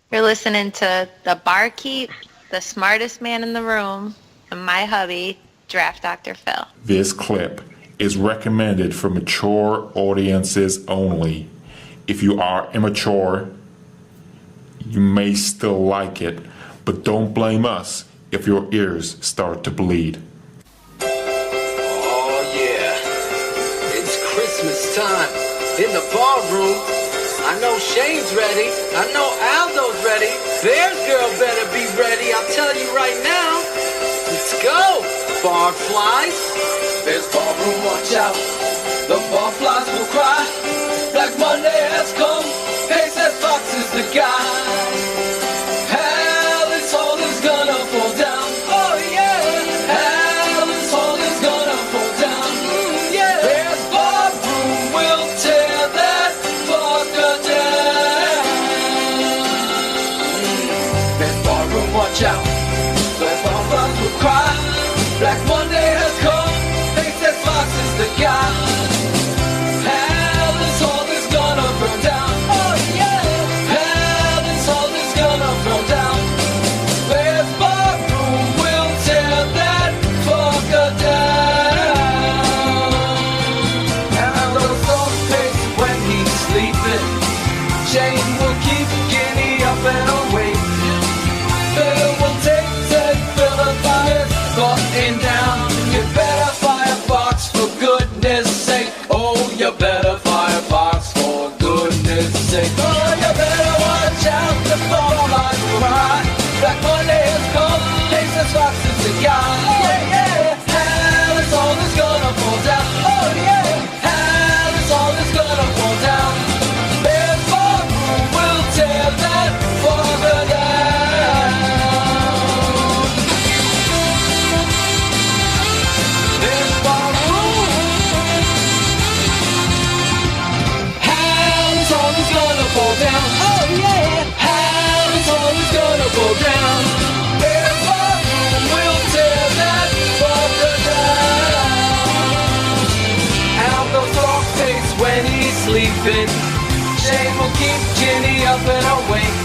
You're listening to the barkeep, the smartest man in the room, and my hubby, Draft Dr. Phil. This clip is recommended for mature audiences only. If you are immature, you may still like it, but don't blame us if your ears start to bleed. Oh yeah, it's Christmas time in the ballroom. I know Shane's ready, I know Aldo's ready, BearsGrl better be ready, I'll tell you right now. Let's go, barflies. There's ballroom, watch out, the barflies will cry. Black Monday has come, Pace that Fox is the guy. Halas Hall is gonna fall down, oh yeah. Halas Hall is gonna fall down, yeah. There's ballroom, we'll tear that fucker down. There's ballroom, watch out, the barflies will cry. Black Monday has come, Pace that Fox is the guy. Halas Hall is gonna burn down, oh yeah. Halas Hall is gonna burn down. There's ballroom, we'll tear that fucker down. Halas Hall Pace when he's sleeping. Shane will keep Guinea up and awake. Phil will take Ted, fill the fires, button down. You better Firefox for goodness sake. Oh, you better Firefox for goodness sake. Oh, you better watch out, the barflies will cry. Black Monday has come, Pace Fox is the guy. Yeah, yeah. Halas Hall is gonna fall down. Oh yeah. Halas Hall is gonna fall down. There's ballroom, we'll tear that fucker down. There's ballroom. Halas Hall is gonna fall down. Oh yeah. Halas Hall is gonna fall down. There's ballroom, we'll tear that fucker down. Aldo's off Pace when he's sleeping. Shane will keep Ginny up and awake.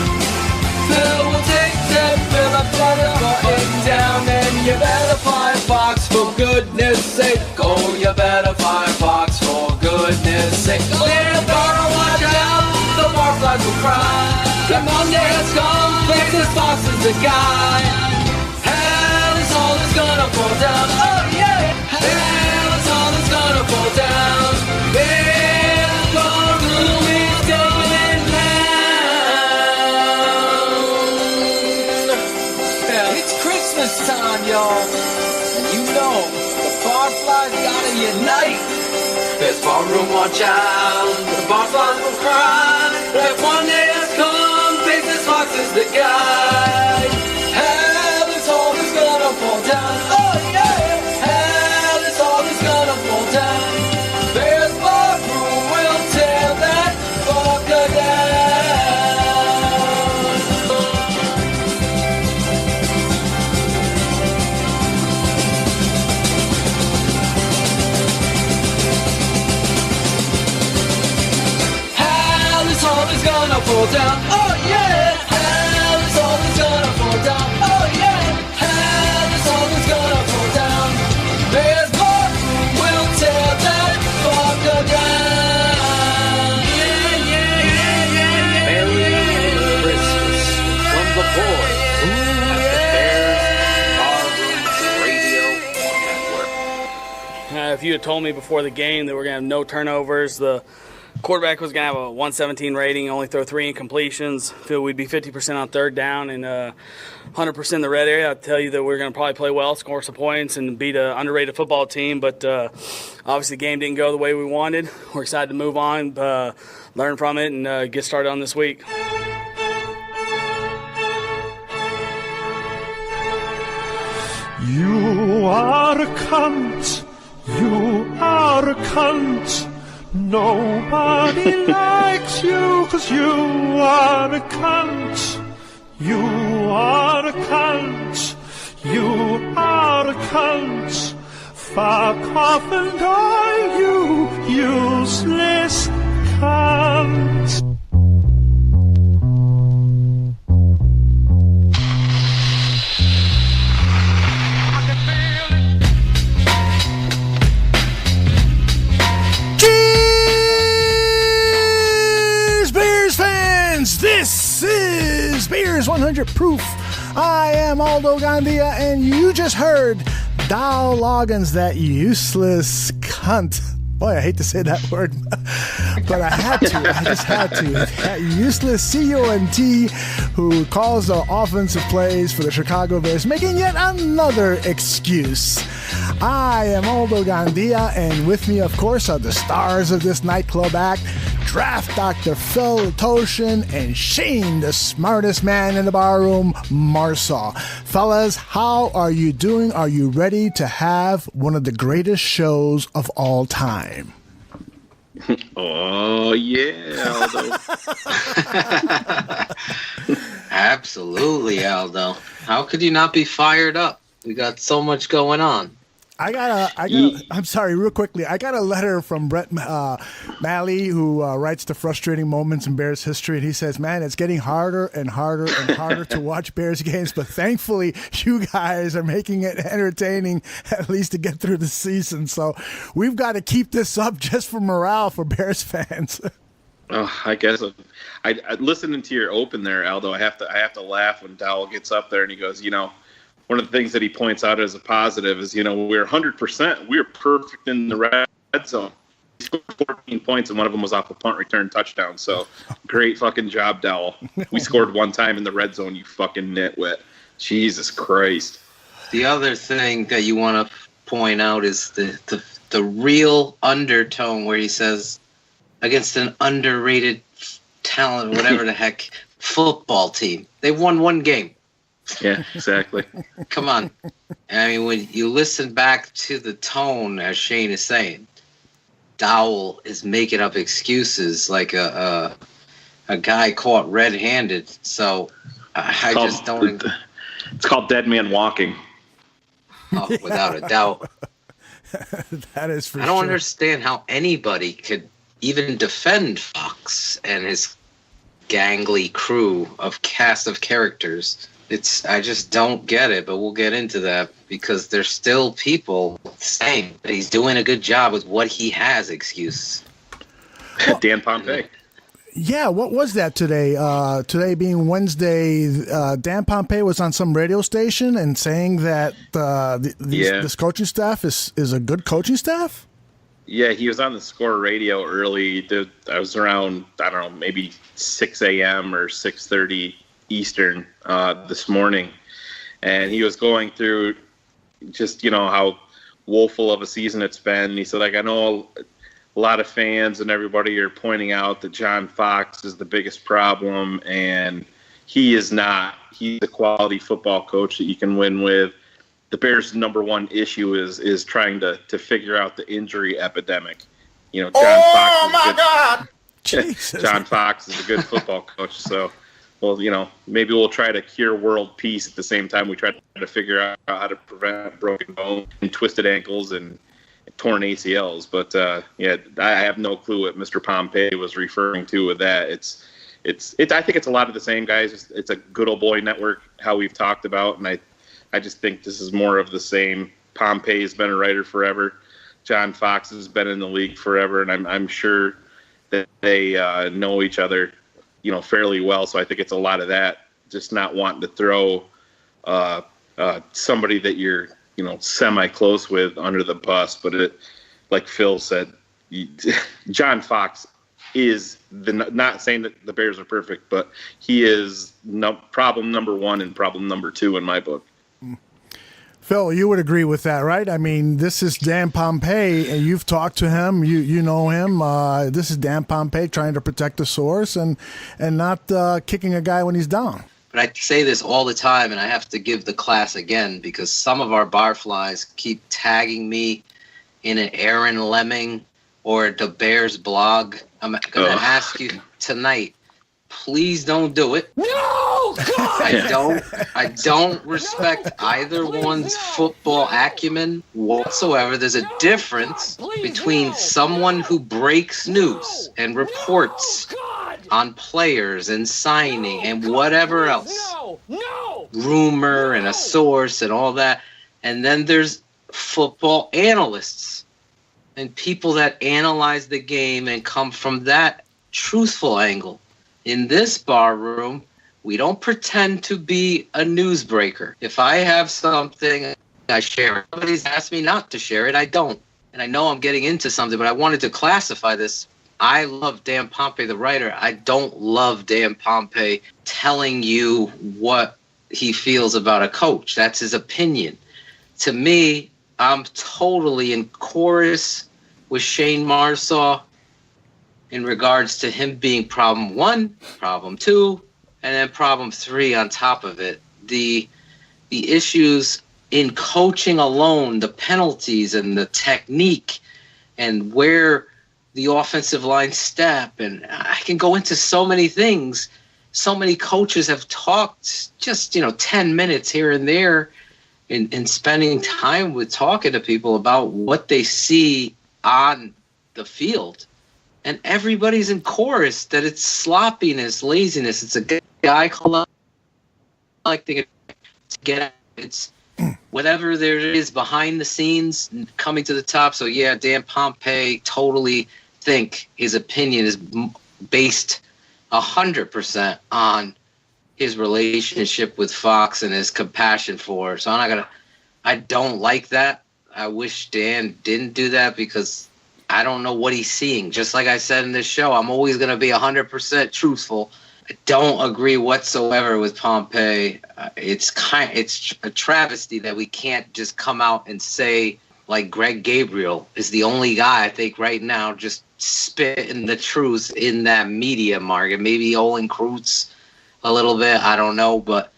Phil will take that fill up button down. And you better Firefox for goodness sake. Oh, you better Firefox for goodness sake. There's gonna watch out, the barflies will cry. Black Monday has come, Pace Fox is the guy. Halas Hall is gonna fall down, oh yeah. Halas Hall is gonna fall down. There's ballroom is going down. Yeah, it's Christmas time, y'all. And you know, the barflies gotta unite. There's ballroom, watch out, the barflies will cry. Black Monday has come, Pace Fox is the guy. Halas Hall is gonna fall down, oh yeah. Halas Hall is gonna fall down. There's ballroom, we'll tear that fucker down. Halas Hall is gonna fall down, oh yeah. Halas Hall is gonna fall down, oh yeah. Halas Hall is gonna fall down. There's ballroom, we'll tear that fucker down. Yeah, yeah, yeah, yeah, yeah. Merry Christmas from the boys at the Bears Radio Network. If you had told me before the game that we're going to have no turnovers, the quarterback was going to have a 117 rating, only throw 3 incompletions, feel we'd be 50% on third down and 100% in the red area, I'd tell you that we're going to probably play well, score some points, and beat an underrated football team. But obviously the game didn't go the way we wanted. We're excited to move on, learn from it, and get started on this week. You are a cunt. You are a cunt. Nobody likes you 'cause you are a cunt. You are a cunt. You are a cunt. Fuck off and die, you useless cunt. is Beers 100 Proof. I am Aldo Gandia, and you just heard Dowell Loggains, that useless cunt. Boy, I hate to say that word, but I had to. I just had to. That useless C-O-N-T who calls the offensive plays for the Chicago Bears, making yet another excuse. I am Aldo Gandia, and with me, of course, are the stars of this nightclub act, Draft Dr. Phil Toshin, and Shane, the smartest man in the barroom, Marsaw. Fellas, how are you doing? Are you ready to have one of the greatest shows of all time? Oh, yeah, Aldo. Absolutely, Aldo. How could you not be fired up? We got so much going on. I'm sorry, real quickly. I got a letter from Brett Malley, who writes the frustrating moments in Bears history, and he says, man, it's getting harder and harder and harder to watch Bears games, but thankfully you guys are making it entertaining, at least to get through the season. So we've got to keep this up just for morale for Bears fans. Oh, I guess I listening to your open there, Aldo. I have to laugh when Dowell gets up there and he goes, one of the things that he points out as a positive is, we're 100%. We're perfect in the red zone. He scored 14 points, and one of them was off a punt return touchdown. So great fucking job, Dowell. We scored one time in the red zone, you fucking nitwit. Jesus Christ. The other thing that you want to point out is the real undertone where he says, against an underrated talent, whatever the heck, football team. They won one game. Yeah, exactly. Come on. I mean, when you listen back to the tone, as Shane is saying, Dowell is making up excuses like a guy caught red-handed. So I just don't. It's called dead man walking. Oh, without a doubt. That is for sure. I don't understand how anybody could even defend Fox and his gangly crew of cast of characters. I just don't get it, but we'll get into that because there's still people saying that he's doing a good job with what he has excuse. Dan Pompei. Yeah, what was that today? Today being Wednesday, Dan Pompei was on some radio station and saying that this coaching staff is a good coaching staff? Yeah, he was on the Score radio early. I was around, I don't know, maybe 6 a.m. or 6:30 Eastern this morning, and he was going through just how woeful of a season it's been. He said, I know a lot of fans and everybody are pointing out that John Fox is the biggest problem, and he is not. He's a quality football coach that you can win with. The Bears' number one issue is trying to figure out the injury epidemic. John Fox is a good football coach, so. Well, maybe we'll try to cure world peace at the same time we try to figure out how to prevent broken bones and twisted ankles and torn ACLs. But I have no clue what Mr. Pompei was referring to with that. I think it's a lot of the same guys. It's a good old boy network, how we've talked about, and I just think this is more of the same. Pompei's been a writer forever. John Fox has been in the league forever, and I'm sure that they know each other fairly well. So I think it's a lot of that, just not wanting to throw somebody that you're, semi-close with under the bus. But like Phil said, John Fox is not saying that the Bears are perfect, but he is problem number one and problem number two in my book. Phil, you would agree with that, right? I mean, this is Dan Pompei, and you've talked to him. You know him. This is Dan Pompei trying to protect the source and not kicking a guy when he's down. But I say this all the time, and I have to give the class again because some of our barflies keep tagging me in an Aaron Lemming or the Bears blog. I'm going to ask you tonight, please don't do it. No, God! I don't respect either one's football acumen whatsoever. There's a difference between someone who breaks news and reports on players and signing and whatever else. Rumor and a source and all that. And then there's football analysts and people that analyze the game and come from that truthful angle. In this bar room, We don't pretend to be a newsbreaker. If I have something, I share it. Somebody's asked me not to share it, I don't. And I know I'm getting into something, but I wanted to classify this. I love Dan Pompei, the writer. I don't love Dan Pompei telling you what he feels about a coach. That's his opinion. To me, I'm totally in chorus with Shane Marsaw in regards to him being problem 1, problem 2, and then problem 3 on top of it. The issues in coaching alone, the penalties and the technique and where the offensive line step, and I can go into so many things. So many coaches have talked just, 10 minutes here and there in spending time with talking to people about what they see on the field. And everybody's in chorus that it's sloppiness, laziness. It's a guy collecting it to get it's whatever there is behind the scenes coming to the top. So yeah, Dan Pompei, totally think his opinion is based 100% on his relationship with Fox and his compassion for her. So I don't like that. I wish Dan didn't do that because I don't know what he's seeing. Just like I said in this show, I'm always going to be 100% truthful. I don't agree whatsoever with Pompei. It's a travesty that we can't just come out and say, like Greg Gabriel is the only guy I think right now just spitting the truth in that media market. Maybe Olin Kreutz a little bit, I don't know. But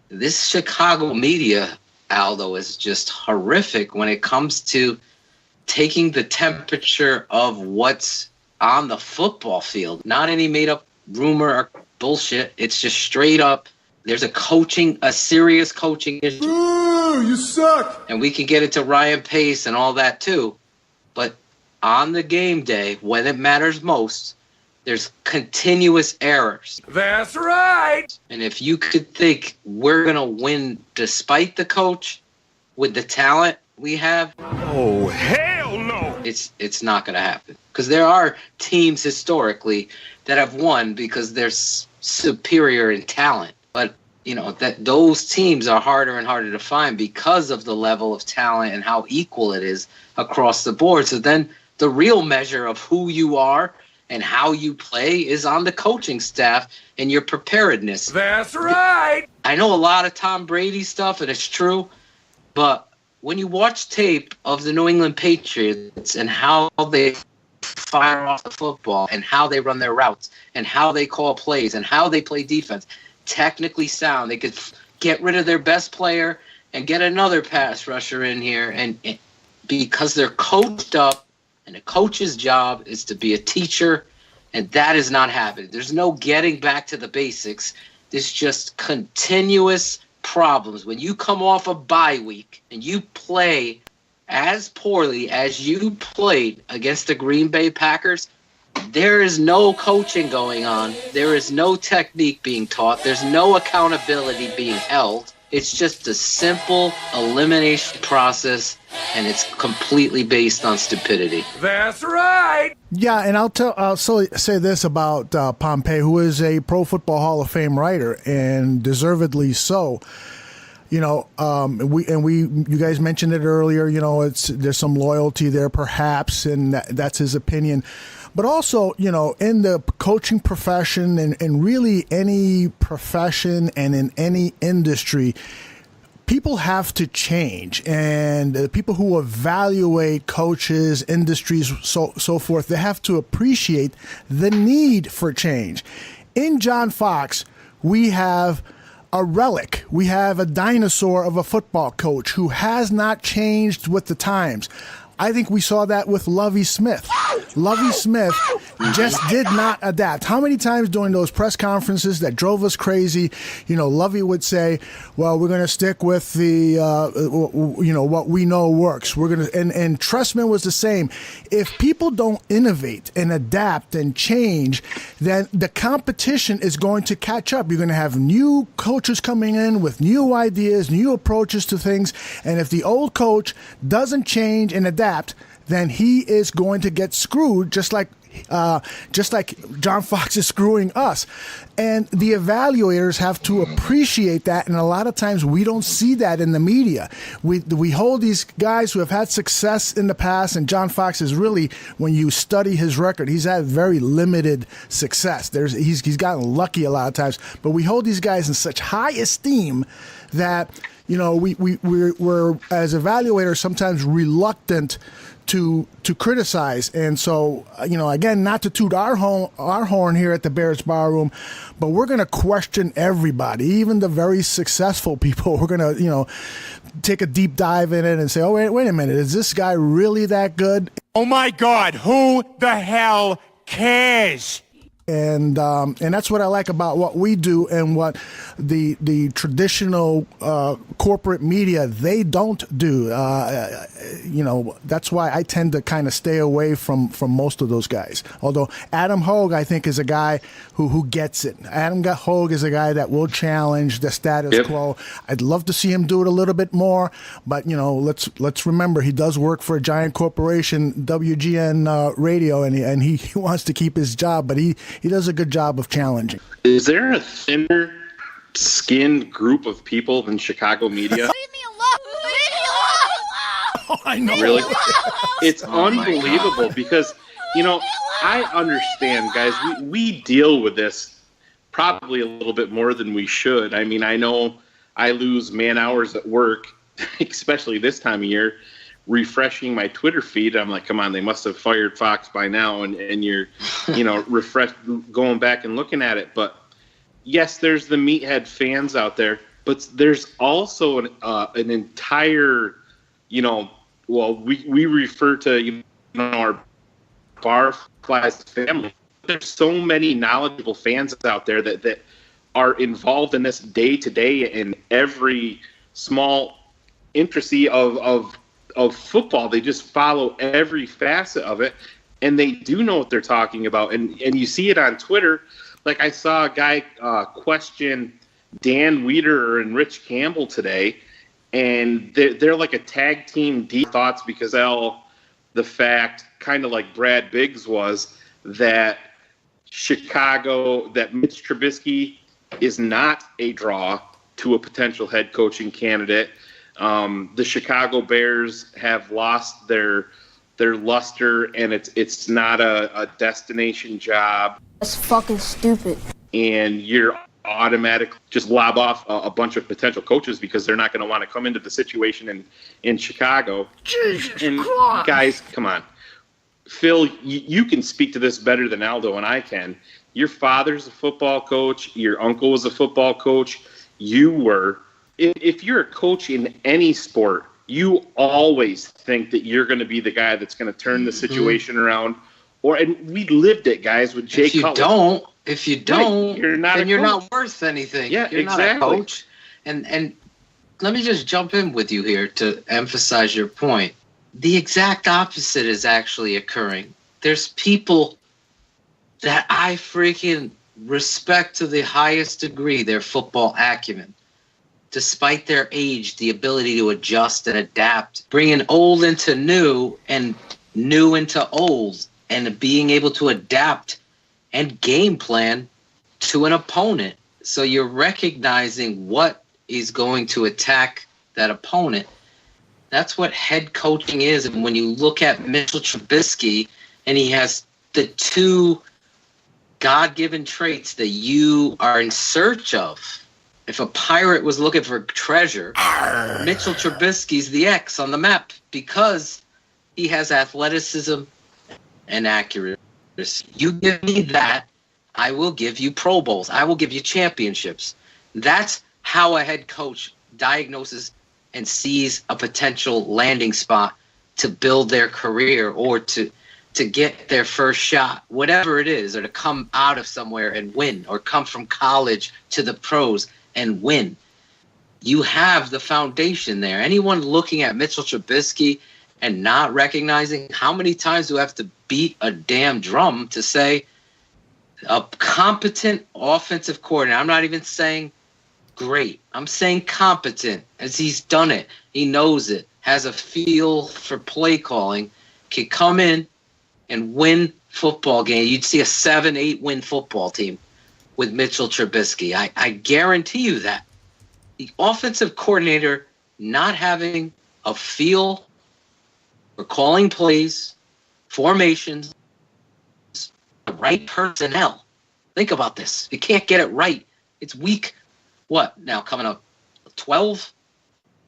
this Chicago media, Aldo, is just horrific when it comes to taking the temperature of what's on the football field. Not any made-up rumor or bullshit. It's just straight up. There's a serious coaching issue. Ooh, you suck. And we can get into Ryan Pace and all that too. But on the game day, when it matters most, there's continuous errors. That's right. And if you could think we're going to win despite the coach with the talent we have, Oh, hell no! it's not going to happen. Because there are teams historically that have won because they're superior in talent. But, that those teams are harder and harder to find because of the level of talent and how equal it is across the board. So then the real measure of who you are and how you play is on the coaching staff and your preparedness. That's right. I know a lot of Tom Brady stuff, and it's true, but when you watch tape of the New England Patriots and how they fire off the football and how they run their routes and how they call plays and how they play defense, technically sound. They could get rid of their best player and get another pass rusher in here, and because they're coached up, and a coach's job is to be a teacher, and that is not happening. There's no getting back to the basics. There's just continuous problems. When you come off a bye week and you play as poorly as you played against the Green Bay Packers, there is no coaching going on. There is no technique being taught. There's no accountability being held. It's just a simple elimination process, and it's completely based on stupidity. That's right. Yeah, and I'll say this about Pompei, who is a Pro Football Hall of Fame writer, and deservedly so. You guys mentioned it earlier. There's some loyalty there, perhaps, and that's his opinion. But also, in the coaching profession and really any profession and in any industry, people have to change. And the people who evaluate coaches, industries, so forth, they have to appreciate the need for change. In John Fox, we have a relic. We have a dinosaur of a football coach who has not changed with the times. I think we saw that with Lovie Smith. Lovie Smith just did not adapt. How many times during those press conferences that drove us crazy, Lovie would say, well, we're going to stick with the, what we know works. We're going to, and Trestman was the same. If people don't innovate and adapt and change, then the competition is going to catch up. You're going to have new coaches coming in with new ideas, new approaches to things. And if the old coach doesn't change and adapt, then he is going to get screwed, just like just like John Fox is screwing us. And the evaluators have to appreciate that, and a lot of times we don't see that in the media. We hold these guys who have had success in the past, and John Fox is really, when you study his record, he's had very limited success. He's gotten lucky a lot of times, but we hold these guys in such high esteem that, you know, we're as evaluators sometimes reluctant to criticize. And so, you know, again, not to toot our horn here at the Bears Barroom, but we're going to question everybody, even the very successful people. We're going to, you know, take a deep dive in it and say, oh, wait a minute, is this guy really that good? Oh my God, who the hell cares? And that's what I like about what we do and what the traditional corporate media, they don't do. You know, that's why I tend to kind of stay away from most of those guys. Although Adam Hogue, I think, is a guy who gets it. Adam Hogue is a guy that will challenge the status quo. I'd love to see him do it a little bit more, but, you know, let's remember he does work for a giant corporation, WGN Radio, and he wants to keep his job, but he does a good job of challenging. Is there a thinner skinned group of people than Chicago media? Leave me alone! Leave me alone! Oh, I know. Really? It's unbelievable because, you know, I understand, guys, we deal with this probably a little bit more than we should. I mean, I know I lose man hours at work, especially this time of year, refreshing my Twitter feed. I'm like, come on, they must have fired Fox by now, and you're, you know, going back and looking at it. But yes, there's the meathead fans out there, but there's also an entire, you know, well, we refer to, you know, our Barflies family. There's so many knowledgeable fans out there that are involved in this day to day in every small intricacy of football. They just follow every facet of it, and they do know what they're talking about. And you see it on Twitter. Like, I saw a guy question Dan Wiederer and Rich Campbell today, and they're like a tag team deep thoughts because the fact, kind of like Brad Biggs was, that that Mitch Trubisky is not a draw to a potential head coaching candidate. The Chicago Bears have lost their luster, and it's not a destination job. That's fucking stupid. And you're automatically just lob off a bunch of potential coaches because they're not going to want to come into the situation in Chicago. Jesus and Christ. Guys, come on. Phil, you can speak to this better than Aldo and I can. Your father's a football coach. Your uncle was a football coach. You were. If you're a coach in any sport, you always think that you're going to be the guy that's going to turn the situation around. And we lived it, guys, with Jay Cutler. If you don't, right, you're not worth anything. Yeah, you're exactly. not a coach. And let me just jump in with you here to emphasize your point. The exact opposite is actually occurring. There's people that I freaking respect to the highest degree, their football acumen. Despite their age, the ability to adjust and adapt, bringing old into new and new into old, and being able to adapt and game plan to an opponent. So you're recognizing what is going to attack that opponent. That's what head coaching is. And when you look at Mitchell Trubisky, and he has the two God-given traits that you are in search of. If a pirate was looking for treasure, Mitchell Trubisky's the X on the map because he has athleticism and accuracy. You give me that, I will give you Pro Bowls. I will give you championships. That's how a head coach diagnoses and sees a potential landing spot to build their career or to get their first shot, whatever it is, or to come out of somewhere and win, or come from college to the pros and win. You have the foundation there. Anyone looking at Mitchell Trubisky and not recognizing, how many times do I have to beat a damn drum to say a competent offensive coordinator? I'm not even saying great. I'm saying competent, as he's done it. He knows it, has a feel for play calling, can come in and win football game, you'd see a 7-8 win football team with Mitchell Trubisky. I guarantee you that. The offensive coordinator not having a feel for calling plays, formations, the right personnel. Think about this. You can't get it right. It's week, what, now coming up 12?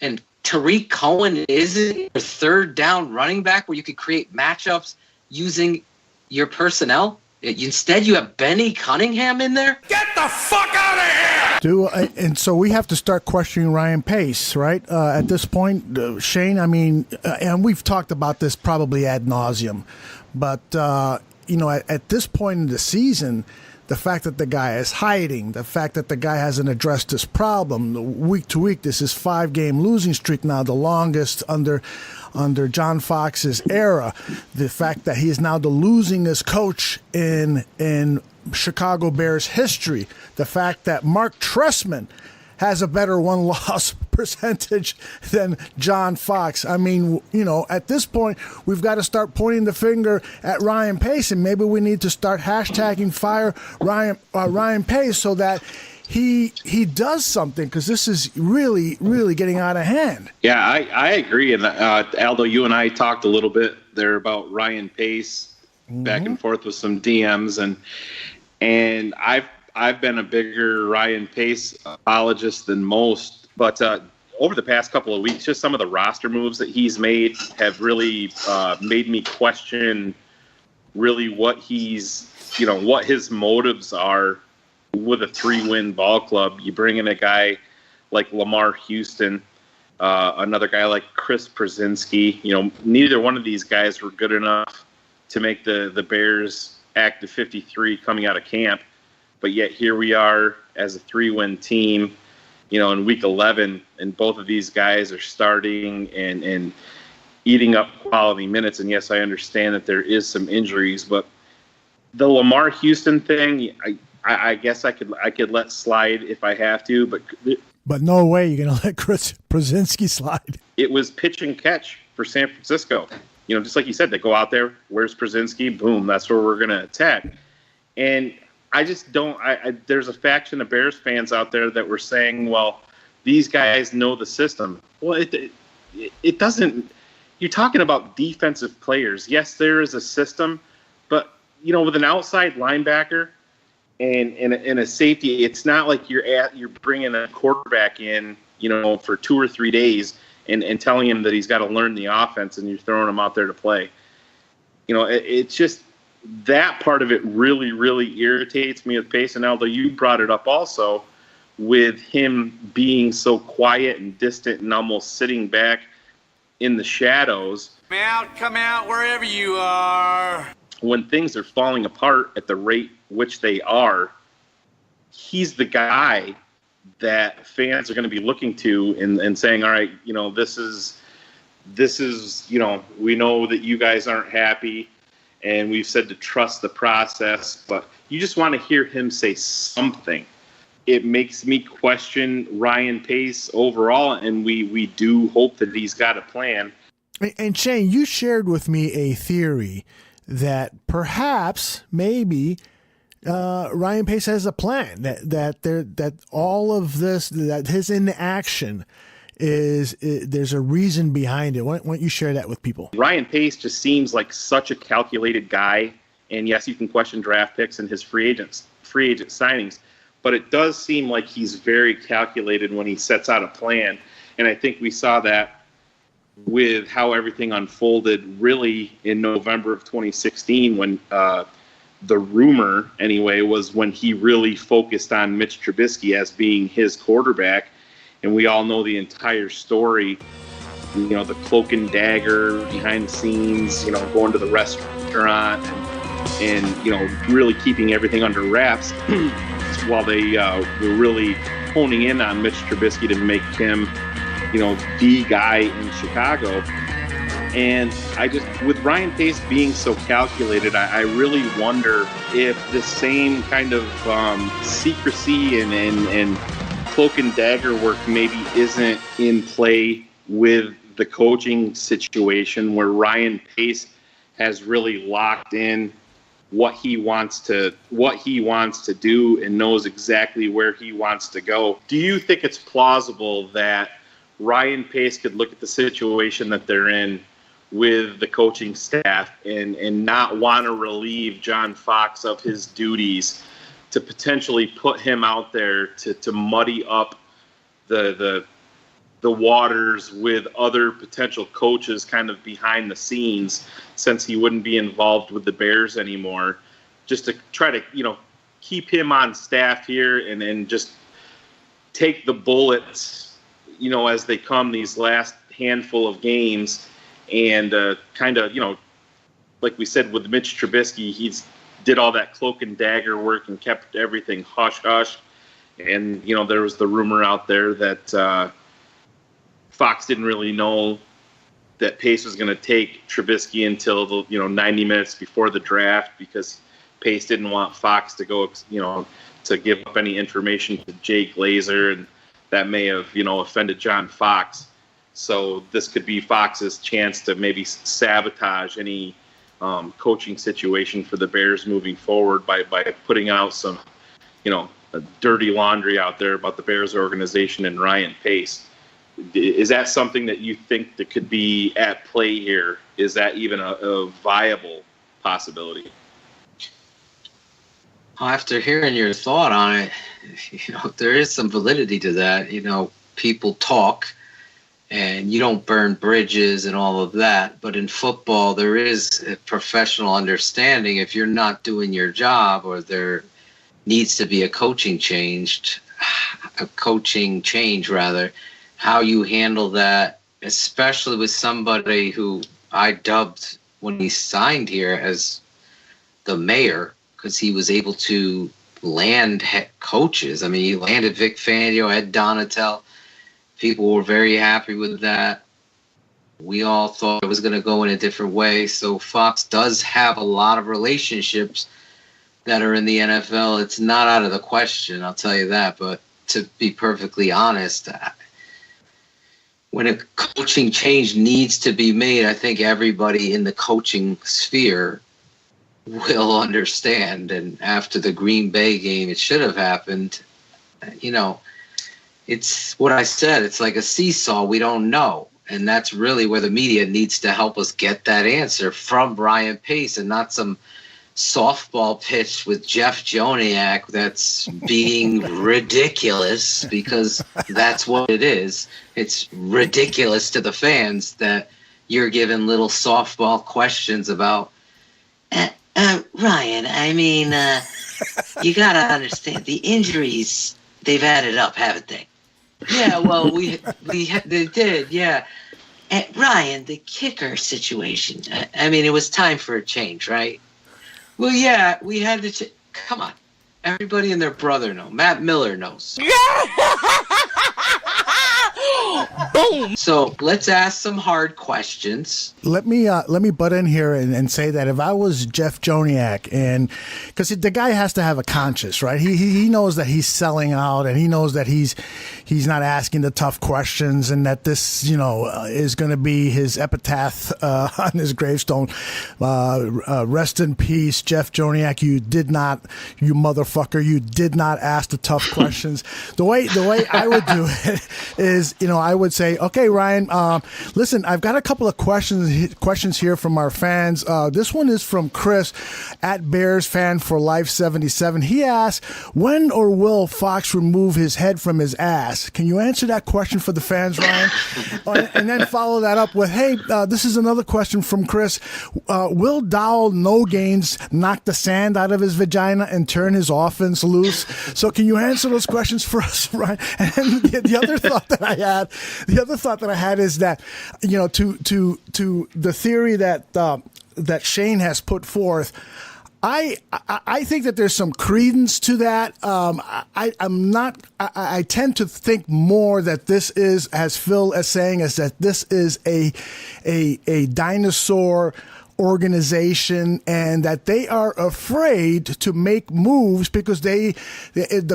And Tariq Cohen isn't your third down running back where you could create matchups using your personnel. Instead, you have Benny Cunningham in there. Get the fuck out of here! And so we have to start questioning Ryan Pace, right? At this point, Shane, I mean, and we've talked about this probably ad nauseum, but, at this point in the season, the fact that the guy is hiding, the fact that the guy hasn't addressed this problem week to week, this is 5-game losing streak now, the longest under John Fox's era. The fact that he is now the losingest coach in Chicago Bears history. The fact that Mark Trestman has a better one-loss percentage than John Fox. I mean, at this point, we've got to start pointing the finger at Ryan Pace, and maybe we need to start hashtagging fire Ryan Pace so that he does something, because this is really, really getting out of hand. Yeah, I agree. And Aldo, you and I talked a little bit there about Ryan Pace, back and forth with some DMs, and I've been a bigger Ryan Pace apologist than most, but over the past couple of weeks, just some of the roster moves that he's made have really made me question really what what his motives are with a 3-win ball club. You bring in a guy like Lamar Houston, another guy like Chris Brzezinski. Neither one of these guys were good enough to make the Bears active 53 coming out of camp. But yet here we are as a 3-win team, in week 11, and both of these guys are starting and eating up quality minutes. And yes, I understand that there is some injuries, but the Lamar Houston thing, I guess I could let slide if I have to, but no way you're going to let Chris Brzezinski slide. It was pitch and catch for San Francisco. Just like you said, they go out there, where's Brzezinski? Boom, that's where we're going to attack. And I just don't. There's a faction of Bears fans out there that were saying, "Well, these guys know the system." Well, it doesn't. You're talking about defensive players. Yes, there is a system, but with an outside linebacker and a safety, it's not like you're bringing a quarterback in, for 2 or 3 days and telling him that he's got to learn the offense and you're throwing him out there to play. It's just. That part of it really, really irritates me with Pace. And although you brought it up also with him being so quiet and distant and almost sitting back in the shadows. Come out wherever you are. When things are falling apart at the rate which they are, he's the guy that fans are going to be looking to and saying, all right, this is, we know that you guys aren't happy. And we've said to trust the process, but you just want to hear him say something. It makes me question Ryan Pace overall, and we do hope that he's got a plan. And Shane, you shared with me a theory that perhaps, maybe, Ryan Pace has a plan. That all of this, that his inaction there's a reason behind it. Why don't you share that with people? Ryan Pace just seems like such a calculated guy, and yes, you can question draft picks and his free agent signings, but it does seem like he's very calculated when he sets out a plan, and I think we saw that with how everything unfolded really in November of 2016 when the rumor, anyway, was when he really focused on Mitch Trubisky as being his quarterback. And we all know the entire story, the cloak and dagger behind the scenes, going to the restaurant and really keeping everything under wraps while they were really honing in on Mitch Trubisky to make him, the guy in Chicago. And with Ryan Pace being so calculated, I really wonder if the same kind of secrecy and cloak and dagger work maybe isn't in play with the coaching situation where Ryan Pace has really locked in what he wants to do and knows exactly where he wants to go. Do you think it's plausible that Ryan Pace could look at the situation that they're in with the coaching staff and not want to relieve John Fox of his duties to potentially put him out there to muddy up the waters with other potential coaches kind of behind the scenes, since he wouldn't be involved with the Bears anymore, just to try to, keep him on staff here and just take the bullets, as they come these last handful of games, and kind of, like we said with Mitch Trubisky, he's did all that cloak and dagger work and kept everything hush hush. And, there was the rumor out there that Fox didn't really know that Pace was going to take Trubisky until the 90 minutes before the draft, because Pace didn't want Fox to go, to give up any information to Jay Glazer, and that may have, offended John Fox. So this could be Fox's chance to maybe sabotage any coaching situation for the Bears moving forward by putting out some, dirty laundry out there about the Bears organization and Ryan Pace. Is that something that you think that could be at play here? Is that even a viable possibility? After hearing your thought on it, there is some validity to that. People talk and you don't burn bridges and all of that. But in football, there is a professional understanding. If you're not doing your job, or there needs to be a coaching change, how you handle that, especially with somebody who I dubbed when he signed here as the mayor, because he was able to land coaches. I mean, he landed Vic Fangio, Ed Donatel. People were very happy with that. We all thought it was going to go in a different way. So Fox does have a lot of relationships that are in the NFL. It's not out of the question, I'll tell you that. But to be perfectly honest, when a coaching change needs to be made, I think everybody in the coaching sphere will understand. And after the Green Bay game, it should have happened. It's what I said. It's like a seesaw. We don't know. And that's really where the media needs to help us get that answer from Ryan Pace, and not some softball pitch with Jeff Joniak that's being ridiculous, because that's what it is. It's ridiculous to the fans that you're giving little softball questions about, Ryan, I mean, you got to understand the injuries, they've added up, haven't they? Yeah, well, they did, yeah. And Ryan, the kicker situation, I mean, it was time for a change, right? Well, yeah, we had to come on. Everybody and their brother know. Matt Miller knows. Boom. So let's ask some hard questions. Let me butt in here and say that if I was Jeff Joniak, and because the guy has to have a conscience, right? He knows that he's selling out, and he knows that he's not asking the tough questions, and that this is going to be his epitaph on his gravestone. Rest in peace, Jeff Joniak. You motherfucker. You did not ask the tough questions. The way I would do it is, I would say, okay, Ryan, listen, I've got a couple of questions here from our fans. This one is from Chris at Bears Fan for Life 77. He asks, when or will Fox remove his head from his ass? Can you answer that question for the fans, Ryan? And then follow that up with, hey, this is another question from Chris. Will Dowell Loggains knock the sand out of his vagina and turn his offense loose? So can you answer those questions for us, Ryan? And the other thought that I had is that, to the theory that Shane has put forth, I think that there's some credence to that. I tend to think more that this is, as Phil is saying, is that this is a dinosaur organization, and that they are afraid to make moves because the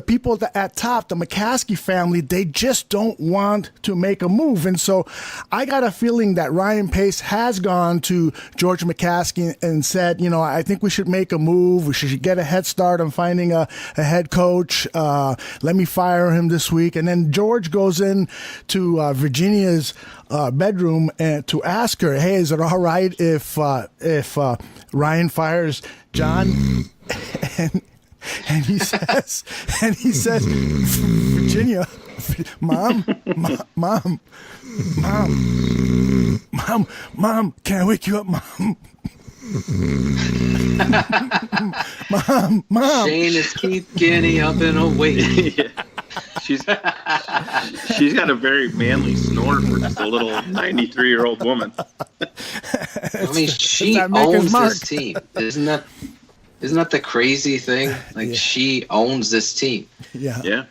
people at top, the McCaskey family, they just don't want to make a move. And so I got a feeling that Ryan Pace has gone to George McCaskey and said, I think we should make a move. We should get a head start on finding a head coach. Let me fire him this week. And then George goes in to Virginia's bedroom and to ask her, hey, is it all right if Ryan fires John? and he says, Virginia, mom, can I wake you up, mom? Mom. Shane is keep getting up and awake. Yeah. She's got a very manly snore for just a little 93-year-old woman. I mean, she owns this team. Isn't that the crazy thing? Like, she owns this team. Yeah. Yeah.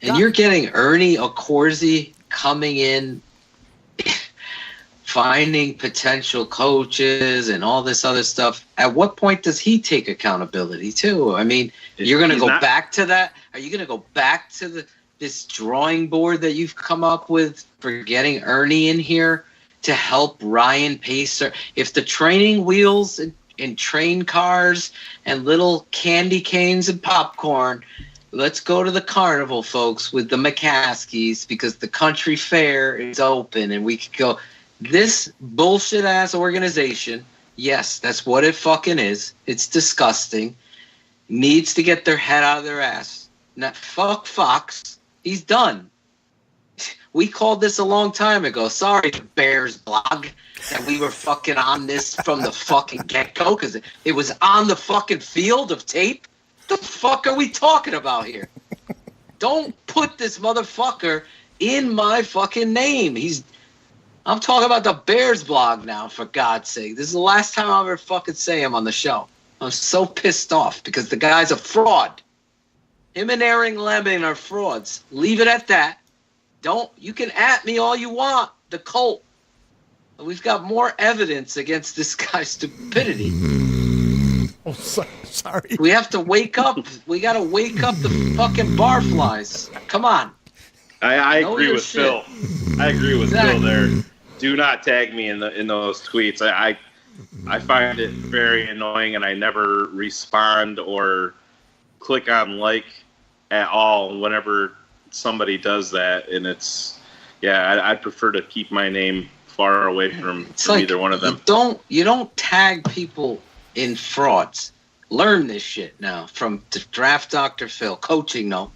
And you're getting Ernie Accorsi coming in, finding potential coaches and all this other stuff. At what point does he take accountability too? I mean, you're going to go back to that? Are you going to go back to this drawing board that you've come up with for getting Ernie in here to help Ryan Pacer? If the training wheels and train cars and little candy canes and popcorn, let's go to the carnival, folks, with the McCaskies, because the country fair is open and we could go. This bullshit ass organization, yes, that's what it fucking is. It's disgusting. Needs to get their head out of their ass. Now, fuck Fox. He's done. We called this a long time ago. Sorry, the Bears blog, that we were fucking on this from the fucking get-go because it was on the fucking field of tape. The fuck are we talking about here? Don't put this motherfucker in my fucking name. I'm talking about the Bears blog now, for God's sake. This is the last time I'll ever fucking say him on the show. I'm so pissed off because the guy's a fraud. Him and Aaron Lemon are frauds. Leave it at that. You can at me all you want, the cult. We've got more evidence against this guy's stupidity. Oh, sorry. We have to wake up. We got to wake up the fucking barflies. Come on. I agree with Phil. I agree with Phil there. Do not tag me in those tweets. I find it very annoying, and I never respond or click on like at all whenever somebody does that. And I'd prefer to keep my name far away from either one of them. You don't tag people in frauds. Learn this shit now from Draft Dr. Phil. Coaching, no.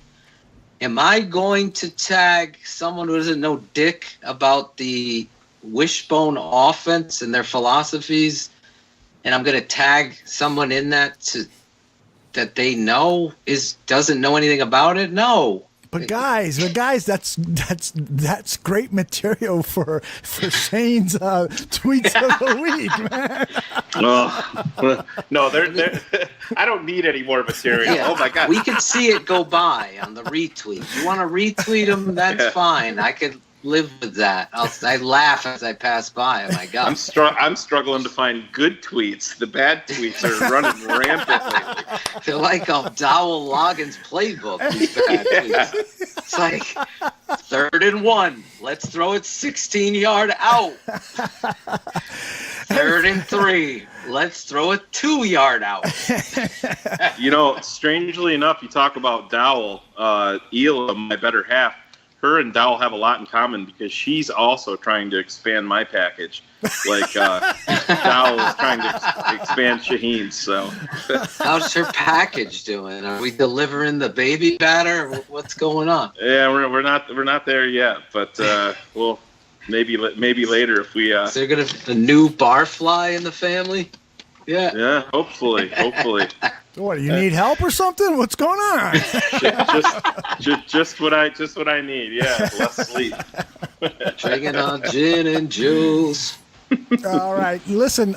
Am I going to tag someone who doesn't know dick about the Wishbone offense and their philosophies, and I'm going to tag someone in that they know doesn't know anything about it? No. But guys, that's great material for Shane's tweets of the week, man. No, they're I don't need any more material. Yeah, oh my God, we can see it go by on the retweet. You want to retweet them? That's fine. I could live with that. I laugh as I pass by. Oh my God, I'm struggling to find good tweets. The bad tweets are running rampant. They're like a Dowell Loggains playbook. These bad tweets. It's like 3rd and 1. Let's throw it 16-yard out. 3rd and 3. Let's throw it 2-yard out. Strangely enough, you talk about Dowell, Ela, my better half. Her and Dowell have a lot in common because she's also trying to expand my package, like Dowell is trying to expand Shaheen's. So, how's her package doing? Are we delivering the baby batter? What's going on? Yeah, we're not there yet, but well, maybe later if we. Is there gonna be a new barfly in the family? Yeah. Yeah, hopefully. What, you need help or something? What's going on? just what I need. Yeah, less sleep. Drinking on gin and juice. All right, listen,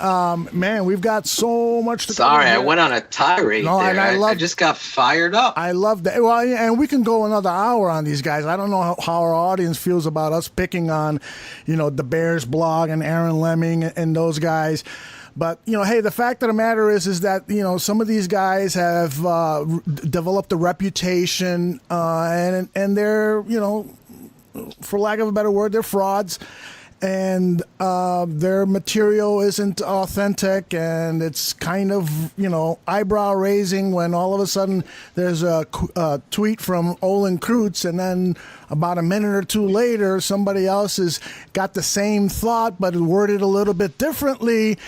man, we've got so much to Sorry, I went on a tirade there. And I just got fired up. I love that. Well, and we can go another hour on these guys. I don't know how our audience feels about us picking on, the Bears blog and Aaron Lemming and those guys. But, hey, the fact of the matter is that, some of these guys have developed a reputation and they're, for lack of a better word, they're frauds. And their material isn't authentic, and it's kind of, eyebrow raising when all of a sudden there's a tweet from Olin Kreutz, and then about a minute or two later, somebody else has got the same thought but worded a little bit differently,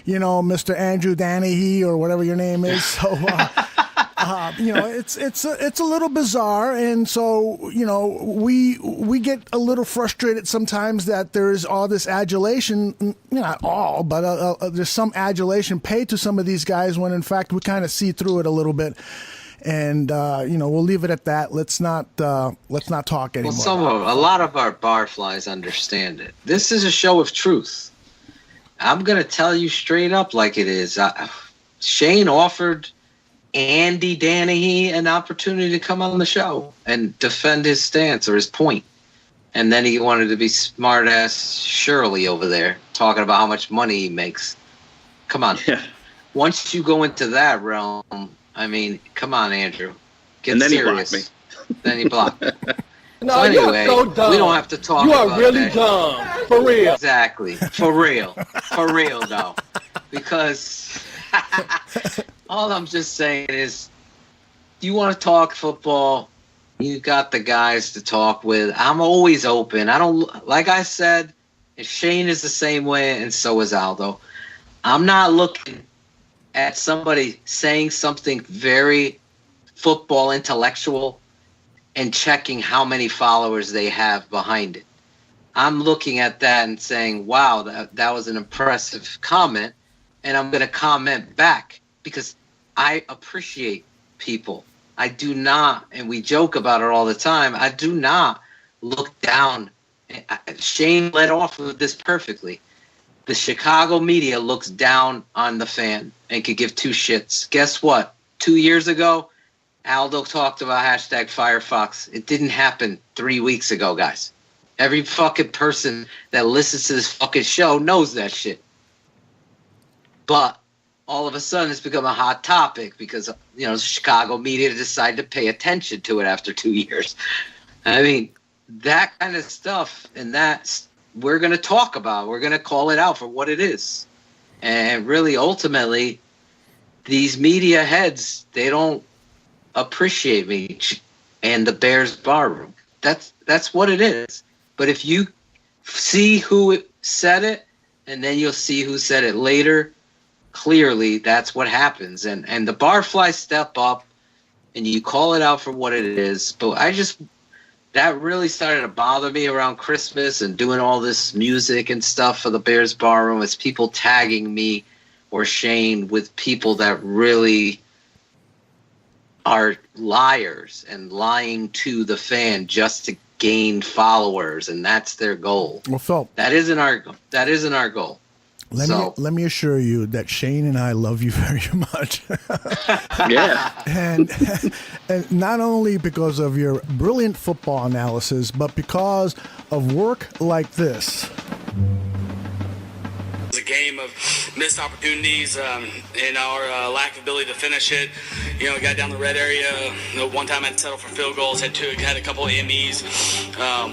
Mr. Andrew Danahy or whatever your name is. So, it's a little bizarre, and so we get a little frustrated sometimes that there's all this adulation, not all, but there's some adulation paid to some of these guys when in fact we kind of see through it a little bit, and we'll leave it at that. Let's not talk anymore. Well, a lot of our barflies understand it. This is a show of truth. I'm gonna tell you straight up like it is. Shane offered Andy Danahy an opportunity to come on the show and defend his stance or his point. And then he wanted to be smart ass Shirley over there talking about how much money he makes. Come on. Yeah. Once you go into that realm, I mean, come on, Andrew. Get serious. He blocked me. Then he blocked me. No, So anyway, you're so dumb. we don't have to talk You about are really that. dumb. For real. Exactly. For real. For real, though. Because all I'm just saying is, you want to talk football, you got the guys to talk with. I'm always open. I don't, like I said, if Shane is the same way and so is Aldo, I'm not looking at somebody saying something very football intellectual and checking how many followers they have behind it. I'm looking at that and saying, wow, that was an impressive comment, and I'm going to comment back because I appreciate people. I do not, and we joke about it all the time, I do not look down. Shane led off with this perfectly. The Chicago media looks down on the fan and could give two shits. Guess what? 2 years ago, Aldo talked about hashtag Firefox. It didn't happen 3 weeks ago, guys. Every fucking person that listens to this fucking show knows that shit. But all of a sudden it's become a hot topic because, the Chicago media decided to pay attention to it after 2 years. I mean, that kind of stuff, and that's we're going to talk about. We're going to call it out for what it is. And really, ultimately, these media heads, they don't appreciate me and the Bears barroom. That's what it is. But if you see who said it, and then you'll see who said it later, clearly that's what happens. And the barflies step up, and you call it out for what it is. But that really started to bother me around Christmas and doing all this music and stuff for the Bears barroom. It's people tagging me or Shane with people that really are liars and lying to the fan just to gain followers, and that's their goal. Well, Phil, that isn't our goal. Let me assure you that Shane and I love you very much. Yeah. And not only because of your brilliant football analysis, but because of work like this. It's a game of missed opportunities and our lack of ability to finish it. We got down the red area. One time I had to settle for field goals. Had a couple of Emmys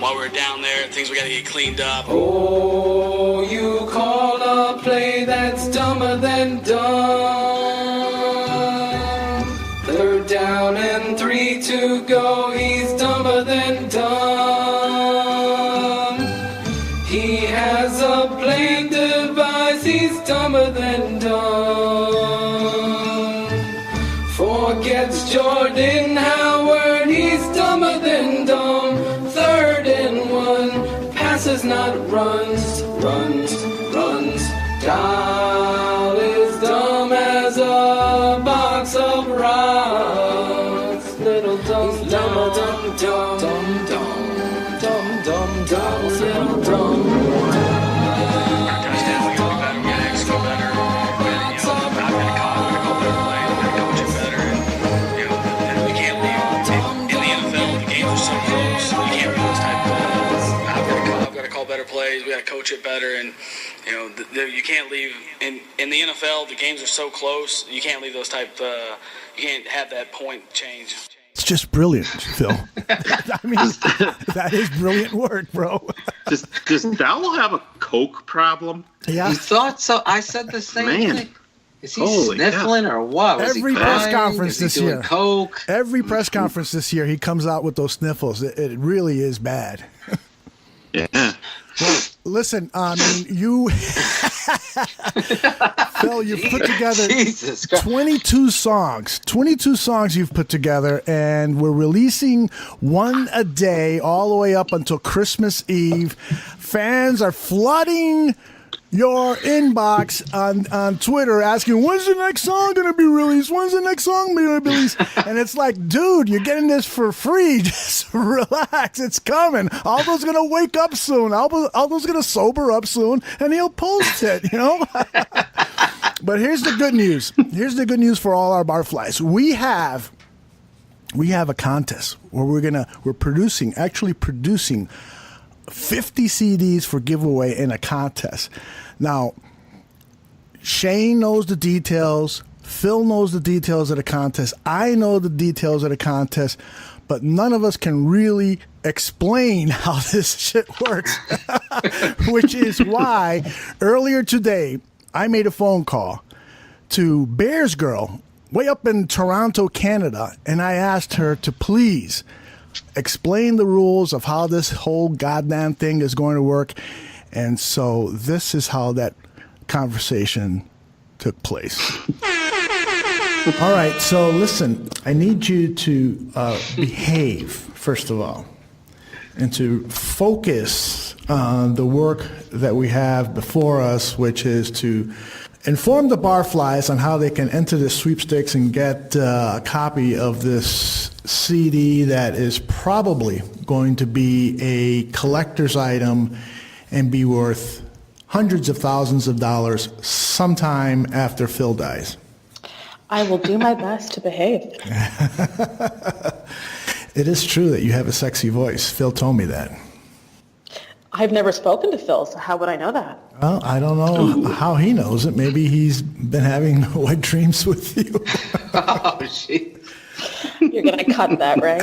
while we were down there. Things we got to get cleaned up. Oh, you call a play that's dumber than dumb. 3rd down and 3 to go. He's dumber than dumb. He has a playing device. He's dumber than dumb. Forgets Jordan Howard. He's dumber than dumb. 3rd and 1. Passes, not runs. Dowell is dumb as a box of rocks. Little dumb, little dumb, dumb, dumb, dumb, dumb, dumb, little dumb. Touchdown, we got to be better. We got to execute better. I'm going to call better plays. I'm going to coach it better. And we can't leave. In the NFL, the games are so close. We can't do those type of plays. I've got to call better plays. ways. We got to coach it better, and you can't leave in the NFL. The games are so close. You can't leave those you can't have that point change. It's just brilliant, Phil. I mean, that is brilliant work, bro. Does Dowell have a coke problem? Yeah. You thought so? I said the same thing. Is he sniffling or what? Was Every he press crying? conference Is he this doing year. coke? Every press conference this year, he comes out with those sniffles. It really is bad. Yeah. Well, listen, I mean, Phil, you've put together 22 songs. 22 songs you've put together, and we're releasing one a day all the way up until Christmas Eve. Fans are flooding your inbox on Twitter asking, when's the next song going to be released? When's the next song going to be released? And it's like, dude, you're getting this for free. Just relax. It's coming. Aldo's going to wake up soon. Aldo's going to sober up soon, and he'll post it, But here's the good news. Here's the good news for all our barflies. We have a contest where we're producing 50 CDs for giveaway in a contest. Now, Shane knows the details. Phil knows the details of the contest. I know the details of the contest, but none of us can really explain how this shit works, which is why earlier today I made a phone call to BearsGrl way up in Toronto, Canada, and I asked her to please explain the rules of how this whole goddamn thing is going to work. And so this is how that conversation took place. All right, so listen, I need you to behave, first of all, and to focus on the work that we have before us, which is to inform the barflies on how they can enter the sweepstakes and get a copy of this CD that is probably going to be a collector's item and be worth hundreds of thousands of dollars sometime after Phil dies. I will do my best to behave. It is true that you have a sexy voice. Phil told me that. I've never spoken to Phil, so how would I know that? Well, I don't know how he knows it. Maybe he's been having wet dreams with you. Oh, jeez. You're going to cut that, right?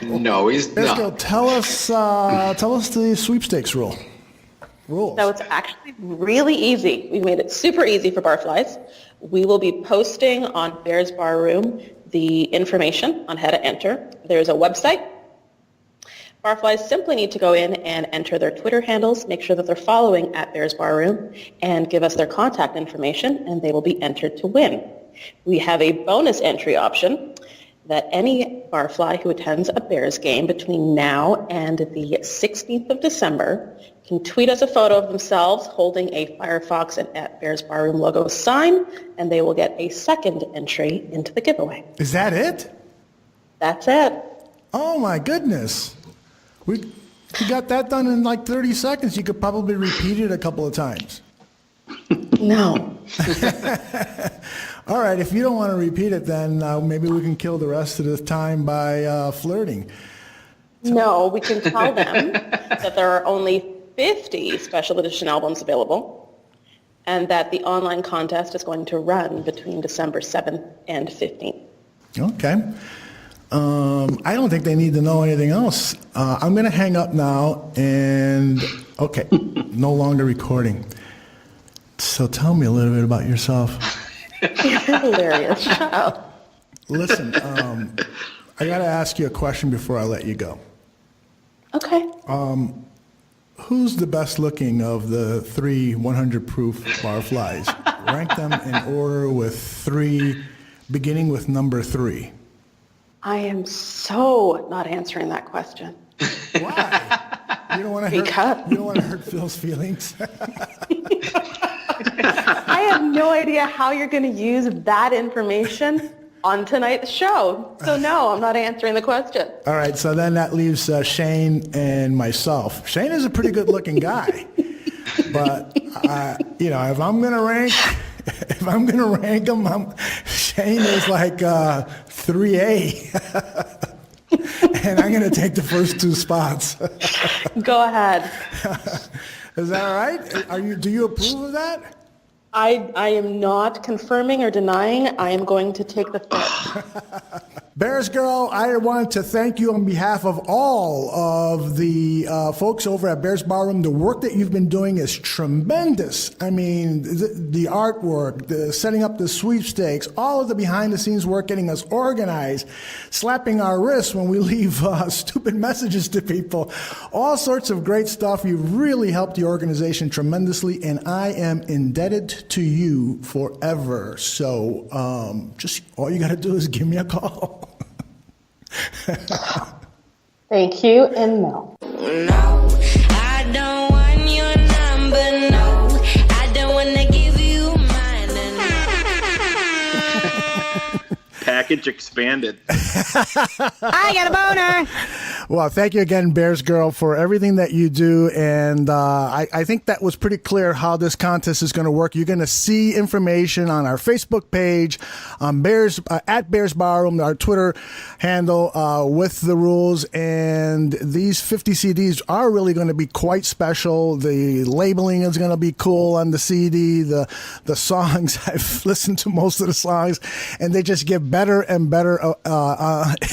No, he's Let's not. go. Tell us the sweepstakes rules. So it's actually really easy. We made it super easy for barflies. We will be posting on Bears Bar Room the information on how to enter. There's a website. Barflies simply need to go in and enter their Twitter handles, make sure that they're following at Bears Bar Room, and give us their contact information, and they will be entered to win. We have a bonus entry option that any barfly who attends a Bears game between now and the 16th of December can tweet us a photo of themselves holding a Firefox and at Bears Bar Room logo sign, and they will get a second entry into the giveaway. Is that it? That's it. Oh my goodness. We got that done in like 30 seconds. You could probably repeat it a couple of times. No. All right, if you don't want to repeat it, then maybe we can kill the rest of the time by flirting. No, we can tell them that there are only 50 special edition albums available and that the online contest is going to run between December 7th and 15th. Okay. I don't think they need to know anything else. I'm going to hang up now and, okay, no longer recording. So tell me a little bit about yourself. You're hilarious. Shut up. Listen, I got to ask you a question before I let you go. Okay. Who's the best looking of the 3 100 proof barflies? Rank them in order with 3, beginning with number 3. I am so not answering that question. Why? You don't want to hurt Phil's feelings. I have no idea how you're going to use that information on tonight's show. So no, I'm not answering the question. All right, so then that leaves Shane and myself. Shane is a pretty good-looking guy, but if I'm gonna rank him, Shane is like 3A, and I'm going to take the first 2 spots. Go ahead. Is that all right? Do you approve of that? I am not confirming or denying. I am going to take the third. BearsGrl, I wanted to thank you on behalf of all of the folks over at Bears Barroom. The work that you've been doing is tremendous. I mean, the artwork, the setting up the sweepstakes, all of the behind-the-scenes work, getting us organized, slapping our wrists when we leave stupid messages to people, all sorts of great stuff. You really helped the organization tremendously, and I am indebted to you forever. So just all you got to do is give me a call. Thank you, and no. No, I don't want your number, no. I don't want to give you mine. Package expanded. I got a boner. Well, thank you again, BearsGrl, for everything that you do. And I think that was pretty clear how this contest is going to work. You're going to see information on our Facebook page, at Bears Barroom, our Twitter handle, with the rules. And these 50 CDs are really going to be quite special. The labeling is going to be cool on the CD. The songs, I've listened to most of the songs, and they just get better and better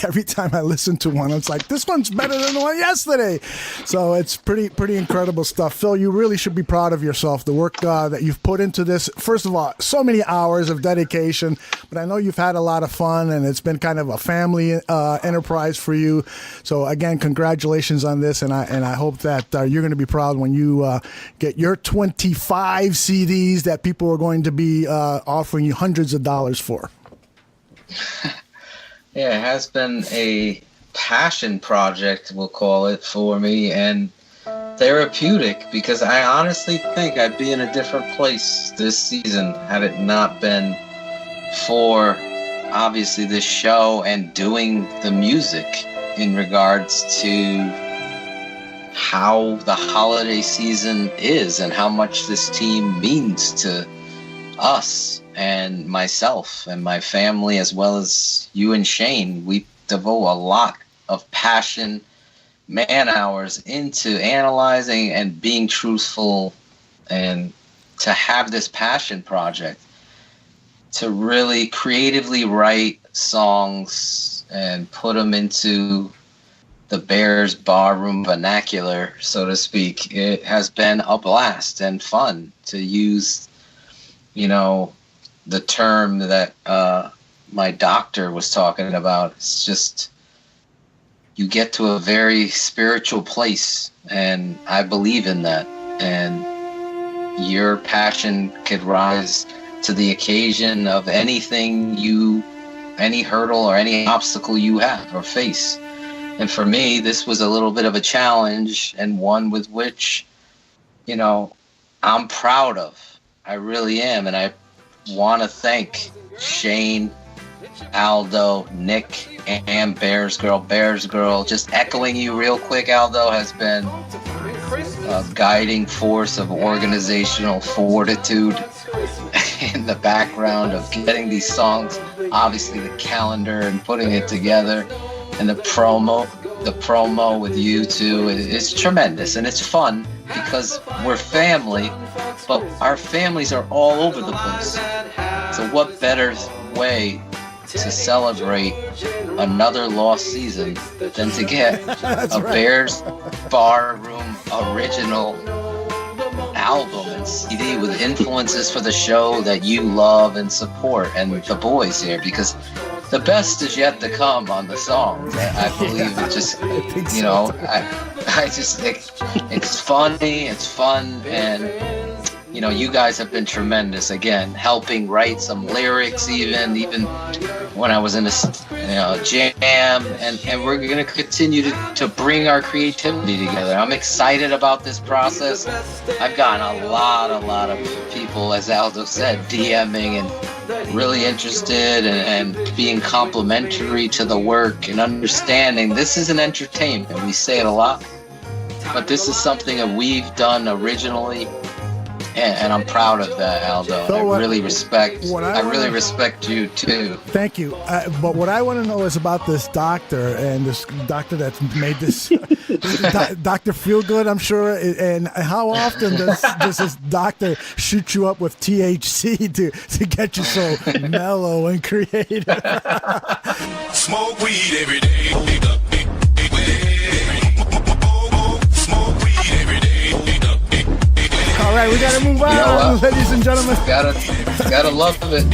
every time I listen to one. It's like, this one's better than the one yesterday. So it's pretty incredible stuff. Phil, you really should be proud of yourself, the work that you've put into this. First of all, so many hours of dedication, but I know you've had a lot of fun, and it's been kind of a family enterprise for you. So again, congratulations on this, and I hope that you're going to be proud when you get your 25 CDs that people are going to be offering you hundreds of dollars for. Yeah, it has been a passion project, we'll call it, for me, and therapeutic, because I honestly think I'd be in a different place this season had it not been for obviously this show and doing the music in regards to how the holiday season is and how much this team means to us and myself and my family, as well as you and Shane. We devote a lot of passion, man hours into analyzing and being truthful, and to have this passion project to really creatively write songs and put them into the Bears Barroom vernacular, so to speak. It has been a blast and fun to use, the term that my doctor was talking about. It's just, you get to a very spiritual place, and I believe in that. And your passion could rise to the occasion of any hurdle or any obstacle you have or face. And for me, this was a little bit of a challenge, and one with which, I'm proud of. I really am. And I want to thank Shane, Aldo, Nick, and BearsGrl. Just echoing you real quick, Aldo has been a guiding force of organizational fortitude in the background of getting these songs, obviously the calendar and putting it together, and the promo with you two is tremendous, and it's fun because we're family, but our families are all over the place. So what better way to celebrate another lost season than to get a right. Bears Barroom original album and CD with influences for the show that you love and support, and the boys here, because the best is yet to come on the songs. I believe it just, I just think it's funny, it's fun, and you guys have been tremendous, again, helping write some lyrics even when I was in a jam, and we're going to continue to bring our creativity together. I'm excited about this process. I've gotten a lot of people, as Aldo said, DMing and really interested and being complimentary to the work and understanding this is an entertainment. We say it a lot, but this is something that we've done originally, And I'm proud of that, Aldo. So I really respect. I really wanna- respect you too. Thank you. But what I want to know is about this doctor and this doctor that's made this Dr. Feelgood, I'm sure. And how often does this doctor shoot you up with THC to get you so mellow and creative? Smoke weed every day. All right, we got to move on, ladies and gentlemen. Gotta love it.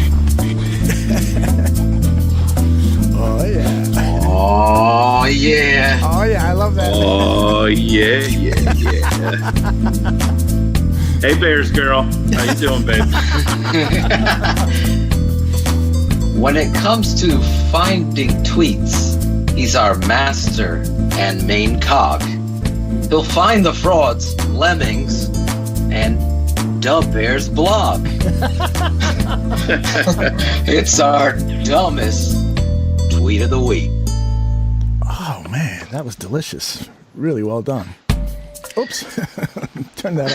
Oh, yeah. Oh, yeah. Oh, yeah, I love that. Oh, yeah. Hey, BearsGrl. How you doing, babe? When it comes to finding tweets, he's our master and main cog. He'll find the frauds, lemmings, and Bears blog. It's our dumbest tweet of the week. Oh, man, that was delicious. Really well done. Oops. Turn that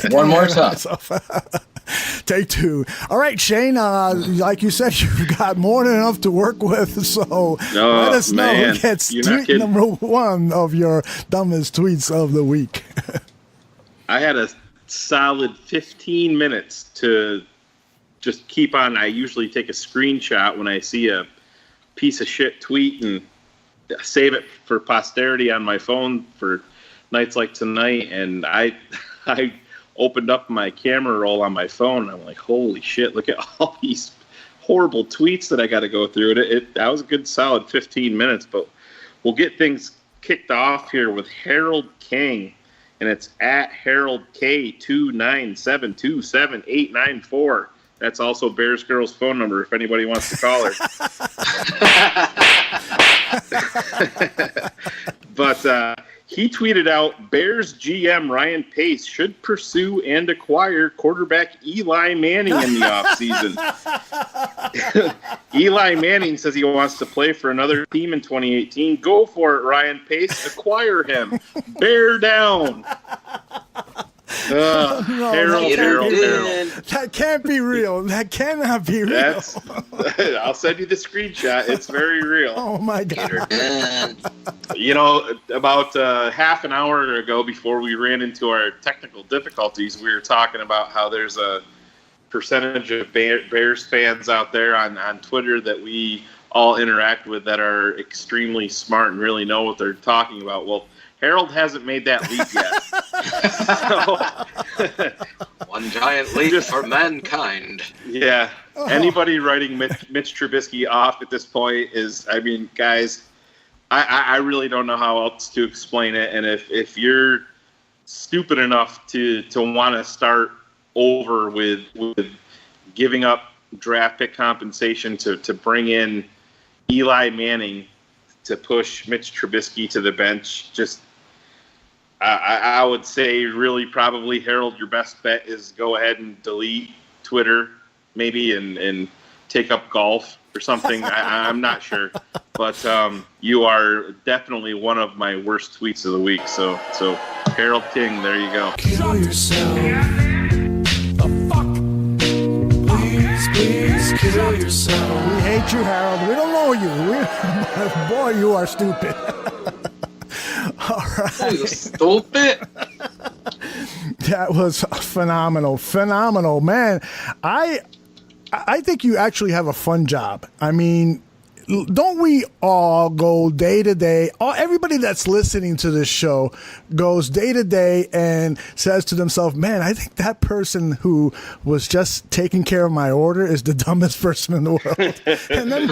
off. One more time. Take two. All right, Shane, like you said, you've got more than enough to work with, so let us know who gets tweet number one of your dumbest tweets of the week. I had a solid 15 minutes to just keep on. I usually take a screenshot when I see a piece of shit tweet and save it for posterity on my phone for nights like tonight. And I opened up my camera roll on my phone and I'm like, holy shit, look at all these horrible tweets that I got to go through. That was a good solid 15 minutes, but we'll get things kicked off here with Harold King. And it's at Harold K297278894. That's also BearsGrl's phone number if anybody wants to call her. But he tweeted out, Bears GM Ryan Pace should pursue and acquire quarterback Eli Manning in the offseason. Eli Manning says he wants to play for another team in 2018. Go for it, Ryan Pace. Acquire him. Bear down. Harold. That can't be real. That cannot be real. I'll send you the screenshot. It's very real. Oh, my God. You know, about half an hour ago before we ran into our technical difficulties, we were talking about how there's a percentage of Bears fans out there on Twitter that we all interact with that are extremely smart and really know what they're talking about. Well, Harold hasn't made that leap yet. One giant leap for mankind. Yeah. Anybody writing Mitch Trubisky off at this point is, I mean, guys, I really don't know how else to explain it. And if you're stupid enough to want to start over with giving up draft pick compensation to bring in Eli Manning to push Mitch Trubisky to the bench, just I would say really probably, Harold, your best bet is go ahead and delete Twitter maybe and take up golf or something. I'm not sure. But you are definitely one of my worst tweets of the week. So Harold King, there you go. Kill yourself. The fuck? Please kill yourself. We hate you, Harold. We don't know you. Boy, you are stupid. All right. You stupid. That was phenomenal. Phenomenal, man. I think you actually have a fun job. I mean, don't we all go day to day? Everybody that's listening to this show goes day to day and says to themselves, man, I think that person who was just taking care of my order is the dumbest person in the world. And then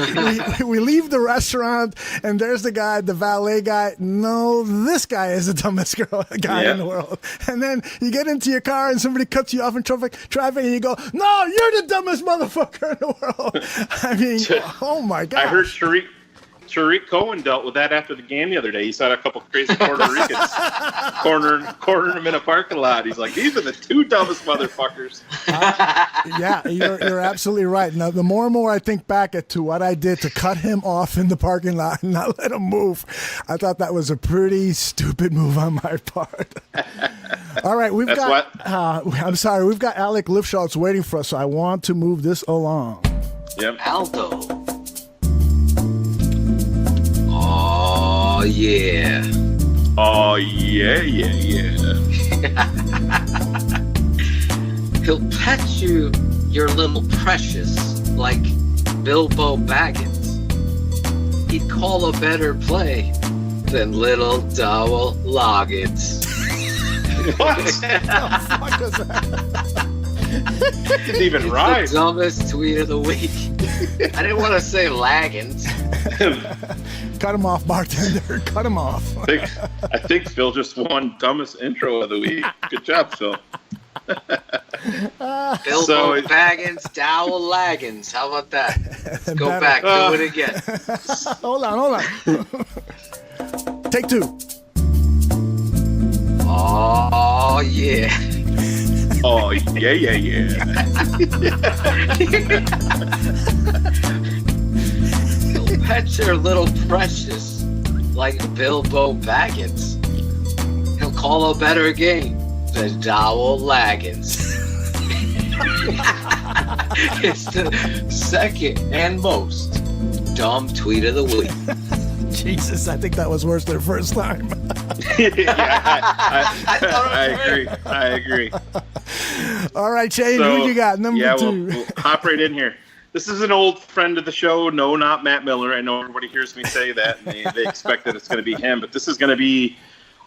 we leave the restaurant and there's the guy, the valet guy. No, this guy is the dumbest guy in the world. And then you get into your car and somebody cuts you off in traffic and you go, no, you're the dumbest motherfucker in the world. I mean, oh my God. I heard Tariq Cohen dealt with that after the game the other day. He saw a couple crazy Puerto Ricans cornering him in a parking lot. He's like, these are the two dumbest motherfuckers. Yeah, you're absolutely right. Now, the more and more I think back to what I did to cut him off in the parking lot and not let him move, I thought that was a pretty stupid move on my part. All right, we've That's got. what? I'm sorry, we've got Alec Lifschultz waiting for us, so I want to move this along. Yep. Aldo. Oh, yeah. Oh, yeah. He'll pet you, your little precious, like Bilbo Baggins. He'd call a better play than little Dowell Loggains. What? What was that? Didn't even It's rhyme. the dumbest tweet of the week. I didn't want to say Laggins. Cut him off, bartender. Cut him off. I think Phil just won dumbest intro of the week. Good job, Phil. Bilbo So- Baggins, Dowell Laggins. How about that? Let's go Better. back. Do it again. Hold on. Take two. Oh, yeah. Oh, yeah. He'll pet your little precious like Bilbo Baggins. He'll call a better game than Dowell Laggins. It's the second and most dumb tweet of the week. Jesus, I think that was worse than the first time. I agree. All right, Shane, who you got? Number two. We'll hop right in here. This is an old friend of the show. No, not Matt Miller. I know everybody hears me say that, and they expect that it's going to be him. But this is going to be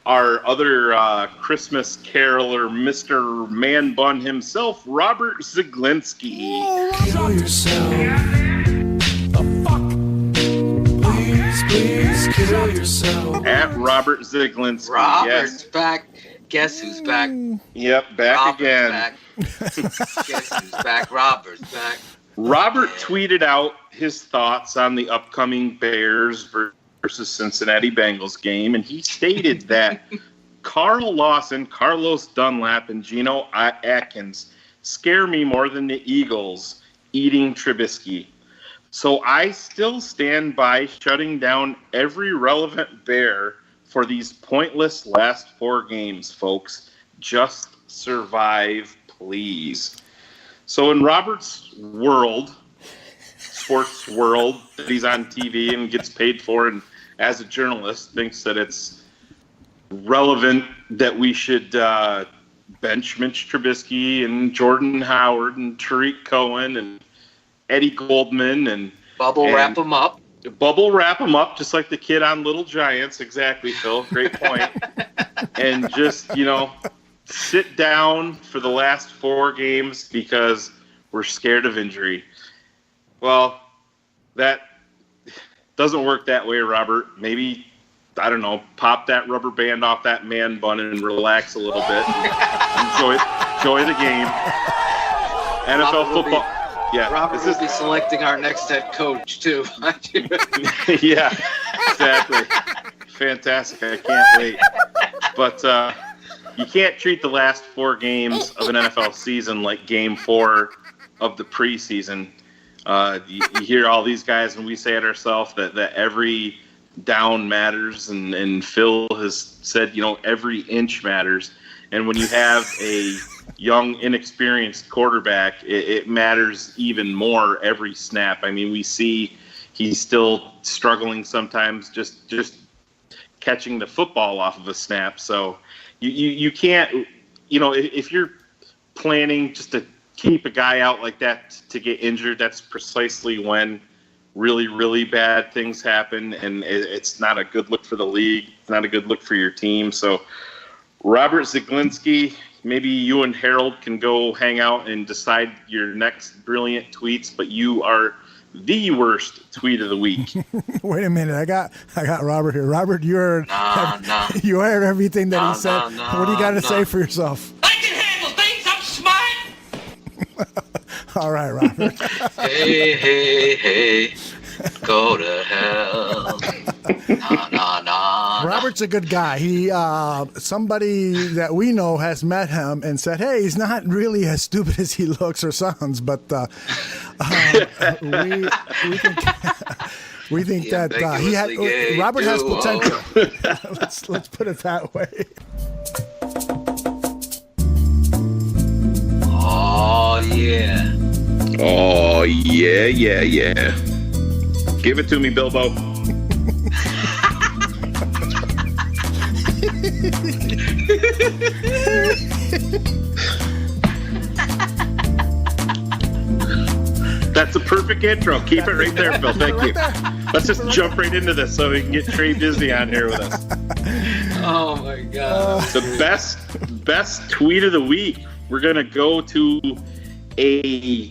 our other Christmas caroler, Mr. Man Bun himself, Robert Zaglinski. Kill yourself. The fuck? Please kill yourself. At Robert Zaglinski. Robert's Yes. back. Guess who's back? Yep, back Robert's again. back. Guess who's back? Robert's back. Robert tweeted out his thoughts on the upcoming Bears versus Cincinnati Bengals game, and he stated that Carl Lawson, Carlos Dunlap, and Geno Atkins scare me more than the Eagles eating Trubisky. So I still stand by shutting down every relevant Bear for these pointless last 4 games, folks. Just survive, please. So in Robert's world, sports world, that he's on TV and gets paid for, and as a journalist thinks that it's relevant that we should bench Mitch Trubisky and Jordan Howard and Tariq Cohen and Eddie Goldman and wrap them up. Bubble wrap them up, just like the kid on Little Giants. Exactly, Phil. Great point. And just, sit down for the last 4 games because we're scared of injury. Well, that doesn't work that way, Robert. Maybe, I don't know, pop that rubber band off that man bun and relax a little bit. Enjoy the game. NFL football. Yeah, Robert will be selecting our next head coach, too. Yeah, exactly. Fantastic. I can't wait. But you can't treat the last 4 games of an NFL season like game 4 of the preseason. You hear all these guys, and we say it ourselves, that every down matters, and Phil has said, every inch matters. And when you have a young, inexperienced quarterback, it matters even more every snap. I mean, we see he's still struggling sometimes just catching the football off of a snap. So you can't, if you're planning just to keep a guy out like that to get injured, that's precisely when really, really bad things happen, and it's not a good look for the league. It's not a good look for your team. So Robert Zaglinski, maybe you and Harold can go hang out and decide your next brilliant tweets, but you are the worst tweet of the week. Wait a minute, I got Robert here. Robert, you heard everything that he said. What do you got to say for yourself? I can handle things. I'm smart. All right, Robert. Hey, go to hell. Nah. Robert's a good guy. He, somebody that we know has met him and said, "Hey, he's not really as stupid as he looks or sounds." But we think that Robert has potential. Let's put it that way. yeah. Oh, yeah, yeah, yeah. Give it to me, Bilbo. That's a perfect intro. Keep it right there, Phil. Thank you. Let's just jump right into this so we can get Trey Bizzy on here with us. Oh my God. The best tweet of the week. We're gonna go to a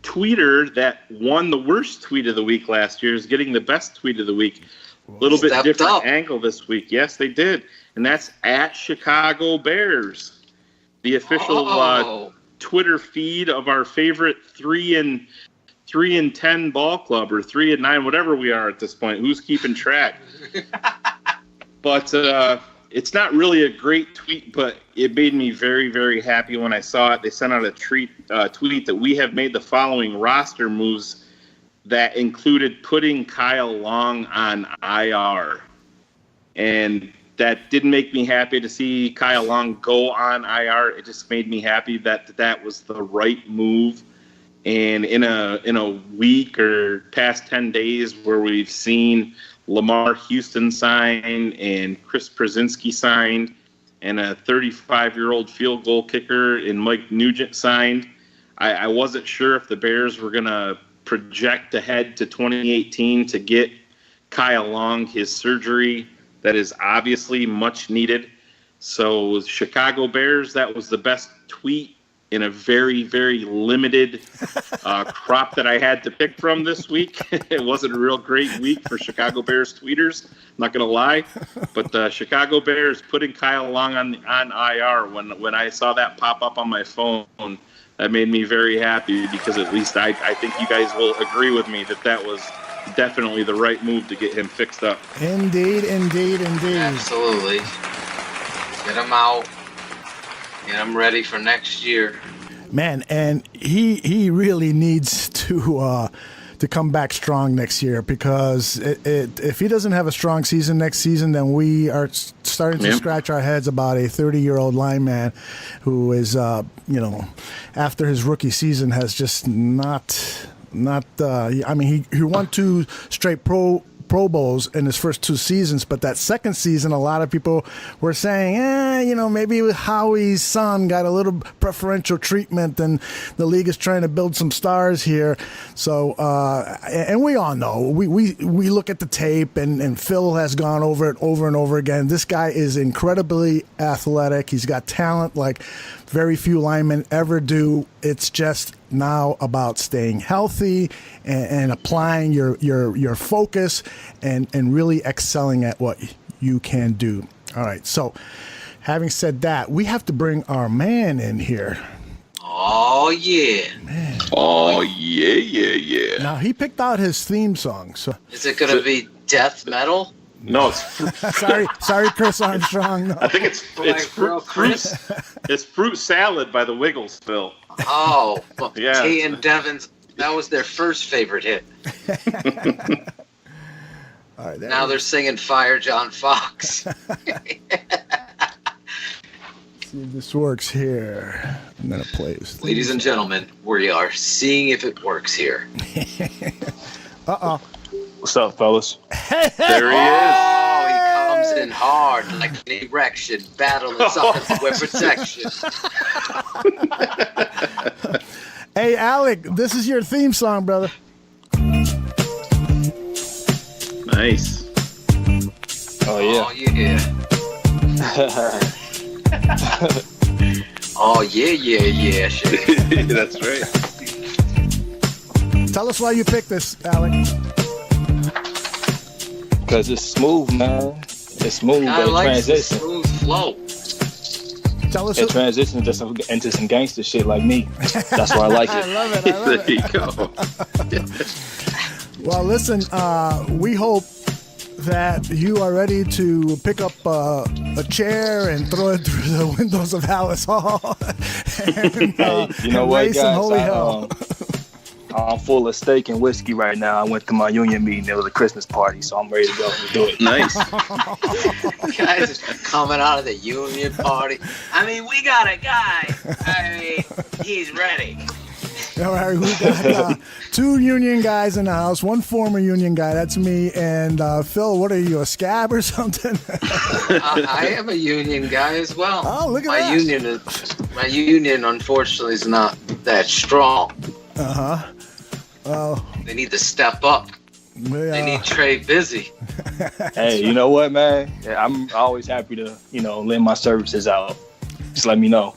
tweeter that won the worst tweet of the week last year is getting the best tweet of the week. A little bit different angle this week. Yes, they did, and that's at Chicago Bears, the official Twitter feed of our favorite 3 and 10 ball club, or 3 and 9, whatever we are at this point. Who's keeping track? But it's not really a great tweet, but it made me very, very happy when I saw it. They sent out a tweet that we have made the following roster moves that included putting Kyle Long on IR. And that didn't make me happy to see Kyle Long go on IR. It just made me happy that was the right move. And in a week or past 10 days where we've seen Lamar Houston signed and Chris Krasinski signed and a 35-year-old field goal kicker in Mike Nugent signed, I wasn't sure if the Bears were going to project ahead to 2018 to get Kyle Long his surgery that is obviously much needed. So Chicago Bears, that was the best tweet in a very, very limited crop that I had to pick from this week. It wasn't a real great week for Chicago Bears tweeters, I'm not going to lie. But the Chicago Bears putting Kyle Long on IR, when I saw that pop up on my phone, that made me very happy, because at least I think you guys will agree with me that was definitely the right move to get him fixed up. Indeed. Absolutely. Get him out. Get him ready for next year. Man, and he really needs to come back strong next year, because if he doesn't have a strong season next season, then we are starting to scratch our heads about a 30-year-old lineman who is, after his rookie season has just not. He won 2 straight Pro Bowls in his first 2 seasons, but that second season, a lot of people were saying, maybe Howie's son got a little preferential treatment, and the league is trying to build some stars here. So, and we all know, we look at the tape, and Phil has gone over it over and over again. This guy is incredibly athletic. He's got talent like very few linemen ever do. It's just now about staying healthy and applying your focus and really excelling at what you can do. All right. So having said that, we have to bring our man in here. Oh, yeah. Man. Oh, yeah. Now, he picked out his theme song. So is it going to be death metal? No, it's sorry, Chris Armstrong. No. I think it's fruit salad by the Wiggles, Phil. Oh, yeah. Kate and Devon's, that was their first favorite hit. All right, now they're singing Fire John Fox. See if this works here. I'm gonna play this. Ladies and gentlemen, we are seeing if it works here. What's up, fellas? There he is. Oh, he comes in hard like an erection, battling something with protection. Hey, Alec, this is your theme song, brother. Nice. Oh, yeah. Oh, yeah. Shit. That's right. Tell us why you picked this, Alec. Because it's smooth, man. It's smooth, I but like it transitions. smooth flow. Tell us. It transitions into some gangster shit like me. That's why I like it. I love it. There you go. Well, listen, we hope that you are ready to pick up a chair and throw it through the windows of Halas Hall. And, Hey, you know what, raise some guys? holy hell. I'm full of steak and whiskey right now. I went to my union meeting. It was a Christmas party, so I'm ready to go and do it. Nice. Guys coming out of the union party. I mean, we got a guy. I mean, he's ready. All right, we got 2 union guys in the house, 1 former union guy, that's me, and Phil, what are you, a scab or something? I am a union guy as well. Oh, look at my that. My union, unfortunately, is not that strong. Uh-huh. Well, they need to step up. They need Trey Bizzy. Hey, you know what, man? Yeah, I'm always happy to, lend my services out. Just let me know.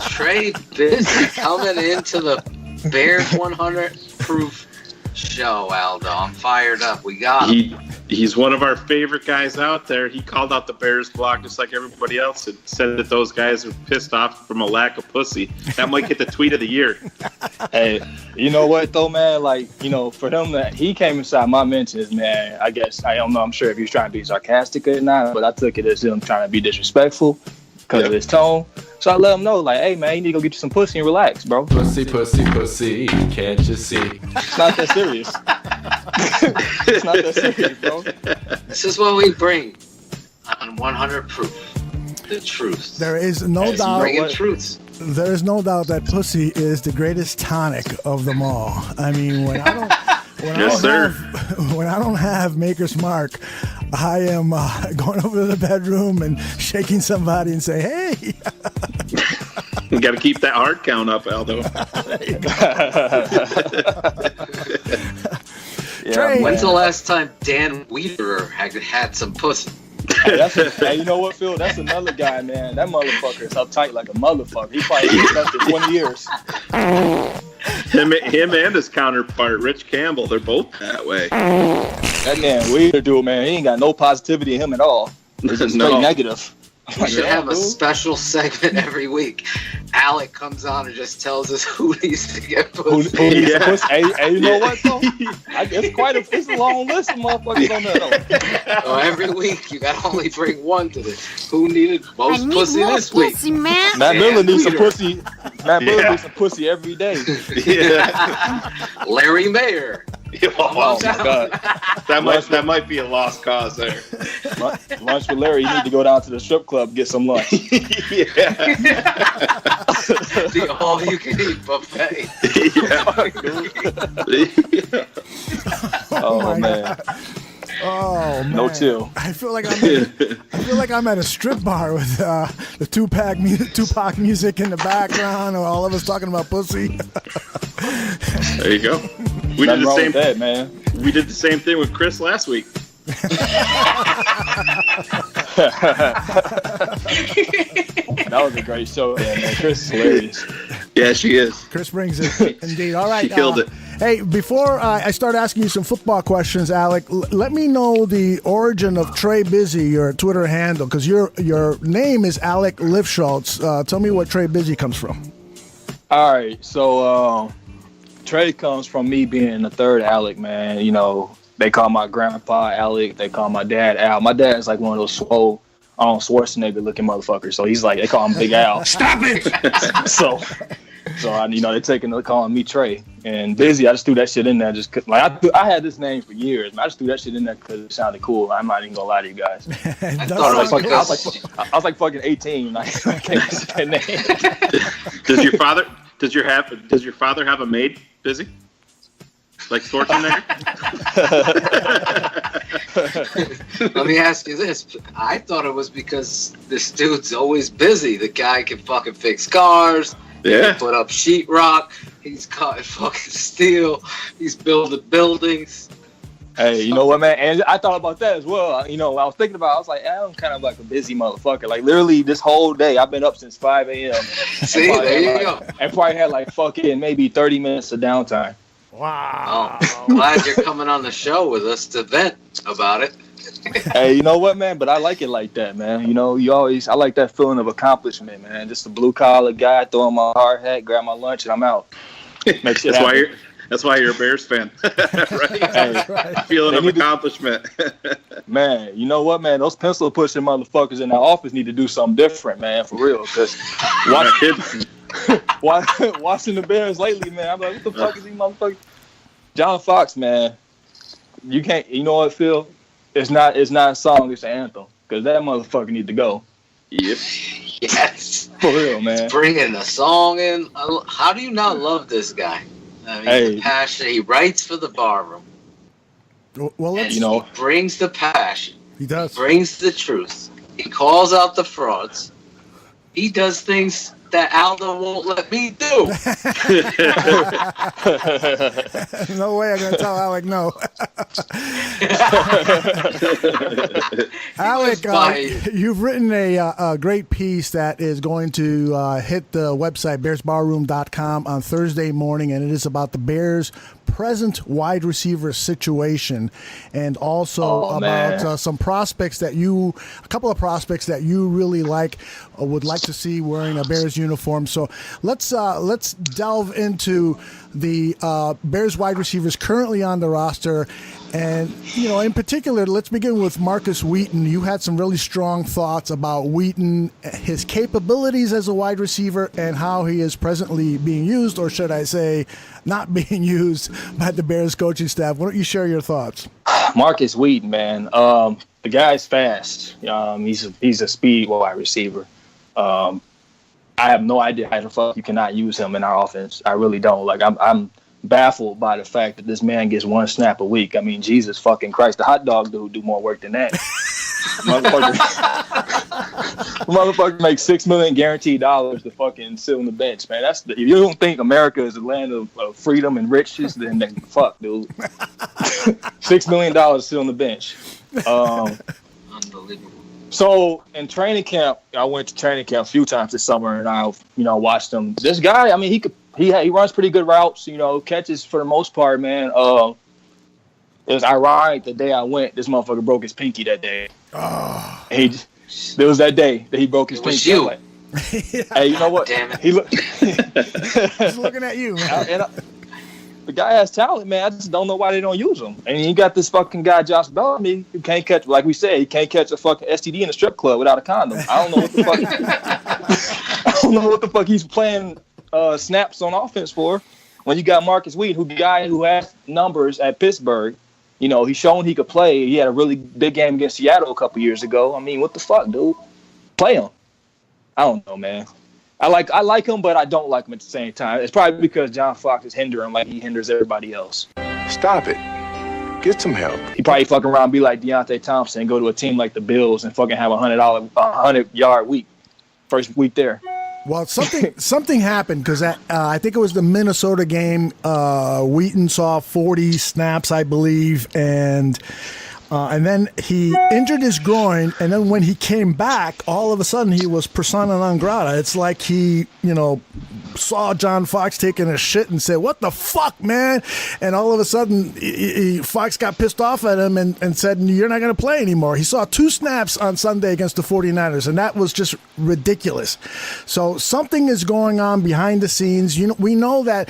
Trey Bizzy coming into the Bears 100 proof show, Aldo. I'm fired up. We got him. He's one of our favorite guys out there. He called out the Bears blog just like everybody else and said that those guys are pissed off from a lack of pussy. That might get the tweet of the year. Hey, you know what though, man? Like, for them that he came inside my mentions, man, I guess, I don't know, I'm sure if he was trying to be sarcastic or not, but I took it as him trying to be disrespectful because of his tone. So I let him know, like, hey, man, you need to go get you some pussy and relax, bro. Pussy, pussy, pussy, can't you see? It's not that serious. It's not that serious, bro. This is what we bring on 100 proof. The truth. There is no doubt. Bringing truths. There is no doubt that pussy is the greatest tonic of them all. I mean, when I don't have Maker's Mark, I am going over to the bedroom and shaking somebody and say, hey. You got to keep that heart count up, Aldo. Trey, when's the last time Dan Wiederer had some pussy? Hey, you know what, Phil? That's another guy, man. That motherfucker is uptight like a motherfucker. He probably been after 20 years. Him and his counterpart, Rich Campbell, they're both that way. That man Weeder dude, man, he ain't got no positivity in him at all. It's just straight negative. We should have a special segment every week. Alec comes on and just tells us who needs to get pussy. Who needs pussy? Hey, you know what, though? It's a long list of motherfuckers on there, though. So every week, you got to only bring one to this. Who needed most pussy this week? Man. Matt Miller needs some pussy. Matt Miller needs some pussy every day. Larry Mayer. Oh my God. That might be a lost cause there. Lunch with Larry, you need to go down to the strip club and get some lunch. The all-you-can-eat buffet. Oh man. God. Oh man. No chill. I feel like I'm at a strip bar with the Tupac music in the background, or all of us talking about pussy. There you go. We did the same that, man. We did the same thing with Chris last week. That was a great show, man. Chris is hilarious. Yeah, she is. Chris brings it, indeed. All right. She killed it. Hey, before I start asking you some football questions, Alec, let me know the origin of Trey Bizzy, your Twitter handle, because your name is Alec Lifschultz. Tell me where Trey Bizzy comes from. All right, so Trey comes from me being the third Alec, man. You know, they call my grandpa Alec. They call my dad Al. My dad's like one of those swole, Schwarzenegger looking motherfuckers. So he's like, they call him Big Al. Stop it! So they're they're calling me Trey. And Bizzy, I just threw that shit in there. I had this name for years, man. I just threw that shit in there because it sounded cool. I'm not even gonna lie to you guys. I was like fucking 18. I came up with that name. Does your father have a maid, Bizzy? Like Schwarzenegger? Let me ask you this. I thought it was because this dude's always busy. The guy can fucking fix cars. Yeah. He can put up sheetrock. He's cutting fucking steel. He's building buildings. Hey, you know what, man? And I thought about that as well. You know, I was thinking about it, I was like, I'm kind of like a busy motherfucker. Like, literally, this whole day, I've been up since 5 a.m. See, there you go. And probably had like fucking maybe 30 minutes of downtime. Wow. Oh, glad you're coming on the show with us to vent about it. Hey, you know what, man? But I like it like that, man. You know, I like that feeling of accomplishment, man. Just a blue-collar guy, throwing my hard hat, grab my lunch, and I'm out. That's why you're a Bears fan, right? Feeling of accomplishment. Man, you know what, man? Those pencil pushing motherfuckers in the office need to do something different, man, for real. Because watching the Bears lately, man. I'm like, what the fuck is he motherfucker? John Fox, man. You can't. You know what, Phil? It's not a song. It's an anthem. Because that motherfucker need to go. Yep. Yes. For real, man. Bringing the song in. How do you not love this guy? I mean, the passion. He writes for the barroom. Well, and he brings the passion. He does. He brings the truth. He calls out the frauds. He does things that Aldo won't let me do. No way I'm going to tell Alec no. Alec, you've written a great piece that is going to hit the website, BearsBarroom.com, on Thursday morning, and it is about the Bears' present wide receiver situation, and also about some prospects that a couple of prospects that you really like, would like to see wearing a Bears uniform. So let's delve into the Bears wide receivers currently on the roster. And, in particular, let's begin with Marcus Wheaton. You had some really strong thoughts about Wheaton, his capabilities as a wide receiver, and how he is presently being used, or should I say, not being used by the Bears coaching staff. Why don't you share your thoughts? Marcus Wheaton, man. The guy's fast. He's a speed wide receiver. I have no idea how the fuck you cannot use him in our offense. I really don't. Like, I'm baffled by the fact that this man gets one snap a week. I mean, Jesus fucking Christ, the hot dog dude do more work than that. Motherfucker makes $6 million guaranteed dollars to fucking sit on the bench, man. If you don't think America is a land of freedom and riches, then fuck, dude. $6 million to sit on the bench. Unbelievable. So in training camp, I went to training camp a few times this summer, and I watched him. This guy, I mean, he runs pretty good routes, catches for the most part, man. It was ironic the day I went, this motherfucker broke his pinky that day. Oh. It was that day that he broke his pinky. It was you. Like, hey, you know what? Damn it. He's looking at you, man. The guy has talent, man. I just don't know why they don't use him. And you got this fucking guy, Josh Bellamy, who can't catch, like we said, he can't catch a fucking STD in a strip club without a condom. I don't know what the fuck. I don't know what the fuck he's playing snaps on offense for. When you got Marcus Wheaton, who has numbers at Pittsburgh, he's shown he could play. He had a really big game against Seattle a couple years ago. I mean, what the fuck, dude? Play him. I don't know, man. I like him, but I don't like him at the same time. It's probably because John Fox is hindering him like he hinders everybody else. Stop it. Get some help. He probably fucking around and be like Deontay Thompson and go to a team like the Bills and fucking have a 100-yard week. First week there. Well, something happened because I think it was the Minnesota game. Wheaton saw 40 snaps, I believe, and then he injured his groin. And then when he came back, all of a sudden he was persona non grata. It's like he, saw John Fox taking a shit and said, "What the fuck, man?" And all of a sudden, Fox got pissed off at him and said, "You're not going to play anymore." He saw 2 snaps on Sunday against the 49ers, and that was just ridiculous. So something is going on behind the scenes. We know that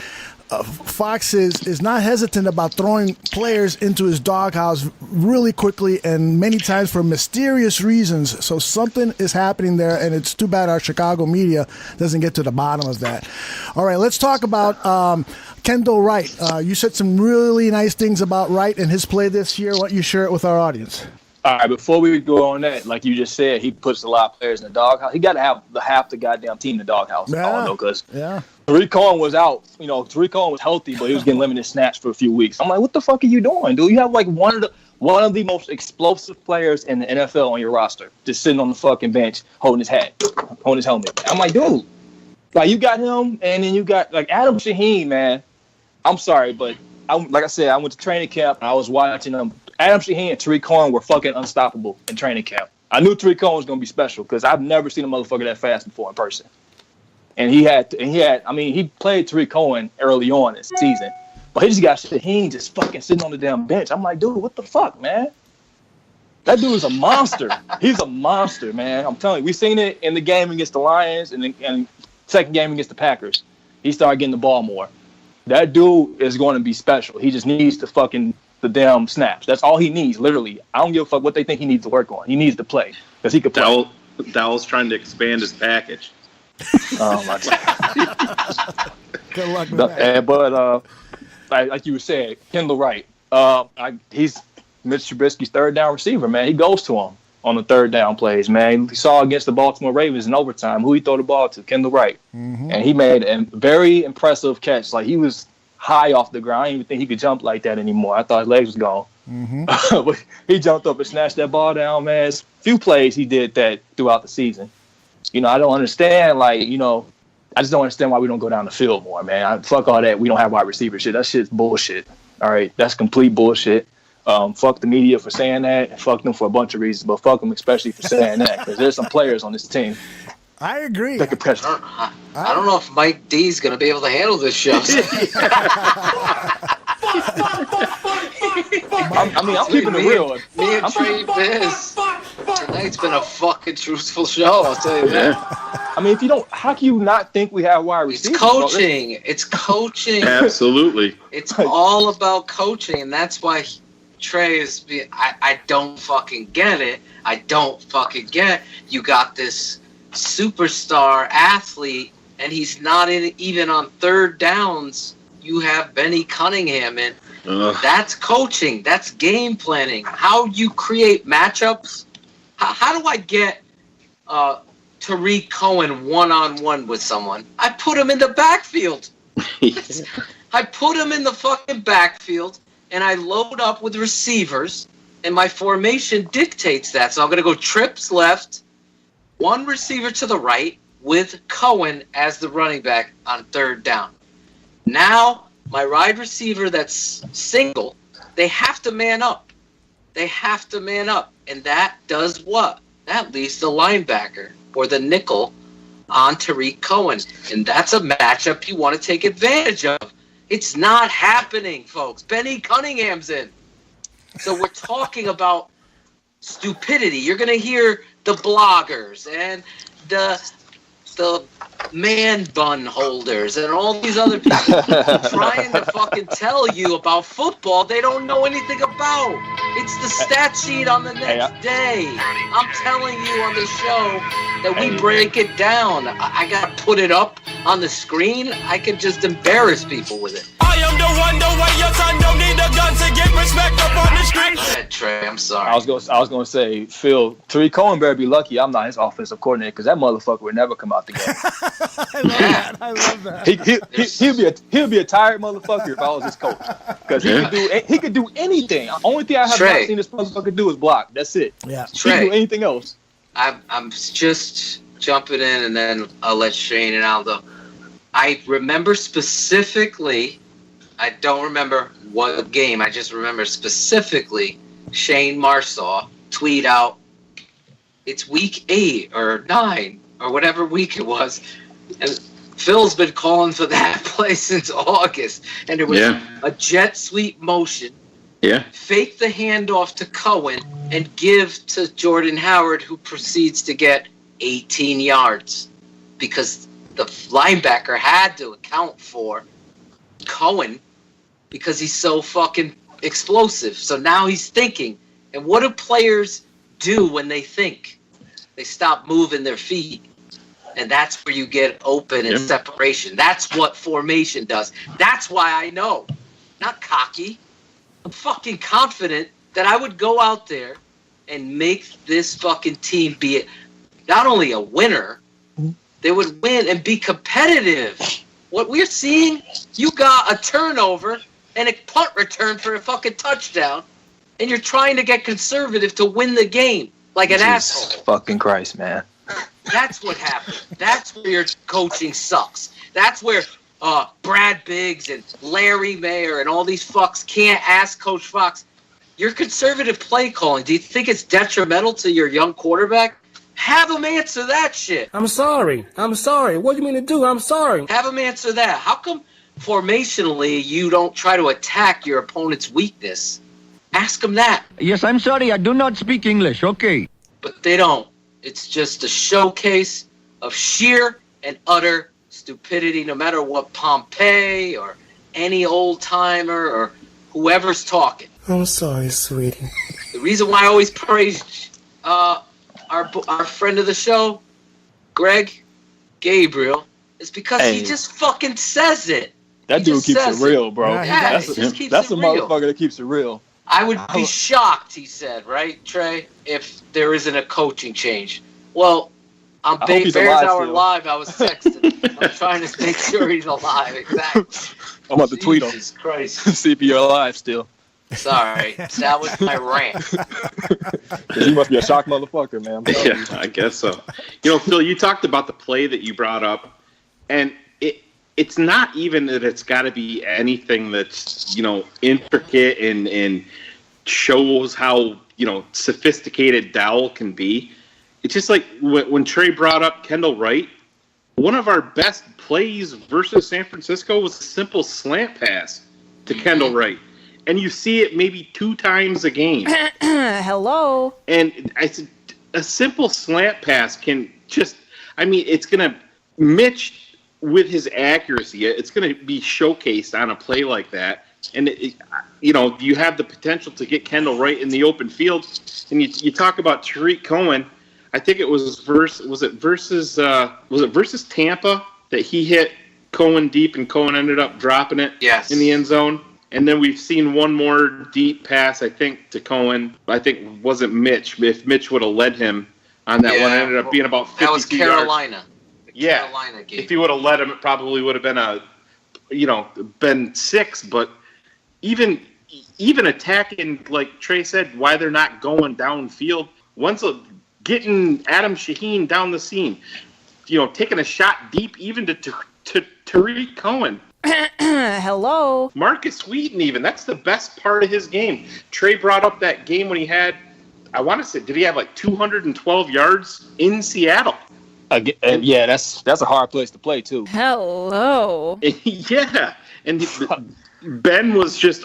Fox is not hesitant about throwing players into his doghouse really quickly and many times for mysterious reasons. So something is happening there, and it's too bad our Chicago media doesn't get to the bottom of that. All right, let's talk about Kendall Wright. You said some really nice things about Wright and his play this year. Why don't you share it with our audience? All right, before we go on that, like you just said, he puts a lot of players in the doghouse. He got to have half the goddamn team in the doghouse. Yeah. I don't know, because Yeah. Tariq Cohen was out. Tariq Cohen was healthy, but he was getting limited snaps for a few weeks. I'm like, what the fuck are you doing, dude? You have like one of the most explosive players in the NFL on your roster, just sitting on the fucking bench, holding his helmet. I'm like, dude, like you got him, and then you got like Adam Shaheen, man. I'm sorry, but like I said, I went to training camp and I was watching them. Adam Shaheen and Tariq Cohen were fucking unstoppable in training camp. I knew Tariq Cohen was gonna be special because I've never seen a motherfucker that fast before in person. And he played Tariq Cohen early on this season, but he just got Shaheen just fucking sitting on the damn bench. I'm like, dude, what the fuck, man? That dude is a monster. He's a monster, man. I'm telling you, we seen it in the game against the Lions and second game against the Packers. He started getting the ball more. That dude is going to be special. He just needs the damn snaps. That's all he needs, literally. I don't give a fuck what they think he needs to work on. He needs to play because he could play. Dowell's trying to expand his package. Oh my God. Good luck with that. But like you were saying, Kendall Wright. He's Mitch Trubisky's third down receiver, man. He goes to him on the third down plays, man. We saw against the Baltimore Ravens in overtime who he threw the ball to, Kendall Wright. Mm-hmm. And he made a very impressive catch. Like, he was high off the ground. I didn't even think he could jump like that anymore. I thought his legs was gone. Mm-hmm. But he jumped up and snatched that ball down, man. It's a few plays he did that throughout the season. I don't understand, I just don't understand why we don't go down the field more, man. Fuck all that. We don't have wide receiver shit. That shit's bullshit. All right? That's complete bullshit. Fuck the media for saying that, and fuck them for a bunch of reasons, but fuck them especially for saying that, because there's some players on this team. I agree. I don't know if Mike D's going to be able to handle this show. I'm keeping it real. Me and Trey Biz. Tonight's been a fucking truthful show, I'll tell you that. How can you not think we have wide receivers? It's coaching. Absolutely. It's all about coaching, and that's why Trey is. I don't fucking get it. I don't fucking get it. You got this superstar athlete, and he's not even on third downs. You have Benny Cunningham, and that's coaching. That's game planning. How you create matchups. How do I get Tariq Cohen one-on-one with someone? I put him in the backfield. I put him in the fucking backfield, and I load up with receivers, and my formation dictates that. So I'm going to go trips left, one receiver to the right, with Cohen as the running back on third down. Now, my wide receiver that's single, they have to man up. And that does what? That leaves the linebacker or the nickel on Tariq Cohen. And that's a matchup you want to take advantage of. It's not happening, folks. Benny Cunningham's in. So we're talking about stupidity. You're going to hear the bloggers and the man bun holders and all these other people trying to fucking tell you about football they don't know anything about. It's the stat sheet on the next day. I'm telling you on the show that we break it down. I got to put it up on the screen. I can just embarrass people with it. I am the one your son don't need a gun to get respect up on the street. Go ahead, Trey, I'm sorry. I was gonna say, Phil, Tariq Cohen better be lucky I'm not his offensive coordinator, because that motherfucker would never come out the game. I love that. He'll be a tired motherfucker if I was his coach, because he could do anything. The only thing I have not seen this motherfucker do is block. That's it. Yeah, he can do anything else. I'm just jumping in, and then I'll let Shane and Aldo. I remember specifically. I don't remember what game. I just remember specifically Shane Marsaw tweet out, it's week 8 or 9 or whatever week it was. And Phil's been calling for that play since August. And it was a jet sweep motion. Yeah. Fake the handoff to Cohen and give to Jordan Howard, who proceeds to get 18 yards. Because the linebacker had to account for Cohen because he's so fucking explosive. So now he's thinking. And what do players do when they think? They stop moving their feet. And that's where you get open and separation. That's what formation does. That's why I know. Not cocky. I'm fucking confident that I would go out there and make this fucking team be not only a winner, they would win and be competitive. What we're seeing, you got a turnover and a punt return for a fucking touchdown, and you're trying to get conservative to win the game like an asshole. Fucking Christ, man. That's what happened. That's where your coaching sucks. That's where Brad Biggs and Larry Mayer and all these fucks can't ask Coach Fox, your conservative play calling, do you think it's detrimental to your young quarterback? Have him answer that shit. I'm sorry. What do you mean to do? I'm sorry. Have him answer that. How come formationally you don't try to attack your opponent's weakness? Ask him that. Yes, I'm sorry. I do not speak English. Okay. But they don't. It's just a showcase of sheer and utter stupidity, no matter what Pompey or any old-timer or whoever's talking. I'm sorry, sweetie. The reason why I always praise our friend of the show, Greg, Gabriel is because he Hey. just fucking says it. That He dude just keeps says it real, bro. Yeah, he Yeah, that's he just keeps that's it a real. motherfucker that keeps it real. I would be shocked, he said, right, Trey, if there isn't a coaching change. Well, on I hope he's Bears alive Hour still. Live, I was texting. I'm trying to make sure he's alive. Exactly. I'm about to tweet him. Jesus Christ. See if you're alive still. Sorry. That was my rant. 'Cause he must be a shocked motherfucker, man. I'm telling Yeah, I guess so. Phil, you talked about the play that you brought up, and it's not even that it's got to be anything that's, intricate and shows how, sophisticated Dowell can be. It's just like when Trey brought up Kendall Wright, one of our best plays versus San Francisco was a simple slant pass to Kendall Wright. And you see it maybe 2 times a game. Hello. And a simple slant pass can just, it's going to, Mitch, with his accuracy, it's going to be showcased on a play like that. And, you have the potential to get Kendall Wright in the open field. And you talk about Tariq Cohen. I think it was versus Tampa that he hit Cohen deep and Cohen ended up dropping it in the end zone. And then we've seen one more deep pass, I think, to Cohen. I think wasn't Mitch. If Mitch would have led him on that one, it ended up being about 52 That was Carolina. Yards. Carolina game. If he would have led him, it probably would have been been 6. But even attacking, like Trey said, why they're not going downfield. Once getting Adam Shaheen down the seam, taking a shot deep, even to Tariq Cohen. Hello. Marcus Wheaton, even. That's the best part of his game. Trey brought up that game when he had, I want to say, did he have like 212 yards in Seattle? Yeah, that's a hard place to play, too. Hello. Yeah. And Ben was just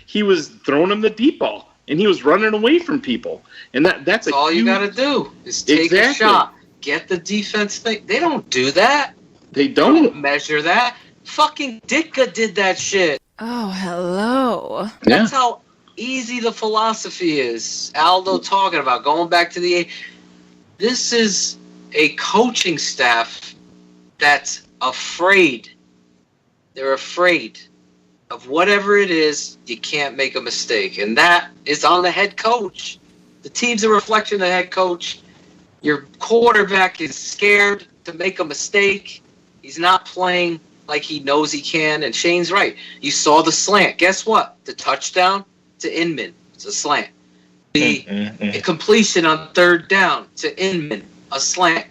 he was throwing him the deep ball, and he was running away from people. And that's all you got to do is take a shot. Get the defense thing. They don't do that. They don't measure that. Fucking Ditka did that shit. Oh, hello. That's how easy the philosophy is. Aldo talking about going back to the... This is a coaching staff that's afraid. They're afraid of whatever it is. You can't make a mistake. And that is on the head coach. The team's a reflection of the head coach. Your quarterback is scared to make a mistake. He's not playing like he knows he can, and Shane's right. You saw the slant. Guess what? The touchdown to Inman. It's a slant. The completion on 3rd down to Inman, a slant.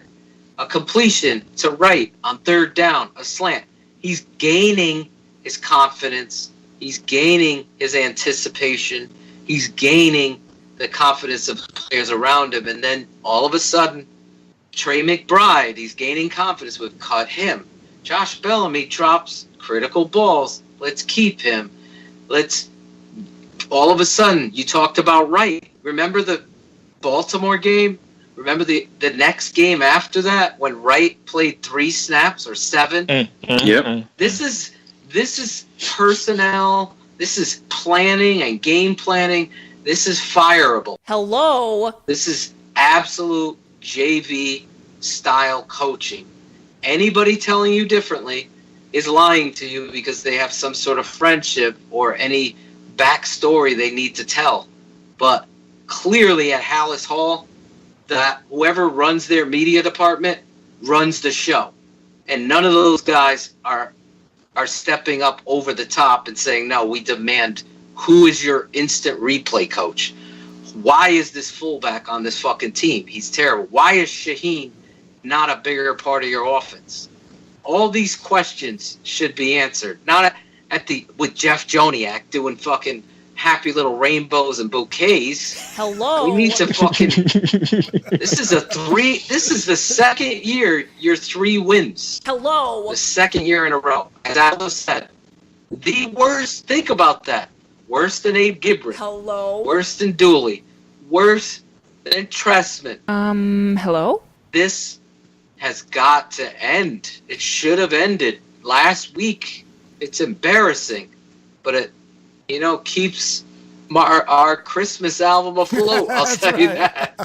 A completion to Wright on 3rd down, a slant. He's gaining his confidence. He's gaining his anticipation. He's gaining the confidence of players around him. And then all of a sudden, Trey McBride, he's gaining confidence. We've cut him. Josh Bellamy drops critical balls. Let's keep him. All of a sudden, you talked about Wright. Remember the Baltimore game? Remember the next game after that when Wright played 3 snaps or 7? Yep. This is personnel. This is planning and game planning. This is fireable. Hello. This is absolute JV style coaching. Anybody telling you differently is lying to you because they have some sort of friendship or any backstory they need to tell. But clearly at Halas Hall, that whoever runs their media department runs the show. And none of those guys are stepping up over the top and saying, no, we demand, who is your instant replay coach? Why is this fullback on this fucking team? He's terrible. Why is Shaheen not a bigger part of your offense? All these questions should be answered. Not with Jeff Joniak doing fucking happy little rainbows and bouquets. Hello. We need to fucking... This is the second year you're 3 wins. Hello. The second year in a row. As Aldo said, the worst, think about that. Worse than Abe Gibran. Hello. Worse than Dooley. Worse than Tressman. Hello? This has got to end. It should have ended last week. It's embarrassing. But it, keeps our Christmas album afloat. I'll tell you that.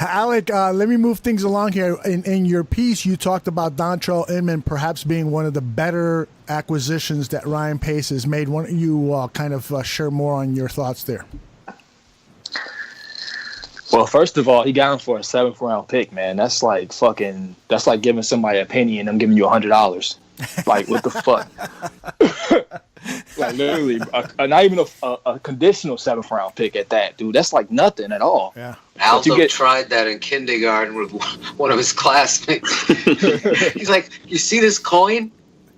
Alec, let me move things along here. In your piece, you talked about Dontrell Inman perhaps being one of the better acquisitions that Ryan Pace has made. Why don't you kind of share more on your thoughts there? Well, first of all, he got him for a 7th round pick, man. That's like giving somebody a penny and them giving you $100. Like, what the fuck? Like, literally, not even a conditional 7th round pick at that, dude. That's like nothing at all. Yeah. Aldo tried that in kindergarten with one of his classmates. He's like, "You see this coin?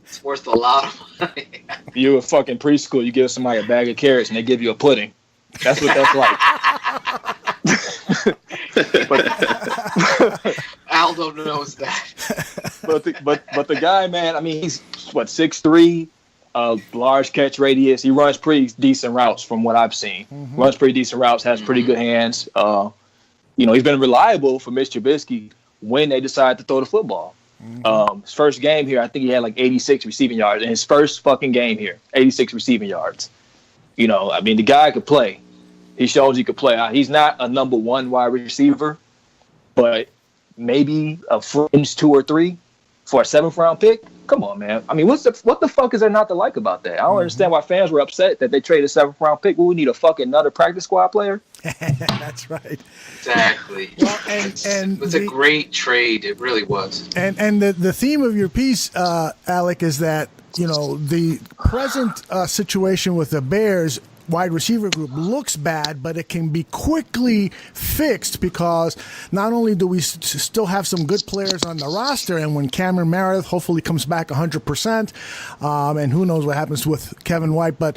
It's worth a lot of money." You a fucking preschool, you give somebody a bag of carrots and they give you a pudding. That's what that's like. Aldo knows that. But the guy, man, I mean, he's 6'3", large catch radius. He runs pretty decent routes from what I've seen. Runs pretty decent routes, has pretty good hands. He's been reliable for Mitch Trubisky when they decide to throw the football. His first game here, I think he had like 86 receiving yards. In his first fucking game here, 86 receiving yards. I mean, the guy could play. He shows he could play. He's not a number 1 wide receiver, but maybe a fringe 2 or 3 for a 7th round pick. Come on, man. I mean, what the fuck is there not to like about that? I don't understand why fans were upset that they traded a 7th round pick. Well, we need a fucking another practice squad player. That's right. Exactly. Well, it was a great trade. It really was. And the theme of your piece, Alec, is that the present situation with the Bears wide receiver group looks bad, but it can be quickly fixed because not only do we still have some good players on the roster, and when Cameron Meredith hopefully comes back 100%, and who knows what happens with Kevin White, but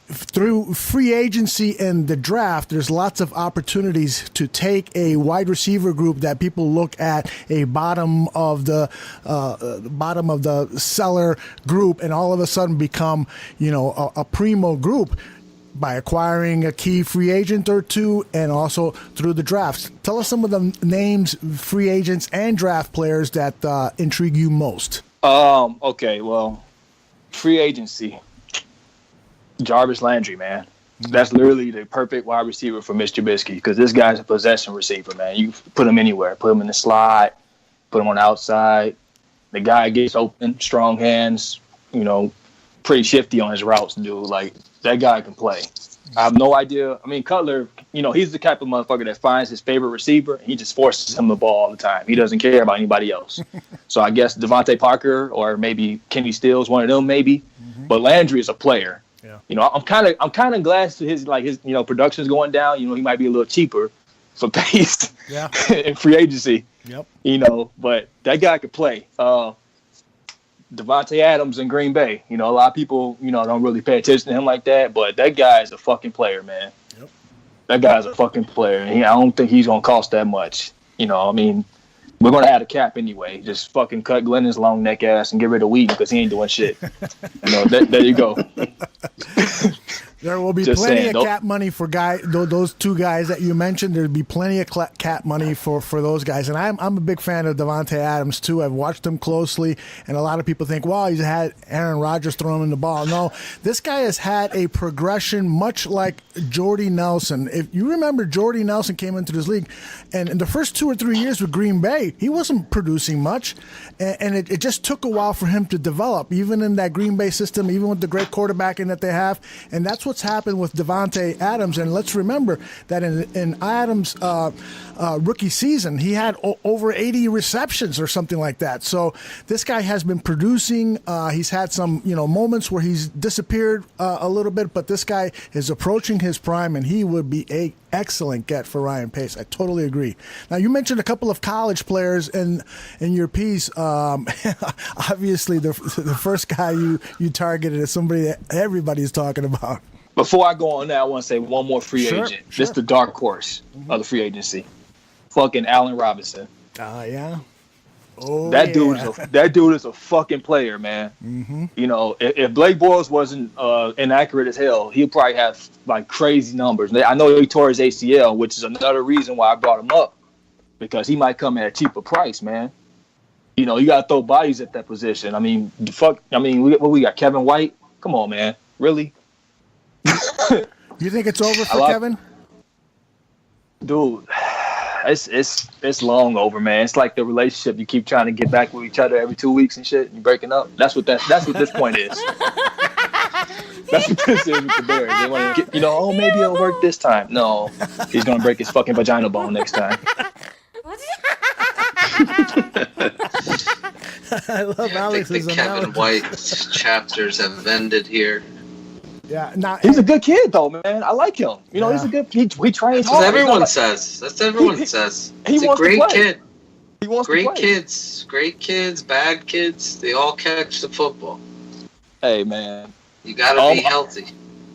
through free agency and the draft, there's lots of opportunities to take a wide receiver group that people look at a bottom of the cellar group and all of a sudden become, a primo group by acquiring a key free agent or two and also through the drafts. Tell us some of the names, free agents and draft players that intrigue you most. Okay, well, free agency. Jarvis Landry, man. That's literally the perfect wide receiver for Mitch Trubisky because this guy's a possession receiver, man. You put him anywhere. Put him in the slot, put him on the outside. The guy gets open, strong hands, pretty shifty on his routes, dude. Like, that guy can play. I have no idea. I mean, Cutler, he's the type of motherfucker that finds his favorite receiver and he just forces him the ball all the time. He doesn't care about anybody else. So I guess Devontae Parker or maybe Kenny Stills, one of them maybe. But Landry is a player. Yeah. I'm kind of glad to his production's going down. He might be a little cheaper for Pace in free agency. Yep. But that guy could play. Devontae Adams in Green Bay. A lot of people, don't really pay attention to him like that, but that guy is a fucking player, man. Yep. That guy's a fucking player. And I don't think he's going to cost that much. I mean, we're going to add a cap anyway. Just fucking cut Glennon's long neck ass and get rid of Wheaton because he ain't doing shit. There you go. There will be plenty of cap money for those two guys that you mentioned. There'll be plenty of cap money for those guys. And I'm a big fan of Devontae Adams, too. I've watched him closely, and a lot of people think, well, he's had Aaron Rodgers throw him in the ball. No, this guy has had a progression much like Jordy Nelson. If you remember, Jordy Nelson came into this league, and in the first 2 or 3 years with Green Bay, he wasn't producing much, and it just took a while for him to develop, even in that Green Bay system, even with the great quarterbacking that they have. And that's what's happened with Devontae Adams. And let's remember that in Adams' rookie season, he had over 80 receptions or something like that. So this guy has been producing. He's had some moments where he's disappeared a little bit, but this guy is approaching his prime, and he would be a excellent get for Ryan Pace. I totally agree. Now, you mentioned a couple of college players in your piece. Obviously, the first guy you targeted is somebody that everybody's talking about. Before I go on that, I want to say one more free agent. This is the dark horse of the free agency. Fucking Allen Robinson. Yeah. Oh, that dude is a fucking player, man. Mm-hmm. If Blake Bortles wasn't inaccurate as hell, he'll probably have like crazy numbers. I know he tore his ACL, which is another reason why I brought him up, because he might come at a cheaper price, man. You got to throw bodies at that position. I mean, we got Kevin White. Come on, man. Really? You think it's over for Kevin? Dude, it's long over, man. It's like the relationship you keep trying to get back with each other every 2 weeks and shit. And you're breaking up. That's what this point is. That's what this is with the Bears. They want to get, oh, maybe it'll work this time. No, he's gonna break his fucking vagina bone next time. I love Alex's I think the Kevin White chapters have ended here. Yeah, he's a good kid though, man. I like him. He's a good. He trains. That's what everyone says. That's what everyone says. He's a great kid. He wants great to play. Great kids, bad kids. They all catch the football. Hey, man. You gotta be healthy.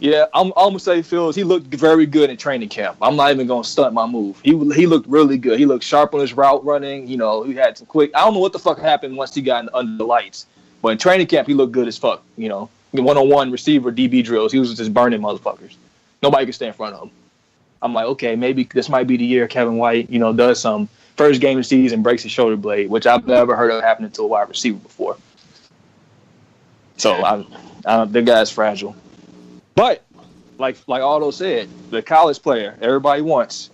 Yeah, I'm gonna say, Phil, he looked very good in training camp. I'm not even gonna stunt my move. He looked really good. He looked sharp on his route running. He had some quick. I don't know what the fuck happened once he got under the lights, but in training camp he looked good as fuck. One-on-one receiver DB drills. He was just burning motherfuckers. Nobody could stay in front of him. I'm like, okay, maybe this might be the year Kevin White, does some first game of the season, breaks his shoulder blade, which I've never heard of happening to a wide receiver before. So the guy's fragile. But like Aldo said, the college player everybody wants.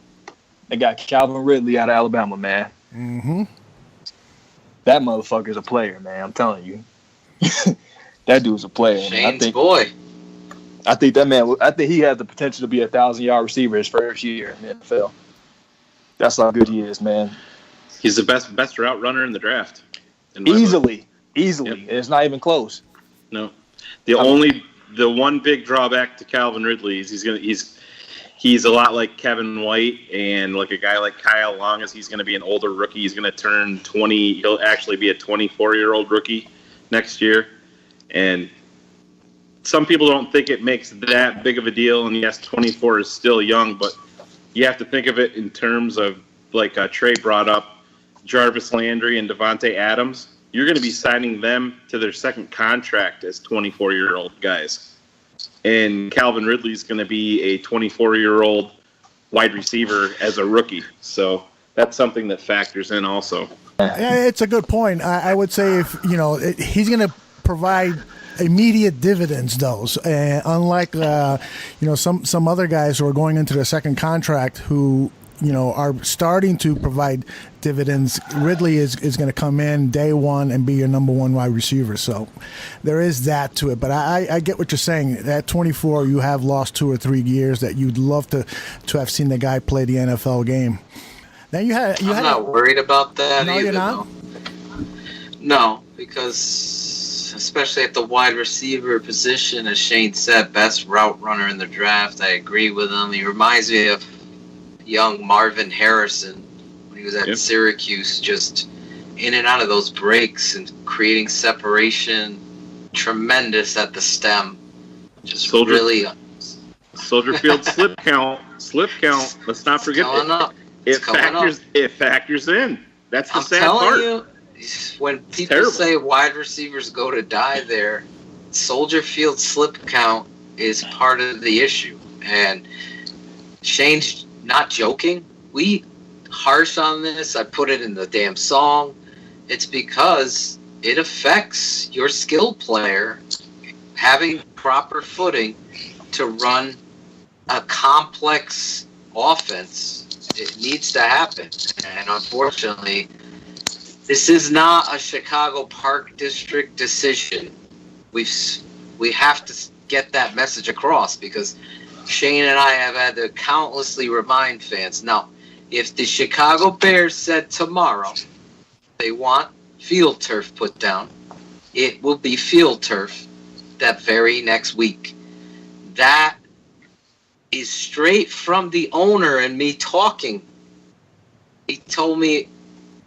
They got Calvin Ridley out of Alabama, man. Mm-hmm. That motherfucker's a player, man. I'm telling you. That dude's a player. Shane's boy. I think he has the potential to be a 1,000-yard receiver his first year in the NFL. That's how good he is, man. He's the best route runner in the draft. Easily. Yep. It's not even close. No. The one big drawback to Calvin Ridley is he's a lot like Kevin White and like a guy like Kyle Long. As he's going to be an older rookie. He's going to turn 20. He'll actually be a 24-year-old rookie next year. And some people don't think it makes that big of a deal. And yes, 24 is still young, but you have to think of it in terms of, like Trey brought up, Jarvis Landry and Devontae Adams. You're going to be signing them to their second contract as 24-year-old guys. And Calvin Ridley's going to be a 24-year-old wide receiver as a rookie. So that's something that factors in also. Yeah, it's a good point. I would say if he's going to provide immediate dividends, though. Unlike some other guys who are going into their second contract who are starting to provide dividends. Ridley is going to come in day one and be your number one wide receiver. So there is that to it. But I get what you're saying. At 24, you have lost 2 or 3 years that you'd love to have seen the guy play the NFL game. Then I'm not worried about that. No, either, you're not? No, because especially at the wide receiver position, as Shane said, best route runner in the draft. I agree with him. He reminds me of young Marvin Harrison when he was at Syracuse, just in and out of those breaks and creating separation. Tremendous at the stem. Just really. Soldier Field slip count. Let's not forget it factors in. That's the sad part. I'm telling you, when people say wide receivers go to die there, Soldier Field slip count is part of the issue. And Shane's not joking. We harsh on this. I put it in the damn song. It's because it affects your skill player having proper footing to run a complex offense. It needs to happen. And unfortunately, this is not a Chicago Park District decision. We have to get that message across because Shane and I have had to countlessly remind fans. Now, if the Chicago Bears said tomorrow they want field turf put down, it will be field turf that very next week. That is straight from the owner and me talking. He told me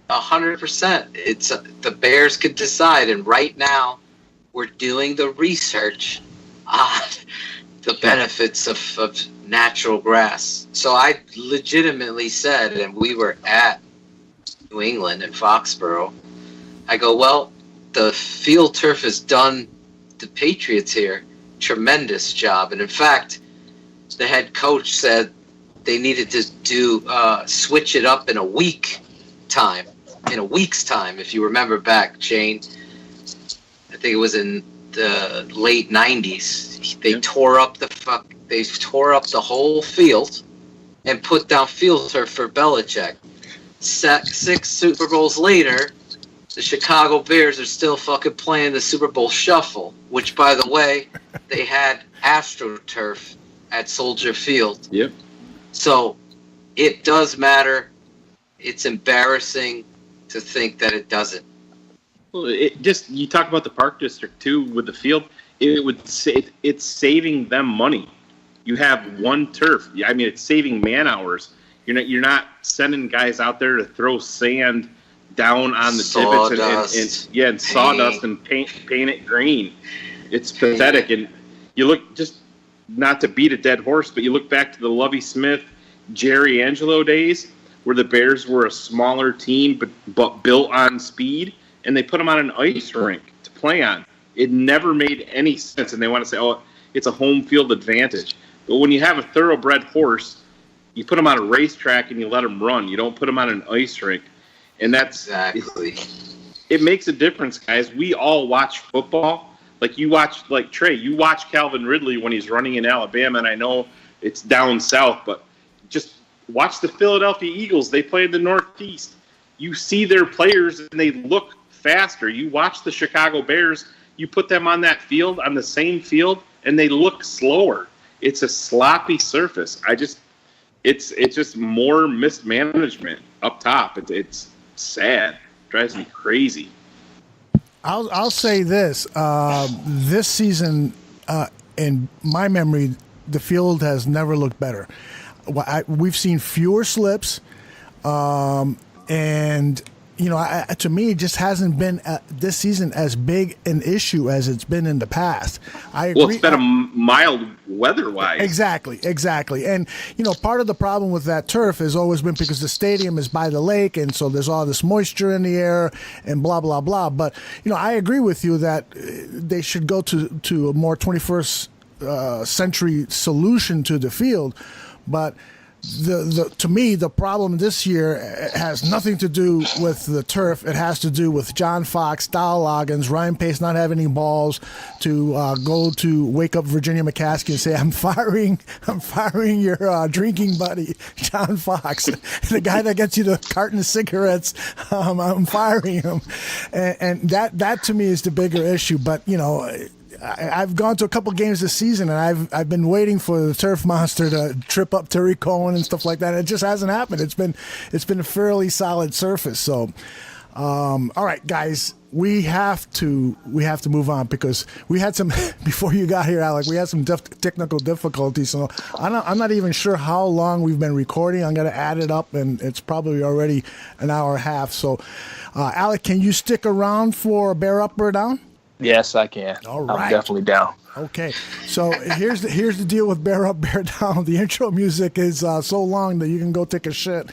100%. It's the Bears could decide, and right now we're doing the research on the benefits of natural grass. So I legitimately said, and we were at New England in Foxborough, I go, well, the field turf has done the Patriots here tremendous job, and in fact, the head coach said they needed to do switch it up in a week's time, if you remember back, Shane. I think it was in the late 90s. They tore up the whole field and put down field turf for Belichick. 6 Super Bowls later, the Chicago Bears are still fucking playing the Super Bowl Shuffle, which, by the way, they had AstroTurf at Soldier Field. Yep. So it does matter. It's embarrassing to think that it doesn't. Well, you talk about the Park District too with the field. It's saving them money. You have one turf. I mean, it's saving man hours. You're not sending guys out there to throw sand down on the divots and sawdust and paint it green. It's pathetic. And you look, just not to beat a dead horse, but you look back to the Lovie Smith, Jerry Angelo days where the Bears were a smaller team but built on speed, and they put them on an ice rink to play on. It never made any sense, and they want to say, oh, it's a home field advantage. But when you have a thoroughbred horse, you put them on a racetrack and you let them run. You don't put them on an ice rink. And that's exactly. It makes a difference, guys. We all watch football. Like you watch, like Trey, you watch Calvin Ridley when he's running in Alabama, and I know it's down south, but just watch the Philadelphia Eagles. They play in the Northeast. You see their players, and they look faster. You watch the Chicago Bears. You put them on that field, on the same field, and they look slower. It's a sloppy surface. It's just more mismanagement up top. It's sad. It drives me crazy. I'll say this. This season, in my memory, the field has never looked better. We've seen fewer slips, and to me, it just hasn't been this season as big an issue as it's been in the past. I agree. Well, it's been a mild weather-wise. Exactly. And, part of the problem with that turf has always been because the stadium is by the lake, and so there's all this moisture in the air and blah, blah, blah. But, I agree with you that they should go to a more 21st century solution to the field. But to me, the problem this year has nothing to do with the turf. It has to do with John Fox, Dowell, Loggains, Ryan Pace not having any balls to go to wake up Virginia McCaskey and say, I'm firing your drinking buddy, John Fox, the guy that gets you the carton of cigarettes. I'm firing him, and that to me is the bigger issue. But I've gone to a couple games this season, and I've been waiting for the turf monster to trip up Terry Cohen and stuff like that. It just hasn't happened. It's been a fairly solid surface. So, all right, guys, we have to move on because we had some before you got here, Alec. We had some technical difficulties. So I'm not even sure how long we've been recording. I'm going to add it up, and it's probably already an hour and a half. So, Alec, can you stick around for Bear Up, Bear Down? Yes, I can. All right. I'm definitely down. Okay, so here's the deal with Bear Up, Bear Down. The intro music is so long that you can go take a shit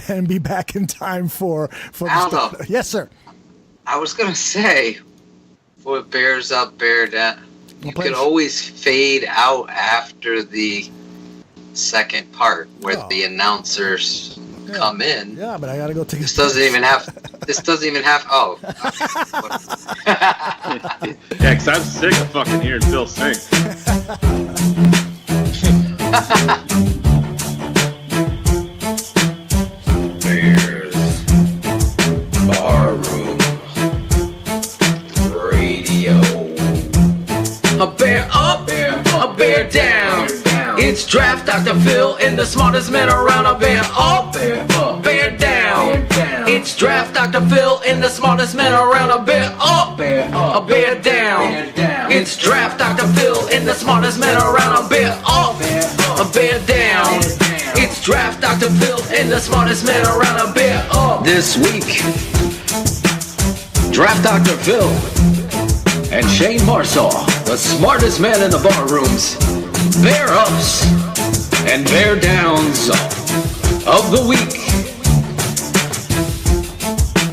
and be back in time for the start. Yes, sir. I was gonna say, for Bears Up, Bear Down, you can always fade out after the second part where the announcers come in. Yeah, but I gotta go take a This doesn't even have. Oh. Yeah, 'cause I'm sick of fucking hearing Phil sing. Bears Barroom Radio. A bear up, a bear down. It's Draft Dr. Phil and the smartest man around. A bear up, bear down. It's Draft Dr. Phil and the smartest man around. A bear up, a bear down. It's Draft Dr. Phil and the smartest man around. A bear up, a bear down. It's Draft Dr. Phil and the smartest man around. A bear up. This week, Draft Dr. Phil and Shane Marsaw, the smartest man in the bar rooms. Bear ups and bear downs of the week.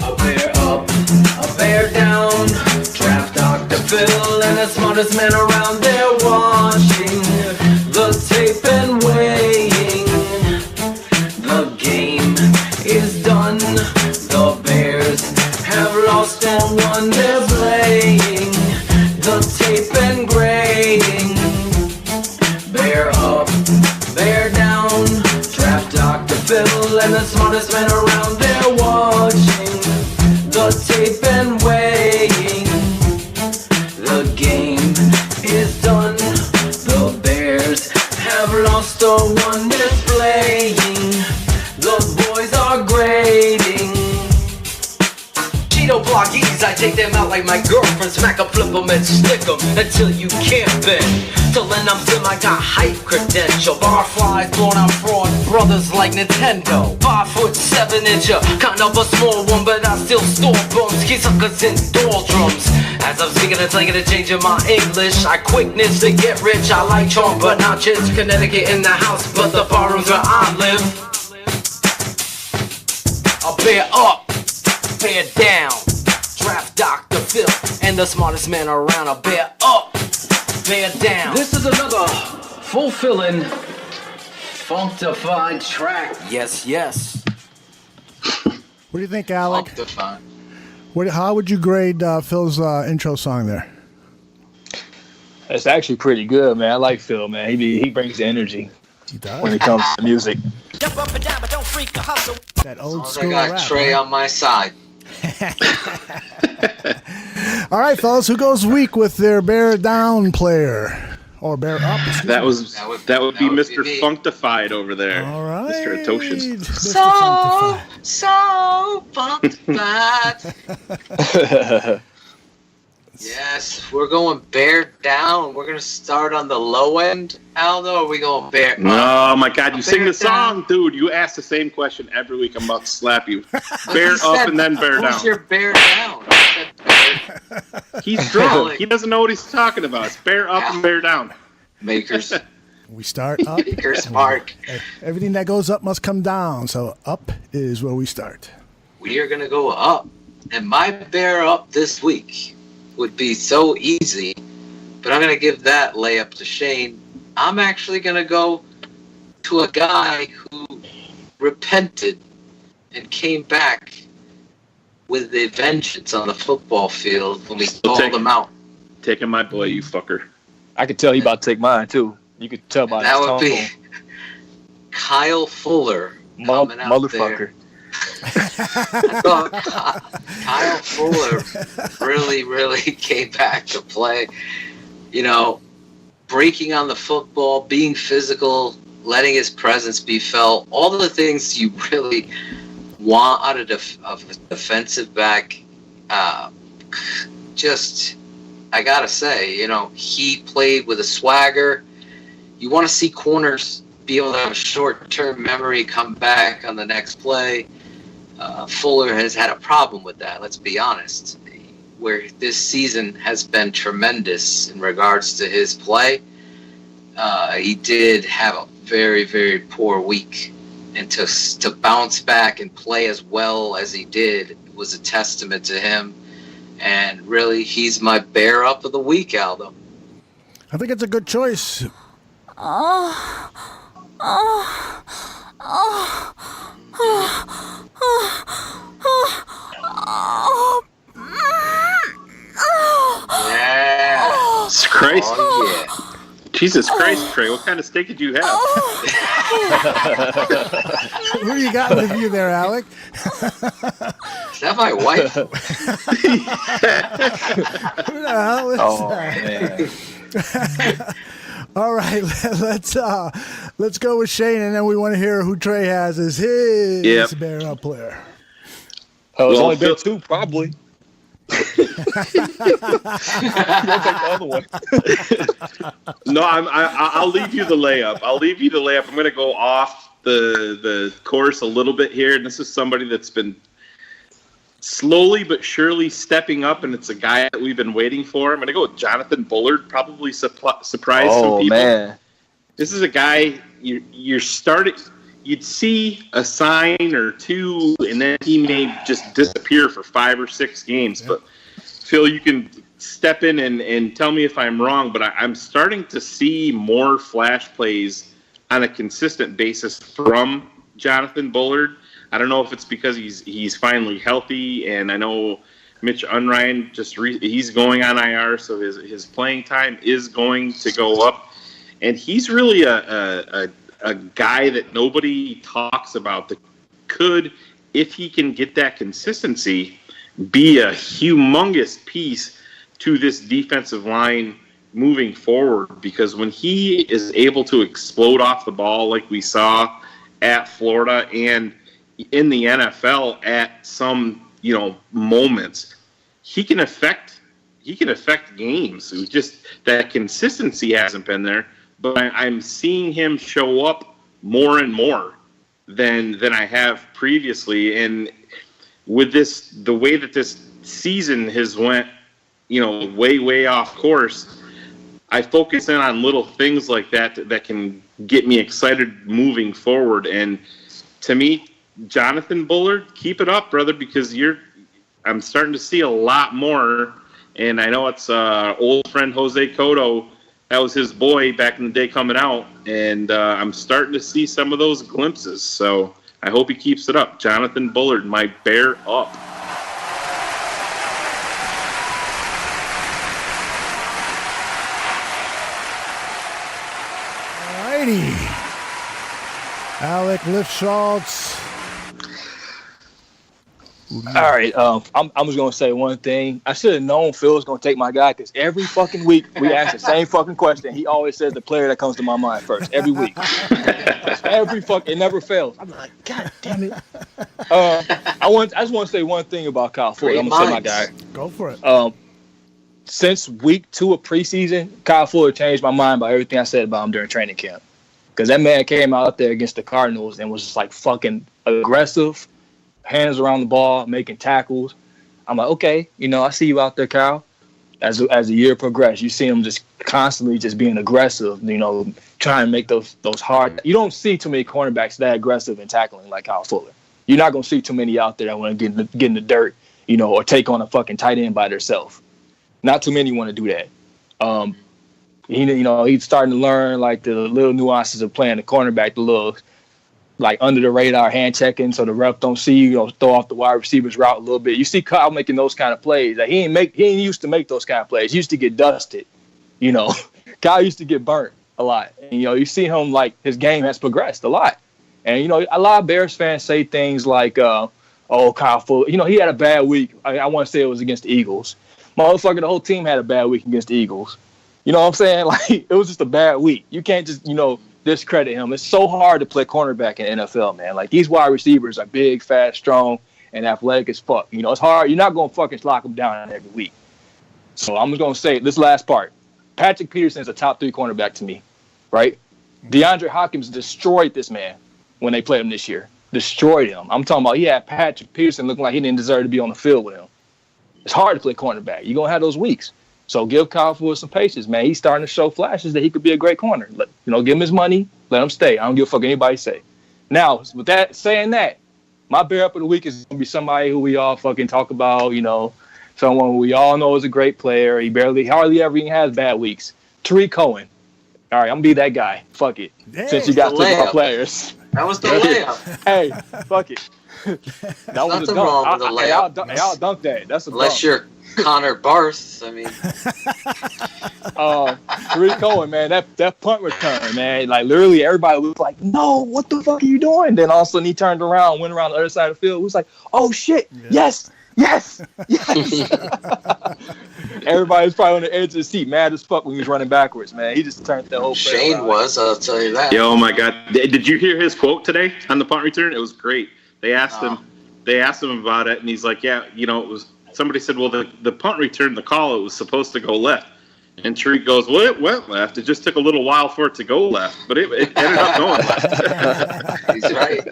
A bear up, a bear down. Draft Dr. Phil and the smartest man around there watching the tape and weighing. The game is done. The Bears have lost and won. They're playing the tape and grading. Bear up, bear down. Draft Dr. Phil and the smartest man around there the one that's playing. Those boys are grading. Cheeto bloggies, I take them out like my girlfriend. Smack 'em, flip 'em, and stick 'em until you can't bend. Till then I'm still, I got hype credential. Barflies blown out fraud brothers like Nintendo. 5'7" kind of a small one, but I still store bums. Key suckers in doldrums. As I'm speaking and singing and changing my English, I quickness to get rich. I like charm, but not chits. Connecticut in the house, but the barroom's where I live. I'll bear up, bear down. Draft Dr. Phil and the smartest man around. I'll bear up, bear down. This is another fulfilling, functified track. Yes, yes. What do you think, Alec? How would you grade Phil's intro song there? It's actually pretty good, man. I like Phil, man. He brings the energy. He does. When it comes to music. That old I school got rap, Trey right? on my side. All right, fellas, who goes weak with their bear down player? Or bear up? That would be Mr. Functified over there. All right. Mr. Atocious. So functified. Yes, we're going bear down. We're going to start on the low end, Aldo, or are we going bear up? Oh, my God. You sing the down. song, dude. You ask the same question every week. I'm about to slap you. Bear up said, and then bear down. Who's your bear down? I said bear. He's drunk. He doesn't know what he's talking about. It's bear up and bear down. Makers. We start up. Makers Mark. Everything that goes up must come down. So up is where we start. We are going to go up. And my bear up this week would be so easy, but I'm going to give that layup to Shane. I'm actually going to go to a guy who repented and came back with a vengeance on the football field when we called him out. Taking my boy, you fucker. I could tell he about to take mine, too. You could tell by That his would tone. be Kyle Fuller coming out motherfucker. there. I thought Kyle Fuller really came back to play. You know, breaking on the football, being physical, letting his presence be felt, all the things you really want out of a defensive back. Just, I gotta say, you know, he played with a swagger. You want to see corners be able to have a short-term memory, come back on the next play. Fuller has had a problem with that, let's be honest, where this season has been tremendous in regards to his play. He did have a very, very poor week, and to bounce back and play as well as he did was a testament to him. And really, he's my bear up of the week, Aldo. I think it's a good choice. Yeah. Christ. Oh, yeah. Jesus Christ, Trey. What kind of steak did you have? Who you got with you there, Alec? Is that my wife? Who the hell is Man. All right, let's go with Shane, and then we want to hear who Trey has as his bear up player. Oh, it's Well, only been two, probably. You'll take the other one. No, I'll leave you the layup. I'm going to go off the course a little bit here. And this is somebody that's been slowly but surely stepping up, and it's a guy that we've been waiting for. I'm going to go with Jonathan Bullard. Probably surprise some people. Man. This is a guy you're starting. You'd see a sign or two, and then he may just disappear for 5 or 6 games. But Phil, you can step in and tell me if I'm wrong, but I'm starting to see more flash plays on a consistent basis from Jonathan Bullard. I don't know if it's because he's finally healthy, and I know Mitch Unrein he's going on IR, so his playing time is going to go up, and he's really a guy that nobody talks about that could, if he can get that consistency, be a humongous piece to this defensive line moving forward, because when he is able to explode off the ball like we saw at Florida and in the NFL at some, moments, he can affect games. It was just that consistency hasn't been there, but I'm seeing him show up more and more than I have previously. And with the way that this season has went, way off course, I focus in on little things like that can get me excited moving forward. And to me, Jonathan Bullard, keep it up, brother, because I'm starting to see a lot more. And I know it's old friend Jose Cotto. That was his boy back in the day coming out. And I'm starting to see some of those glimpses. So I hope he keeps it up. Jonathan Bullard, my bear up. Alec Lifschultz. All right, I'm just gonna say one thing. I should have known Phil was gonna take my guy, because every fucking week we ask the same fucking question. He always says the player that comes to my mind first every week. It never fails. I'm like, God damn it. I just want to say one thing about Kyle Fuller. I'm gonna say my guy. Go for it. Since week 2 of preseason, Kyle Fuller changed my mind about everything I said about him during training camp. Because that man came out there against the Cardinals and was just like fucking aggressive, hands around the ball, making tackles. I'm like, okay, I see you out there, Kyle. As the year progressed, you see him just constantly just being aggressive, trying to make those hard. You don't see too many cornerbacks that aggressive in tackling like Kyle Fuller. You're not gonna see too many out there that want to get in the dirt, or take on a fucking tight end by themselves. Not too many want to do that. He's starting to learn like the little nuances of playing the cornerback, the little like under the radar hand checking so the ref don't see you, throw off the wide receiver's route a little bit. You see Kyle making those kind of plays. Like he ain't used to make those kind of plays. He used to get dusted. Kyle used to get burnt a lot. And, you see him like his game has progressed a lot. And a lot of Bears fans say things like, "Oh, Kyle Fuller, he had a bad week." I want to say it was against the Eagles. Motherfucker, the whole team had a bad week against the Eagles. You know what I'm saying? Like, it was just a bad week. You can't just, discredit him. It's so hard to play cornerback in the NFL, man. Like, these wide receivers are big, fast, strong, and athletic as fuck. It's hard. You're not going to fucking lock them down every week. So I'm just going to say this last part. Patrick Peterson is a top 3 cornerback to me, right? DeAndre Hopkins destroyed this man when they played him this year. Destroyed him. I'm talking about he had Patrick Peterson looking like he didn't deserve to be on the field with him. It's hard to play cornerback. You're going to have those weeks. So give Kyle Fuller some patience, man. He's starting to show flashes that he could be a great corner. Give him his money. Let him stay. I don't give a fuck anybody say. Now, with that saying that, my bear up of the week is going to be somebody who we all fucking talk about, someone who we all know is a great player. He hardly ever even has bad weeks. Tariq Cohen. All right, I'm going to be that guy. Fuck it. Dang. Since you got to talk about players. That was the layup. Hey, fuck it. That was Nothing a dunk. wrong with the layup. Y'all dunk that. That's a Unless dunk. you're Connor Barth. I mean. Tariq Cohen, man, that punt return, man. Like, literally everybody was like, no, what the fuck are you doing? Then all of a sudden he turned around, went around the other side of the field. It was like, oh, shit, yes. Everybody was probably on the edge of the seat, mad as fuck when he was running backwards, man. He just turned that whole play Shane around. was, I'll tell you that. Yo, my God. Did you hear his quote today on the punt return? It was great. They asked him about it, and he's like, yeah, it was. Somebody said, well, the punt return, the call, it was supposed to go left. And Tariq goes, well, it went left. It just took a little while for it to go left, but it ended up going left. He's right.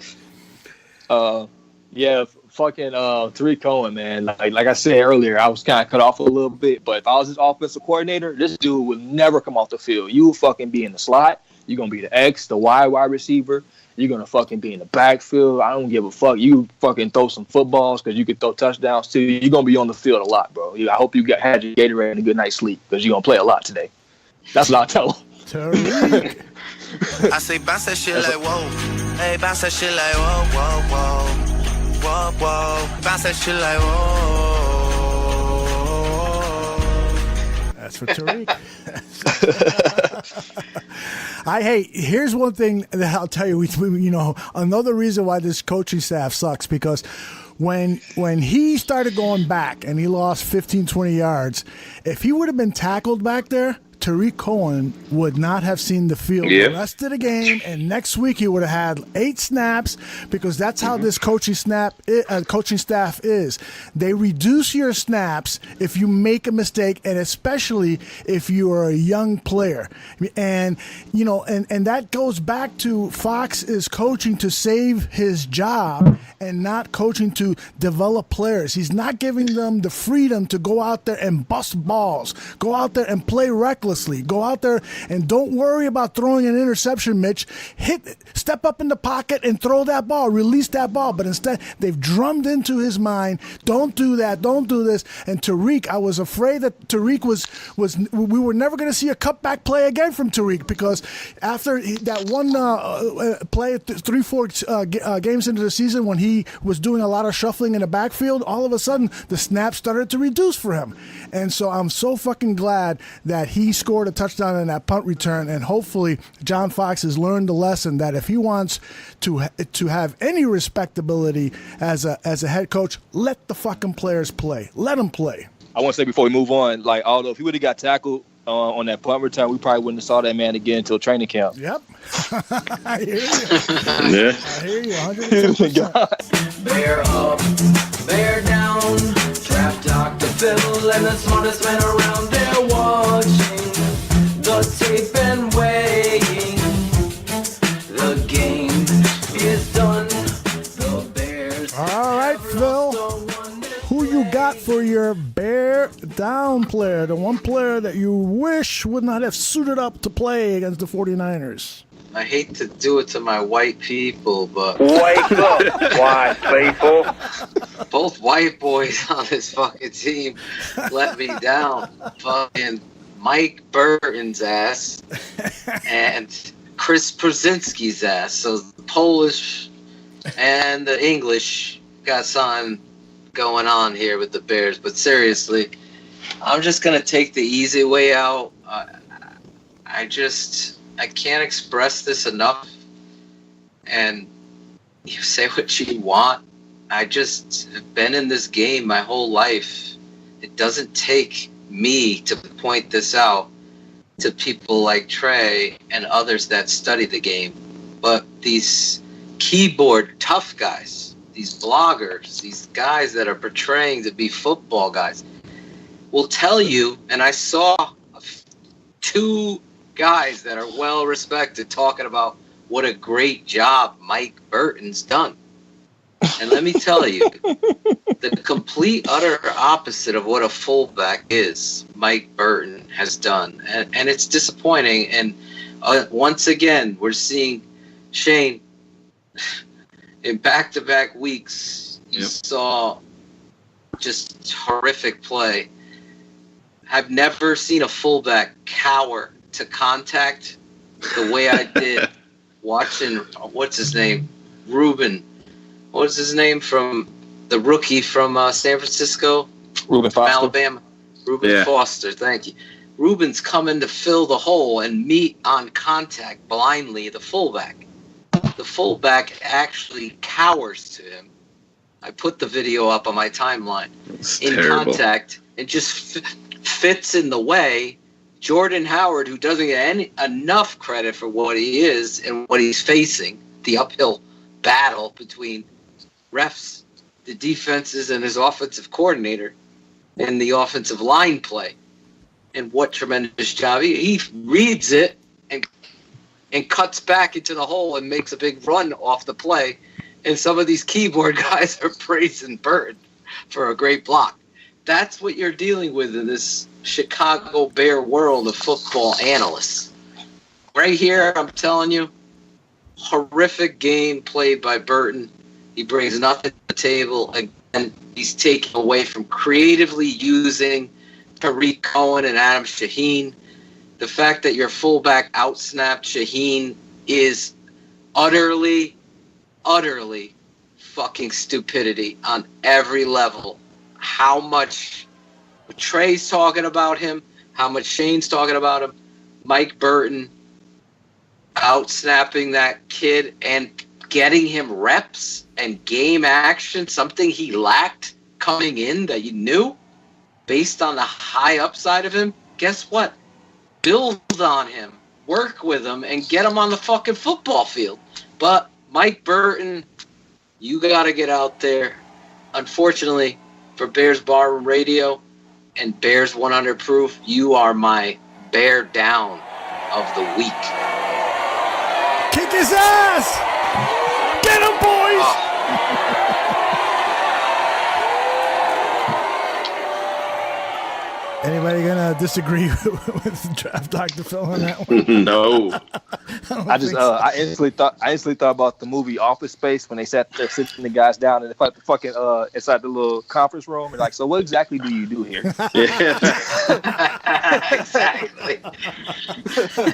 Yeah, fucking Tariq Cohen, man. Like I said earlier, I was kind of cut off a little bit, but if I was his offensive coordinator, this dude would never come off the field. You would fucking be in the slot. You're going to be the X, the wide receiver. You're going to fucking be in the backfield. I don't give a fuck. You fucking throw some footballs because you can throw touchdowns too. You're going to be on the field a lot, bro. I hope you had your Gatorade and a good night's sleep because you're going to play a lot today. That's what I tell him. Tariq. I say bounce that shit like whoa. Hey, bounce that shit like whoa, whoa, whoa. Whoa, whoa. Bounce that shit like whoa. That's for Tariq. Here's one thing that I'll tell you. Another reason why this coaching staff sucks, because when he started going back and he lost 15, 20 yards, if he would have been tackled back there, Tariq Cohen would not have seen the field the rest of the game, and next week he would have had 8 snaps, because that's how this coaching staff is. They reduce your snaps if you make a mistake, and especially if you are a young player. And you know, and that goes back to Fox is coaching to save his job and not coaching to develop players. He's not giving them the freedom to go out there and bust balls, go out there and play recklessly, go out there and don't worry about throwing an interception, Mitch. Step up in the pocket and throw that ball, release that ball. But instead, they've drummed into his mind, don't do that, don't do this. And Tariq, I was afraid that Tariq we were never going to see a cutback play again from Tariq, because after that one play 3-4 games into the season when he was doing a lot of shuffling in the backfield, all of a sudden the snaps started to reduce for him. And so I'm so fucking glad that he scored a touchdown in that punt return, and hopefully John Fox has learned the lesson that if he wants to have any respectability as a head coach, let the fucking players play. Let them play. I want to say before we move on, like, although if he would have got tackled on that punt return, we probably wouldn't have saw that man again until training camp. Yep. I hear you. Yeah. I hear you 100%. Bear up, bear down. Draft Dr. Phil and the smartest man around. They're watching the tape and weighing. The game is done. The Bears. All right, Phil. Who you got for your bear down player, the one player that you wish would not have suited up to play against the 49ers? I hate to do it to my white people, but... Wake up, white people. Both white boys on this fucking team let me down. Fucking Mike Burton's ass and Chris Przinski's ass. So the Polish and the English got something going on here with the Bears. But seriously, I'm just going to take the easy way out. I can't express this enough. And you say what you want. I just have been in this game my whole life. It doesn't take me to point this out to people like Trey and others that study the game. But these keyboard tough guys, these bloggers, these guys that are portraying to be football guys, will tell you, and I saw 2 guys that are well respected talking about what a great job Mike Burton's done. And let me tell you, the complete utter opposite of what a fullback is, Mike Burton has done. And it's disappointing. And once again, we're seeing Shane in back-to-back weeks. You saw just horrific play. I've never seen a fullback cower to contact the way I did watching, what's his name? Ruben. What's his name from the rookie from San Francisco? Reuben Foster. Alabama. Reuben Foster, thank you. Ruben's coming to fill the hole and meet on contact blindly the fullback. The fullback actually cowers to him. I put the video up on my timeline. In terrible. Contact and just fits in the way. Jordan Howard, who doesn't get enough credit for what he is and what he's facing, the uphill battle between refs, the defenses, and his offensive coordinator, and the offensive line play. And what tremendous job. He reads it and cuts back into the hole and makes a big run off the play. And some of these keyboard guys are praising Burton for a great block. That's what you're dealing with in this Chicago Bear world of football analysts. Right here, I'm telling you, horrific game played by Burton. He brings nothing to the table. Again, he's taken away from creatively using Tariq Cohen and Adam Shaheen. The fact that your fullback outsnapped Shaheen is utterly fucking stupidity on every level. How much Trey's talking about him, how much Shane's talking about him, Mike Burton outsnapping that kid and getting him reps and game action, something he lacked coming in that you knew based on the high upside of him. Guess what? build on him, work with him, and get him on the fucking football field. But Mike Burton, you got to get out there. Unfortunately, for Bears Barroom Radio and Bears 100 Proof, you are my bear down of the week. Kick his ass! Get him, boys! Anybody gonna disagree with Draft Dr. Phil on that one? No. I instantly thought about the movie Office Space when they sat there sitting the guys down and they put the fucking inside the little conference room and like, so what exactly do you do here? Exactly.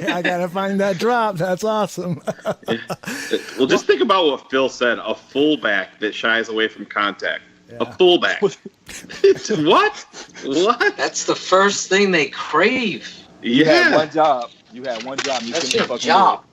I gotta find that drop. That's awesome. Well, just think about what Phil said: a fullback that shies away from contact. Yeah. A fullback. What? That's the first thing they crave. You had one job. You That's your job.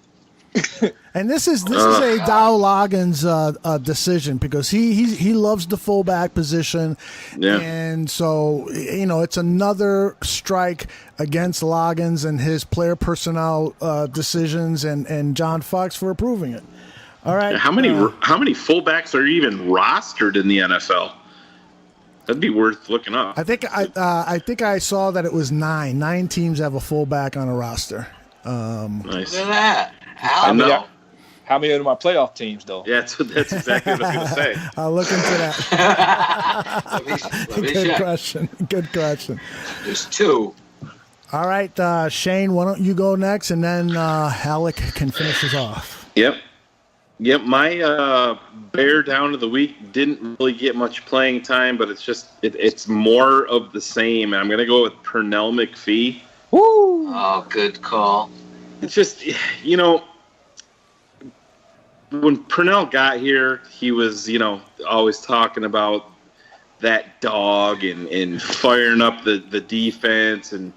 And this is a Dowell Loggains decision because he loves the fullback position, and so it's another strike against Loggains and his player personnel decisions and John Fox for approving it. All right. How many fullbacks are even rostered in the NFL? That'd be worth looking up. I think I saw that it was 9. 9 teams have a fullback on a roster. Nice. Look at that. How many of my playoff teams, though? Yeah, that's exactly what I was going to say. I'll look into that. Good question. There's 2. All right, Shane, why don't you go next, and then Alec can finish us off. Yep, my bear down of the week didn't really get much playing time, but it's more of the same. I'm going to go with Pernell McPhee. Woo! Oh, good call. It's just, when Pernell got here, he was, always talking about that dog and firing up the defense and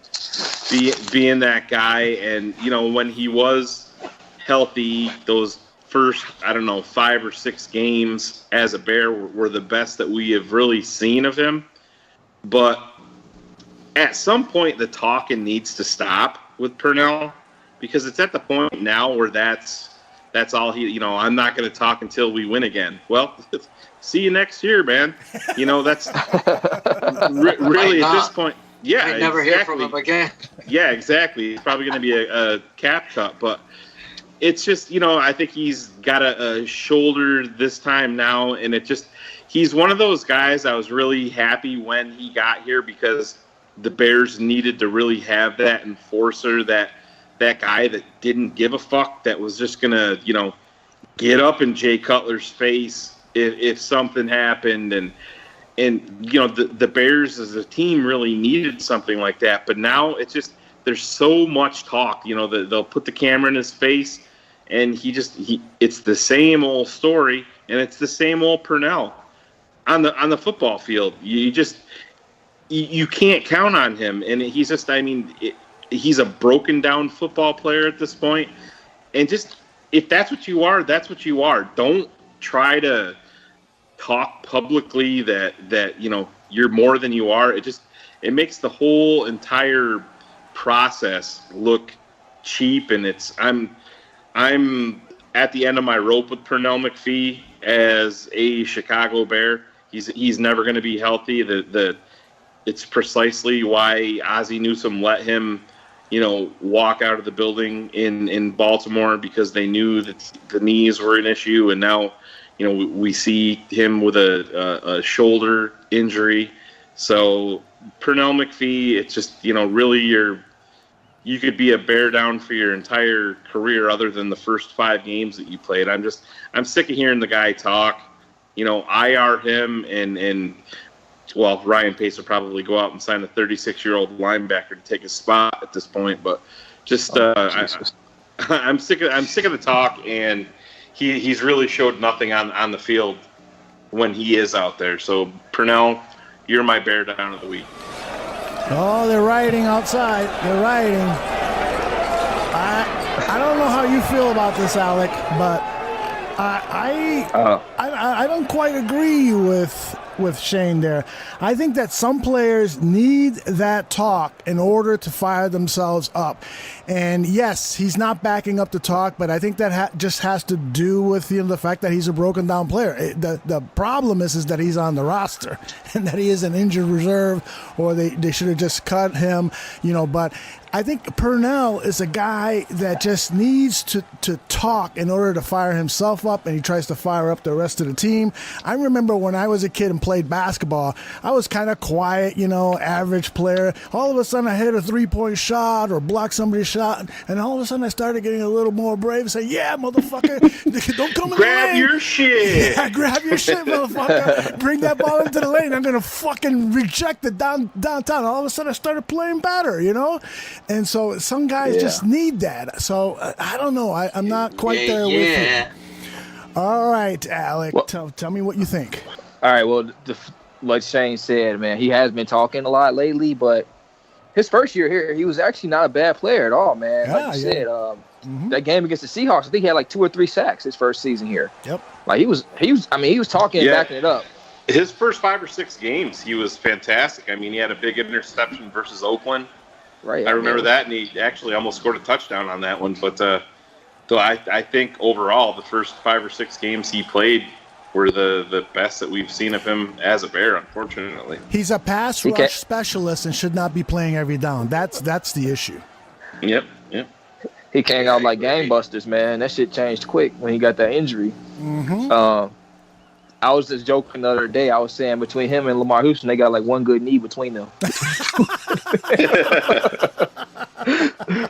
being that guy. And, when he was healthy, those first, 5 or 6 games as a Bear were the best that we have really seen of him. But at some point, the talking needs to stop with Pernell because it's at the point now where that's all he, I'm not going to talk until we win again. Well, see you next year, man. That's really at this point. Yeah, I never hear from him again. Yeah, exactly. It's probably going to be a cap cut, but it's just, I think he's got a shoulder this time now, and he's one of those guys I was really happy when he got here because the Bears needed to really have that enforcer, that guy that didn't give a fuck, that was just going to, get up in Jay Cutler's face if something happened. And the Bears as a team really needed something like that. But now it's just, there's so much talk, they'll put the camera in his face and it's the same old story, and it's the same old Pernell on the football field. You can't count on him, and he's just, he's a broken down football player at this point. And just, if that's what you are, that's what you are. Don't try to talk publicly that you're more than you are. It makes the whole entire process look cheap, and I'm at the end of my rope with Pernell McPhee as a Chicago Bear. He's never going to be healthy. It's precisely why Ozzie Newsome let him, walk out of the building in Baltimore, because they knew that the knees were an issue, and now, we see him with a shoulder injury. So Pernell McPhee, it's just, really you could be a Bear down for your entire career other than the first 5 games that you played. I'm sick of hearing the guy talk. IR him and Ryan Pace will probably go out and sign a 36-year-old linebacker to take his spot at this point. But just I'm sick of the talk, and he's really showed nothing on the field when he is out there. So Pernell, you're my Bear down of the week. Oh, they're rioting outside. They're rioting. I don't know how you feel about this, Alec, but I don't quite agree with with Shane there. I think that some players need that talk in order to fire themselves up. And yes, he's not backing up the talk, but I think that just has to do with the fact that he's a broken down player. The problem is that he's on the roster and that he is an injured reserve, or they should have just cut him, but I think Purnell is a guy that just needs to talk in order to fire himself up, and he tries to fire up the rest of the team. I remember when I was a kid and played basketball, I was kind of quiet, average player. All of a sudden I hit a three-point shot or blocked somebody's shot, and all of a sudden I started getting a little more brave and say, yeah, motherfucker, don't come in the lane. Grab your shit. Yeah, grab your shit, motherfucker. Bring that ball into the lane. I'm going to fucking reject it downtown. All of a sudden I started playing better, And so some guys just need that. So I don't know. I'm not quite there with you. All right, Alec, tell me what you think. All right, well, like Shane said, man, he has been talking a lot lately, but his first year here, he was actually not a bad player at all, man. Like you said, that game against the Seahawks, I think he had like 2 or 3 sacks his first season here. Yep. Like he was talking and backing it up. His first 5 or 6 games, he was fantastic. I mean, he had a big interception versus Oakland. Right. I remember that, and he actually almost scored a touchdown on that one. But so I think overall, the first 5 or 6 games he played were the best that we've seen of him as a Bear, unfortunately. He's a pass rush specialist and should not be playing every down. That's the issue. Yep. He came out like gangbusters, man. That shit changed quick when he got that injury. Mm-hmm. I was just joking the other day. I was saying between him and Lamar Houston, they got like one good knee between them.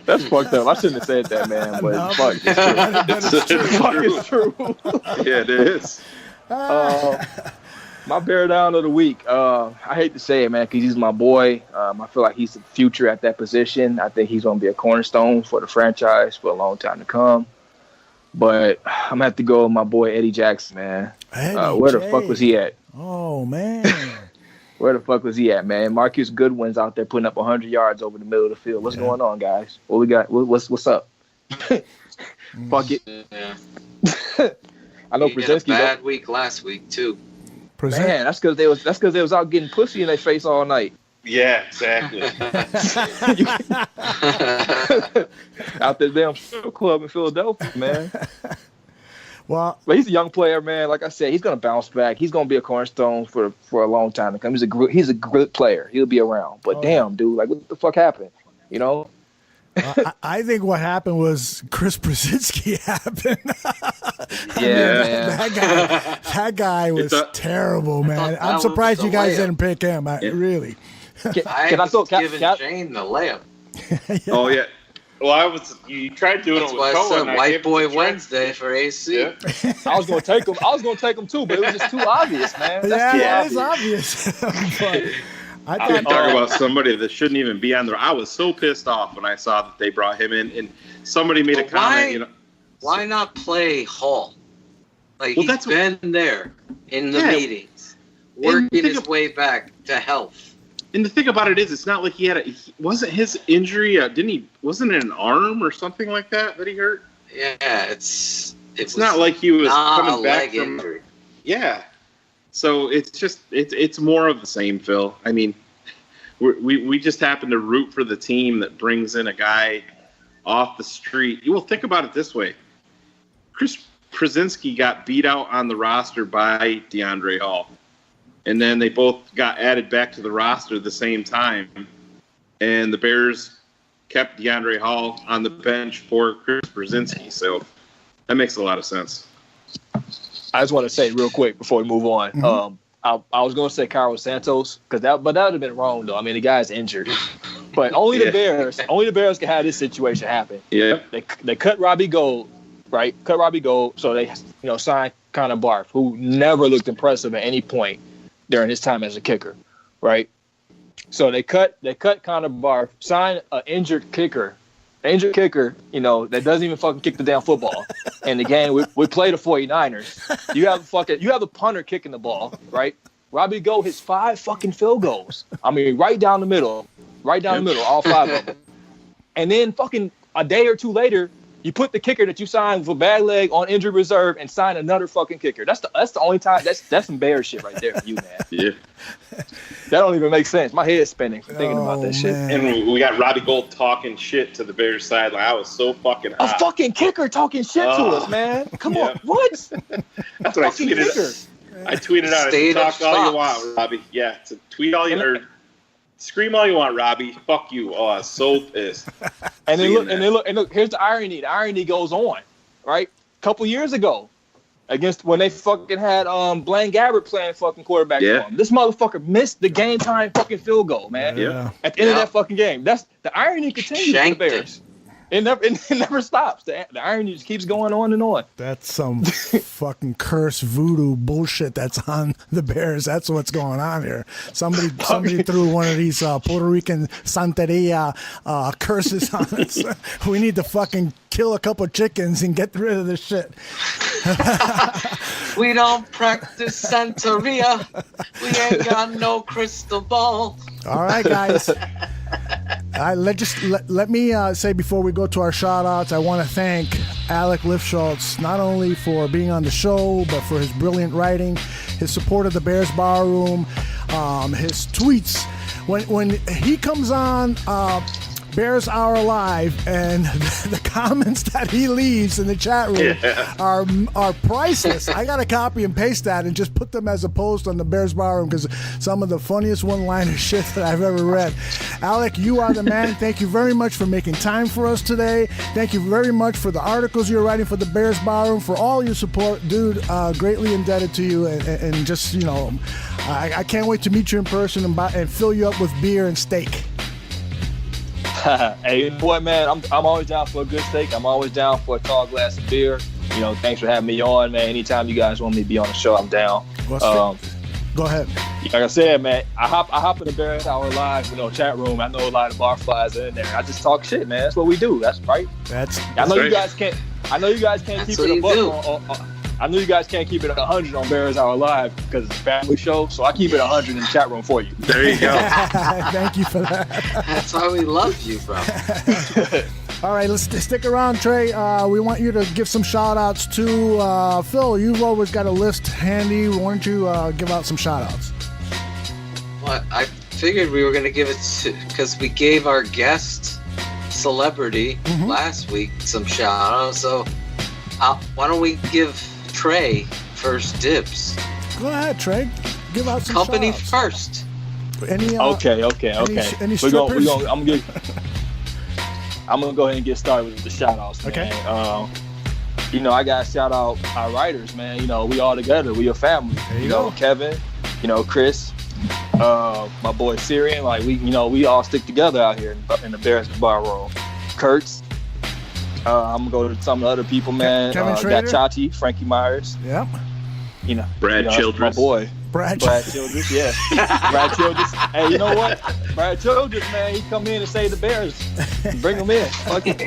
That's fucked up. I shouldn't have said that, man. But No, fuck, it's true. Fuck, it's true. Yeah, it is. My bear down of the week. I hate to say it, man, because he's my boy. I feel like he's the future at that position. I think he's going to be a cornerstone for the franchise for a long time to come. But I'm going to have to go with my boy Eddie Jackson, man. Where the fuck was he at? Oh, man. Where the fuck was he at, man? Marcus Goodwin's out there putting up 100 yards over the middle of the field. What's going on, guys? What we got? What's up? Fuck it. Yeah. I know He had a Brzezinski. bad week last week too. Man, that's because they was out getting pussy in their face all night. Yeah, exactly. Out there damn strip club in Philadelphia, man. Well, but he's a young player, man. Like I said, he's gonna bounce back. He's gonna be a cornerstone for a long time to come. He's a good player. He'll be around. But damn, dude, like what the fuck happened? I think what happened was Chris Brzezinski happened. Man. That guy was terrible, man. I'm surprised you guys didn't pick him. Really. I was giving Shane the layup. Oh yeah. Well, you tried doing That's it with why I Cohen. said White Boy Wednesday for AC. Yeah. I was gonna take him too, but it was just too obvious, man. It is obvious. But I You're talking about somebody that shouldn't even be on there. I was so pissed off when I saw that they brought him in, and somebody made a comment. Why not play Hall? Like he's been there in the meetings, working his way back to health. And the thing about it is, it's not like wasn't his injury? Wasn't it an arm or something like that he hurt? Yeah, it's not like he was not coming a back leg from injury. Yeah. So it's more of the same, Phil. I mean, we just happen to root for the team that brings in a guy off the street. Well, think about it this way: Chris Brzezinski got beat out on the roster by DeAndre Hall, and then they both got added back to the roster at the same time, and the Bears kept DeAndre Hall on the bench for Chris Brzezinski. So that makes a lot of sense. I just want to say real quick before we move on. Mm-hmm. I was going to say Carlos Santos but that would have been wrong though. I mean, the guy's injured, but only the Bears can have this situation happen. Yeah, they cut Robbie Gould, right? Cut Robbie Gould, so they signed Connor Barth, who never looked impressive at any point during his time as a kicker, right? So they cut Connor Barth, signed an injured kicker. That doesn't even fucking kick the damn football. And the game, we play the 49ers. You have the punter kicking the ball, right? Robbie Gould hits 5 fucking field goals. I mean, right down the middle, all 5 of them. And then fucking a day or two later, You put the kicker that you signed for bad leg on injury reserve and sign another fucking kicker. That's the only time. That's some Bears shit right there for you, man. Yeah. That don't even make sense. My head's spinning from thinking about that shit. And we got Robbie Gould talking shit to the Bears side. Like, I was so fucking hot. A fucking kicker talking shit to us, man. Come on, what? That's what I tweeted. I tweeted out. I said, talk all you want, Robbie. Yeah, to tweet all you or scream all you want, Robbie. Fuck you. Oh, I was so pissed. And then look. Here's the irony. The irony goes on, right? A couple years ago, against when they fucking had Blaine Gabbert playing fucking quarterback for him. This motherfucker missed the game time fucking field goal, man. Yeah. At the end of that fucking game. That's the irony continues with the Bears. It never stops. The irony just keeps going on and on. That's some fucking curse voodoo bullshit that's on the Bears. That's what's going on here. Somebody threw one of these Puerto Rican Santeria curses on us. We need to fucking kill a couple chickens and get rid of this shit. We don't practice Santeria. We ain't got no crystal ball. All right, guys. Let me say before we go to our shout-outs, I want to thank Alec Lifschultz not only for being on the show, but for his brilliant writing, his support of the Bears Bar Room, his tweets. When he comes on Bears Are Alive, and the comments that he leaves in the chat room are priceless. I got to copy and paste that and just put them as a post on the Bears Bar Room because some of the funniest one-liner shit that I've ever read. Alec, you are the man. Thank you very much for making time for us today. Thank you very much for the articles you're writing for the Bears Bar Room, for all your support. Dude, greatly indebted to you, and just, I can't wait to meet you in person and fill you up with beer and steak. Hey, boy, man, I'm always down for a good steak. I'm always down for a tall glass of beer. Thanks for having me on, man. Anytime you guys want me to be on the show, I'm down. Go ahead. Like I said, man, I hop in the Bears Hour Live, chat room. I know a lot of bar flies are in there. I just talk shit, man. That's what we do. That's right. I know you guys can't keep it a buck I know you guys can't keep it at 100 on Bears Hour Live because it's a family show, so I keep it 100 in the chat room for you. There you go. Thank you for that. That's why we love you, bro. All right, let's stick around, Trey. We want you to give some shout-outs to Phil. You've always got a list handy. Why don't you give out some shout-outs? Well, I figured we were going to give it to, because we gave our guest celebrity last week some shout-outs, so why don't we give Trey first dibs? Go ahead, Trey. Give out some company shout-outs. first. Okay. Any strippers? I'm gonna go ahead and get started with the shout-outs, man. Okay. I gotta shout out our writers, man. We all together. We a family. There you go. Kevin, Chris, my boy Syrian. Like we all stick together out here in the Bears Bar Room. Kurtz. I'm gonna go to some of the other people, man. Kevin Got Chachi, Frankie Myers. Yep. Brad Childress. My boy. Brad Childress, yeah. Brad Childress. Hey, you know what? Brad Childress, man, he come in and save the Bears. Bring him in. Fuck it.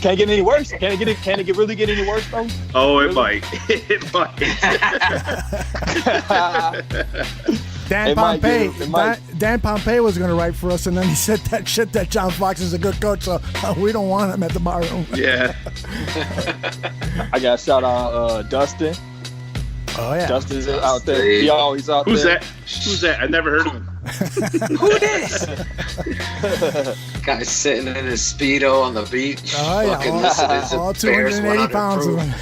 Can't get any worse. Can it really get any worse, though? Oh, it might. It might. Dan Pompey was going to write for us, and then he said that shit that John Fox is a good coach, so we don't want him at the bar room. Yeah. I got to shout out Dustin. Oh, yeah. Dustin's out there. He always out there. Who's that? I never heard of him. Who this? Guy sitting in his Speedo on the beach. Oh, yeah. All 280 pounds of him.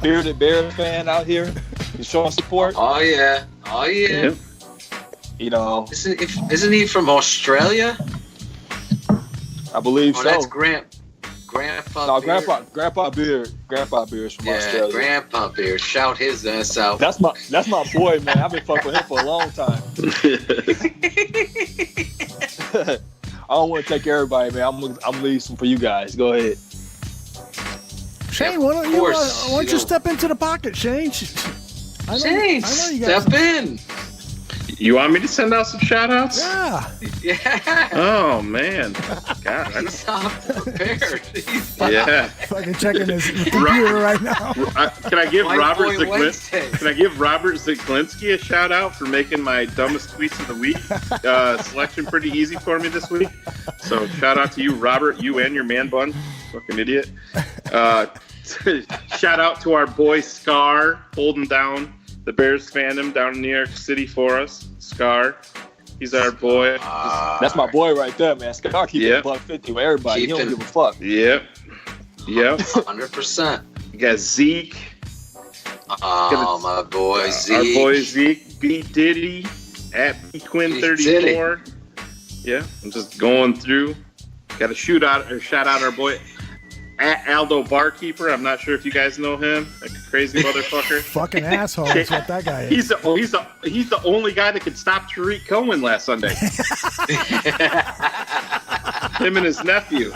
bearded Bears fan out here. He's showing support. Oh, yeah. Isn't he from Australia? I believe so. That's Grandpa Beard. Grandpa Beard's from Australia. Grandpa Beard. Shout his ass out. That's my boy, man. I've been fucking with him for a long time. I don't want to take everybody, man. I'm gonna leave some for you guys. Go ahead. Shane, why don't you step into the pocket, Shane? Shane, step in. You want me to send out some shout-outs? Yeah. Yeah. Oh, man. God, He's not prepared. yeah. Fucking checking his computer right now. Can I give White Robert Boy Wednesday. Can I give Robert Zaglinski a shout out for making my dumbest tweets of the week selection pretty easy for me this week? So shout out to you, Robert, you and your man bun, fucking idiot. Shout out to our boy Scar holding down the Bears fandom down in New York City for us. Scar, he's our boy. That's my boy right there, man. Scar keeping Yep. $150 with everybody. He don't Keeping- give a fuck. Yep. 100%. You got Zeke. Oh, my boy Zeke. Our boy Zeke. B Diddy at BQuinn34. Yeah, I'm just going through. Got to shout out our boy at Aldo Barkeeper. I'm not sure if you guys know him. Like a crazy motherfucker. Fucking asshole. That's what that guy is. He's the only guy that could stop Tariq Cohen last Sunday. Him and his nephew.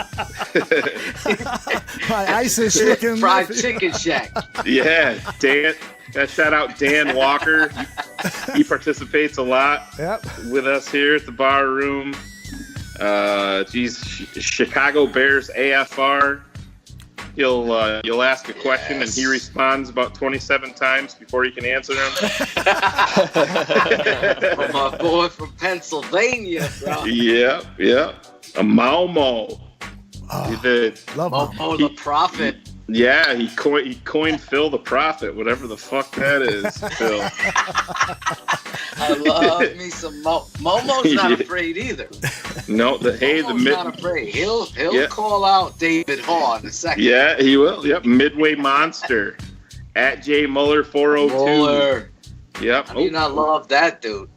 My ISIS looking Fried Chicken Shack. Yeah, Dan. Shout out Dan Walker. He participates a lot with us here at the bar room. Chicago Bears AFR. You'll ask a question and he responds about 27 times before you can answer them. My boy from Pennsylvania, bro. Yeah. A Maumo. Love Momo the Prophet. Yeah, he coined Phil the Prophet, whatever the fuck that is, Phil. I love me some Momo's not afraid either. No, Momo's not afraid. He'll call out David Haw in a second. Yeah, he will. Yep, Midway Monster at J Muller 402. Muller. Yep. How do you not love that dude?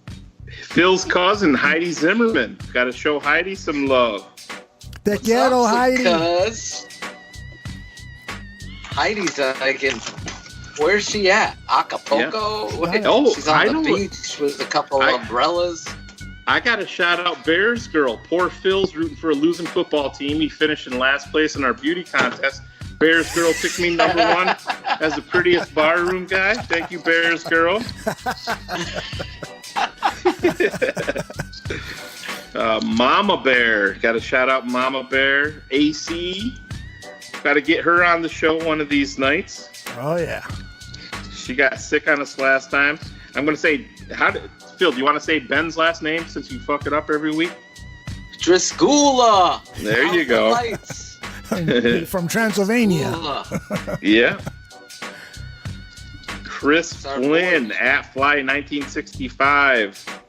Phil's cousin Heidi Zimmerman. Got to show Heidi some love. Te quiero, Heidi. Because Heidi's where's she at? Acapulco? Yeah. Oh, she's on the beach with a couple of umbrellas. I got to shout out BearsGrl. Poor Phil's rooting for a losing football team. He finished in last place in our beauty contest. BearsGrl picked me number one as the prettiest barroom guy. Thank you, BearsGrl. Mama Bear. Got to shout out Mama Bear. AC. Got to get her on the show one of these nights. Oh, yeah. She got sick on us last time. I'm going to say, Phil, do you want to say Ben's last name since you fuck it up every week? Driscoula. There you go. From Transylvania. Yeah. Chris Flynn at Fly 1965.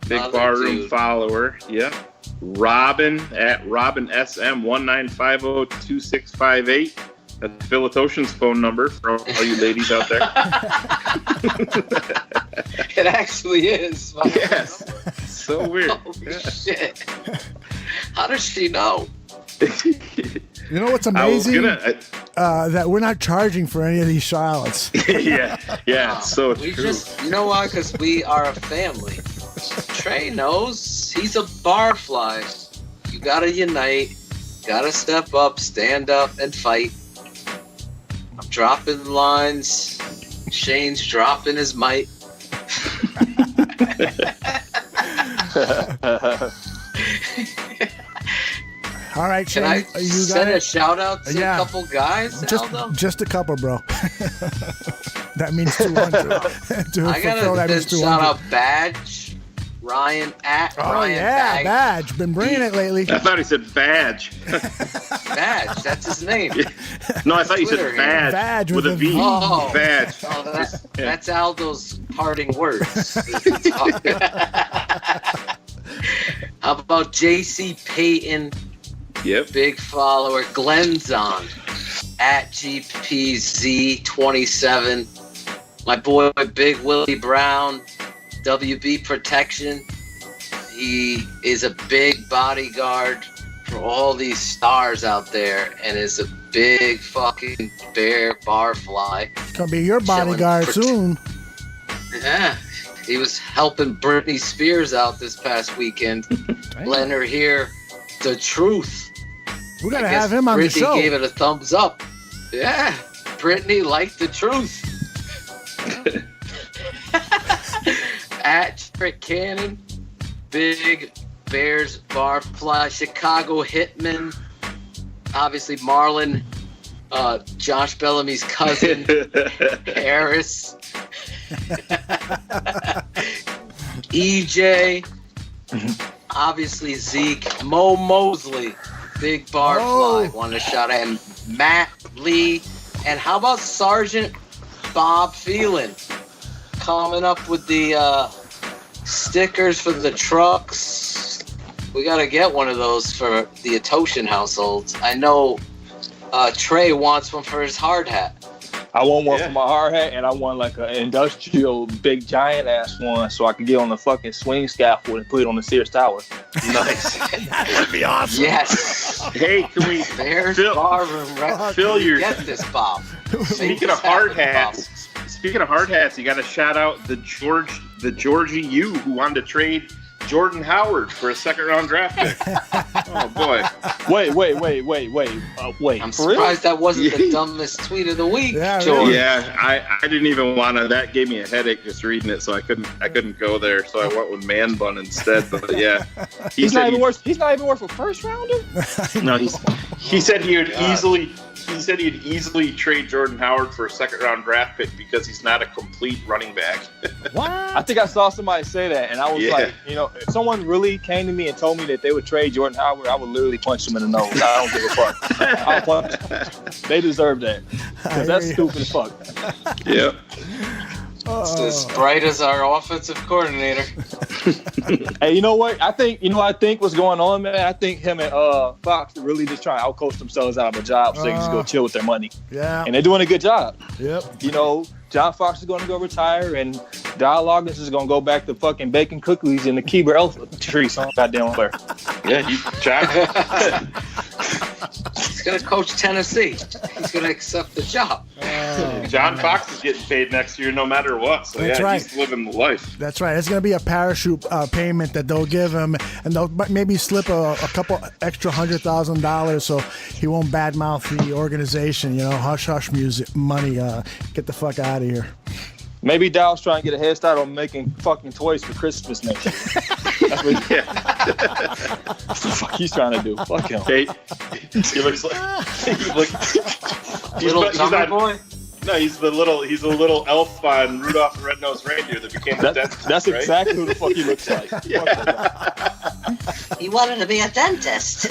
Big barroom follower. Yeah. Robin at Robin SM 19502658. That's Phil Atoshan's phone number for all you ladies out there. It actually is. Yes. So weird. Holy shit. How does she know? You know what's amazing? That we're not charging for any of these shoutouts. yeah, it's so we true. You know why? Because we are a family. Trey knows he's a barfly. You gotta unite, gotta step up, stand up, and fight. I'm dropping lines. Shane's dropping his mic. All right, Can Shane, I you send got a it? shout out to a couple guys, Aldo? Just a couple, bro. That means 200. I gotta shout out Badge, Ryan at Ryan yeah, Badge. Been bringing it lately. I thought he said Badge. Badge, that's his name. No, I thought you Twitter said Badge, Badge with a V. Oh, Badge. Oh, that's Aldo's parting words. How about JC Payton? Yep. Big follower. Glenn's on at GPZ27. My boy Big Willie Brown, WB Protection. He is a big bodyguard for all these stars out there and is a big fucking bear barfly. Gonna be your bodyguard soon. Yeah. He was helping Britney Spears out this past weekend. Letting her hear the truth. We gotta have him on the show. Britney gave it a thumbs up. Yeah. Britney liked the truth. At Eric Cannon, Big Bears Barfly, Chicago Hitman, obviously Marlon, Josh Bellamy's cousin, Harris, EJ, obviously Zeke, Mo Mosley, Big Barfly, wanted to shout out, and Matt Lee, and how about Sergeant Bob Phelan coming up with the stickers for the trucks. We got to get one of those for the Atoshan households. I know Trey wants one for his hard hat. I want one for my hard hat, and I want like an industrial big giant ass one so I can get on the fucking swing scaffold and put it on the Sears Tower. Nice. That'd be awesome. Yes. Hey, can we Bears Phil, Barroom Records. Phil, your Get this, Bob. speaking of hard hats, you got to shout out the Georgie U who wanted to trade Jordan Howard for a second-round draft pick. Oh boy! Wait! I'm surprised that wasn't the dumbest tweet of the week. Yeah, I didn't even want to. That gave me a headache just reading it, so I couldn't go there. So I went with Man Bun instead. But yeah, he's not even worth a first rounder. No, he said he would easily. He said he'd easily trade Jordan Howard for a second-round draft pick because he's not a complete running back. What? I think I saw somebody say that, and I was like, if someone really came to me and told me that they would trade Jordan Howard, I would literally punch them in the nose. I don't give a fuck. I'll punch them. They deserve that. Because that's stupid as fuck. Yep. It's as bright as our offensive coordinator. Hey, you know what? I think what's going on, man. I think him and Fox are really just trying to outcoach themselves out of a job so they can just go chill with their money. Yeah. And they're doing a good job. Yep. John Fox is going to go retire, and Dowell Loggains is going to go back to fucking baking cookies in the Keeber Elf tree. Some goddamn player. Yeah, John. He's going to coach Tennessee. He's going to accept the job. John Fox is getting paid next year no matter what. So That's right. He's living the life. That's right. It's going to be a parachute payment that they'll give him, and they'll maybe slip a couple extra $100,000 so he won't badmouth the organization. Hush hush music money. Get the fuck out of here. Maybe Dowell's trying to get a head start on making fucking toys for Christmas next year. That's what the fuck he's trying to do. Fuck him. Hey, he looks like Little dumber boy. No, he's a little elf on Rudolph the Red-Nosed Reindeer that became the dentist. That's right? exactly who the fuck he looks like. He wanted to be a dentist.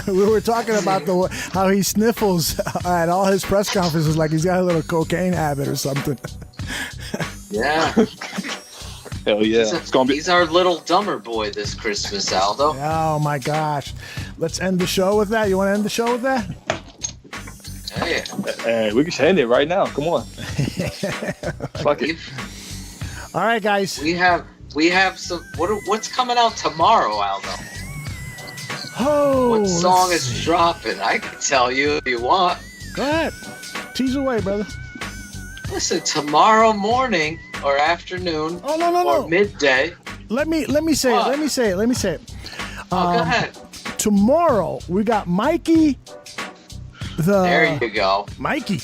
We were talking about how he sniffles at all his press conferences like he's got a little cocaine habit or something. Yeah. Hell yeah. He's our little dumber boy this Christmas, Aldo. Oh my gosh. Let's end the show with that. You want to end the show with that? Hey, we can end it right now. Come on. Fuck it. All right, guys. We have some. What's coming out tomorrow, Aldo? Oh. What song is dropping? I can tell you if you want. Go ahead. Tease away, brother. Listen, tomorrow morning or afternoon. Oh no. Or midday. Let me say it. Let me say it. Go ahead. Tomorrow we got Mikey. There you go. Mikey.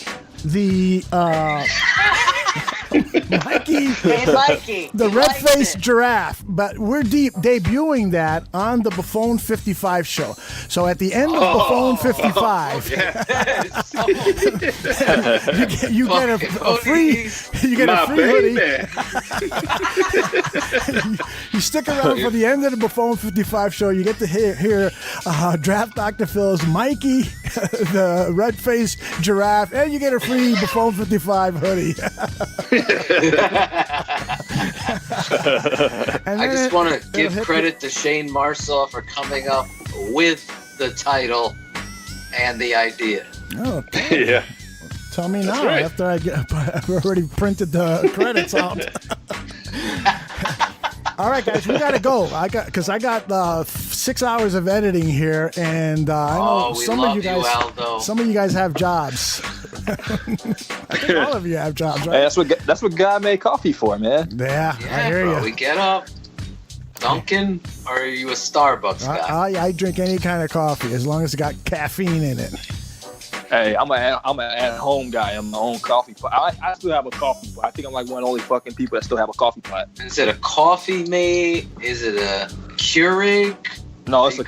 Mikey, the red-faced giraffe, but we're debuting that on the Buffon 55 show. So at the end of Buffon 55, you get a free hoodie. You stick around for the end of the Buffon 55 show. You get to hear Draft Dr. Phil's Mikey, the red-faced giraffe, and you get a free Buffon 55 hoodie. I just want to give credit to Shane Marsaw for coming up with the title and the idea. Okay. Yeah. Tell me now after I've already printed the credits out. All right, guys, we gotta go. I got 6 hours of editing here, and I know some of you guys have jobs. I think all of you have jobs, right? Hey, that's what God made coffee for, man. Yeah, I hear you. We get up. Dunkin', or are you a Starbucks guy? I drink any kind of coffee as long as it's got caffeine in it. Hey, I'm an at-home guy. I'm my own coffee pot. I still have a coffee pot. I think I'm like one of the only fucking people that still have a coffee pot. Is it a coffee mate? Is it a Keurig? No, it's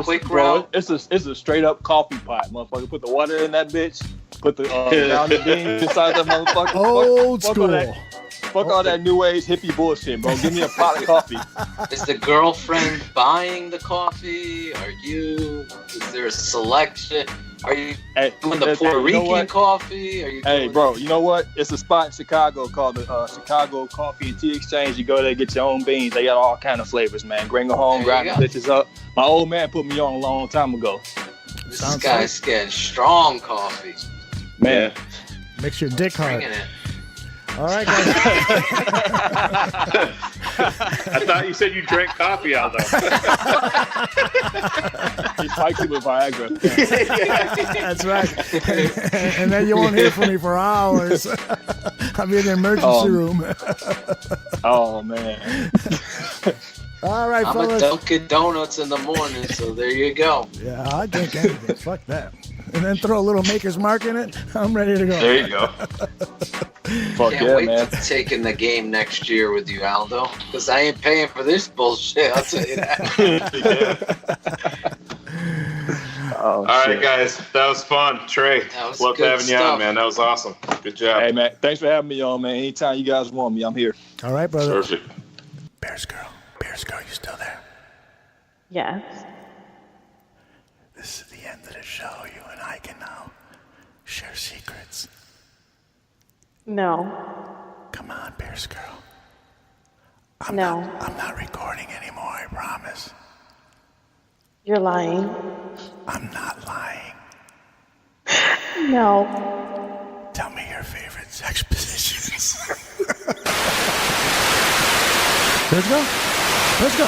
quick route. It's a straight up coffee pot, motherfucker. Put the water in that bitch. Put the ground beans inside that motherfucker. Old school. Fuck all that new age hippie bullshit, bro. Give me a pot of coffee. Is the girlfriend buying the coffee? Are you? Is there a selection? Are you doing the Puerto Rican coffee? Are you? Hey, bro, you know what? It's a spot in Chicago called the Chicago Coffee and Tea Exchange. You go there, get your own beans. They got all kind of flavors, man. Bring them home, grind the bitches up. My old man put me on a long time ago. This guy's getting strong coffee. Man. Makes your dick hard. Bringing it. All right, guys. I thought you said you drank coffee, Aldo. He spikes it with Viagra. That's right. And then you won't hear from me for hours. I'll be in the emergency room. Oh, man. All right, I'm fellas. a Dunkin' Donuts in the morning, so there you go. Yeah, I drink anything. Fuck that. And then throw a little Maker's Mark in it. I'm ready to go. There you go. Can't wait to take in the game next year with you, Aldo. Because I ain't paying for this bullshit, I'll tell you that. All right, guys. That was fun. Trey, loved having you on, man. That was awesome. Good job. Hey, man. Thanks for having me on, man. Anytime you guys want me, I'm here. All right, brother. Perfect. BearsGrl, you still there? Yes. This is the end of the show. You and I can now share secrets. No. Come on, BearsGrl. I'm not recording anymore, I promise. You're lying. I'm not lying. No. Tell me your favorite sex positions. Let's go.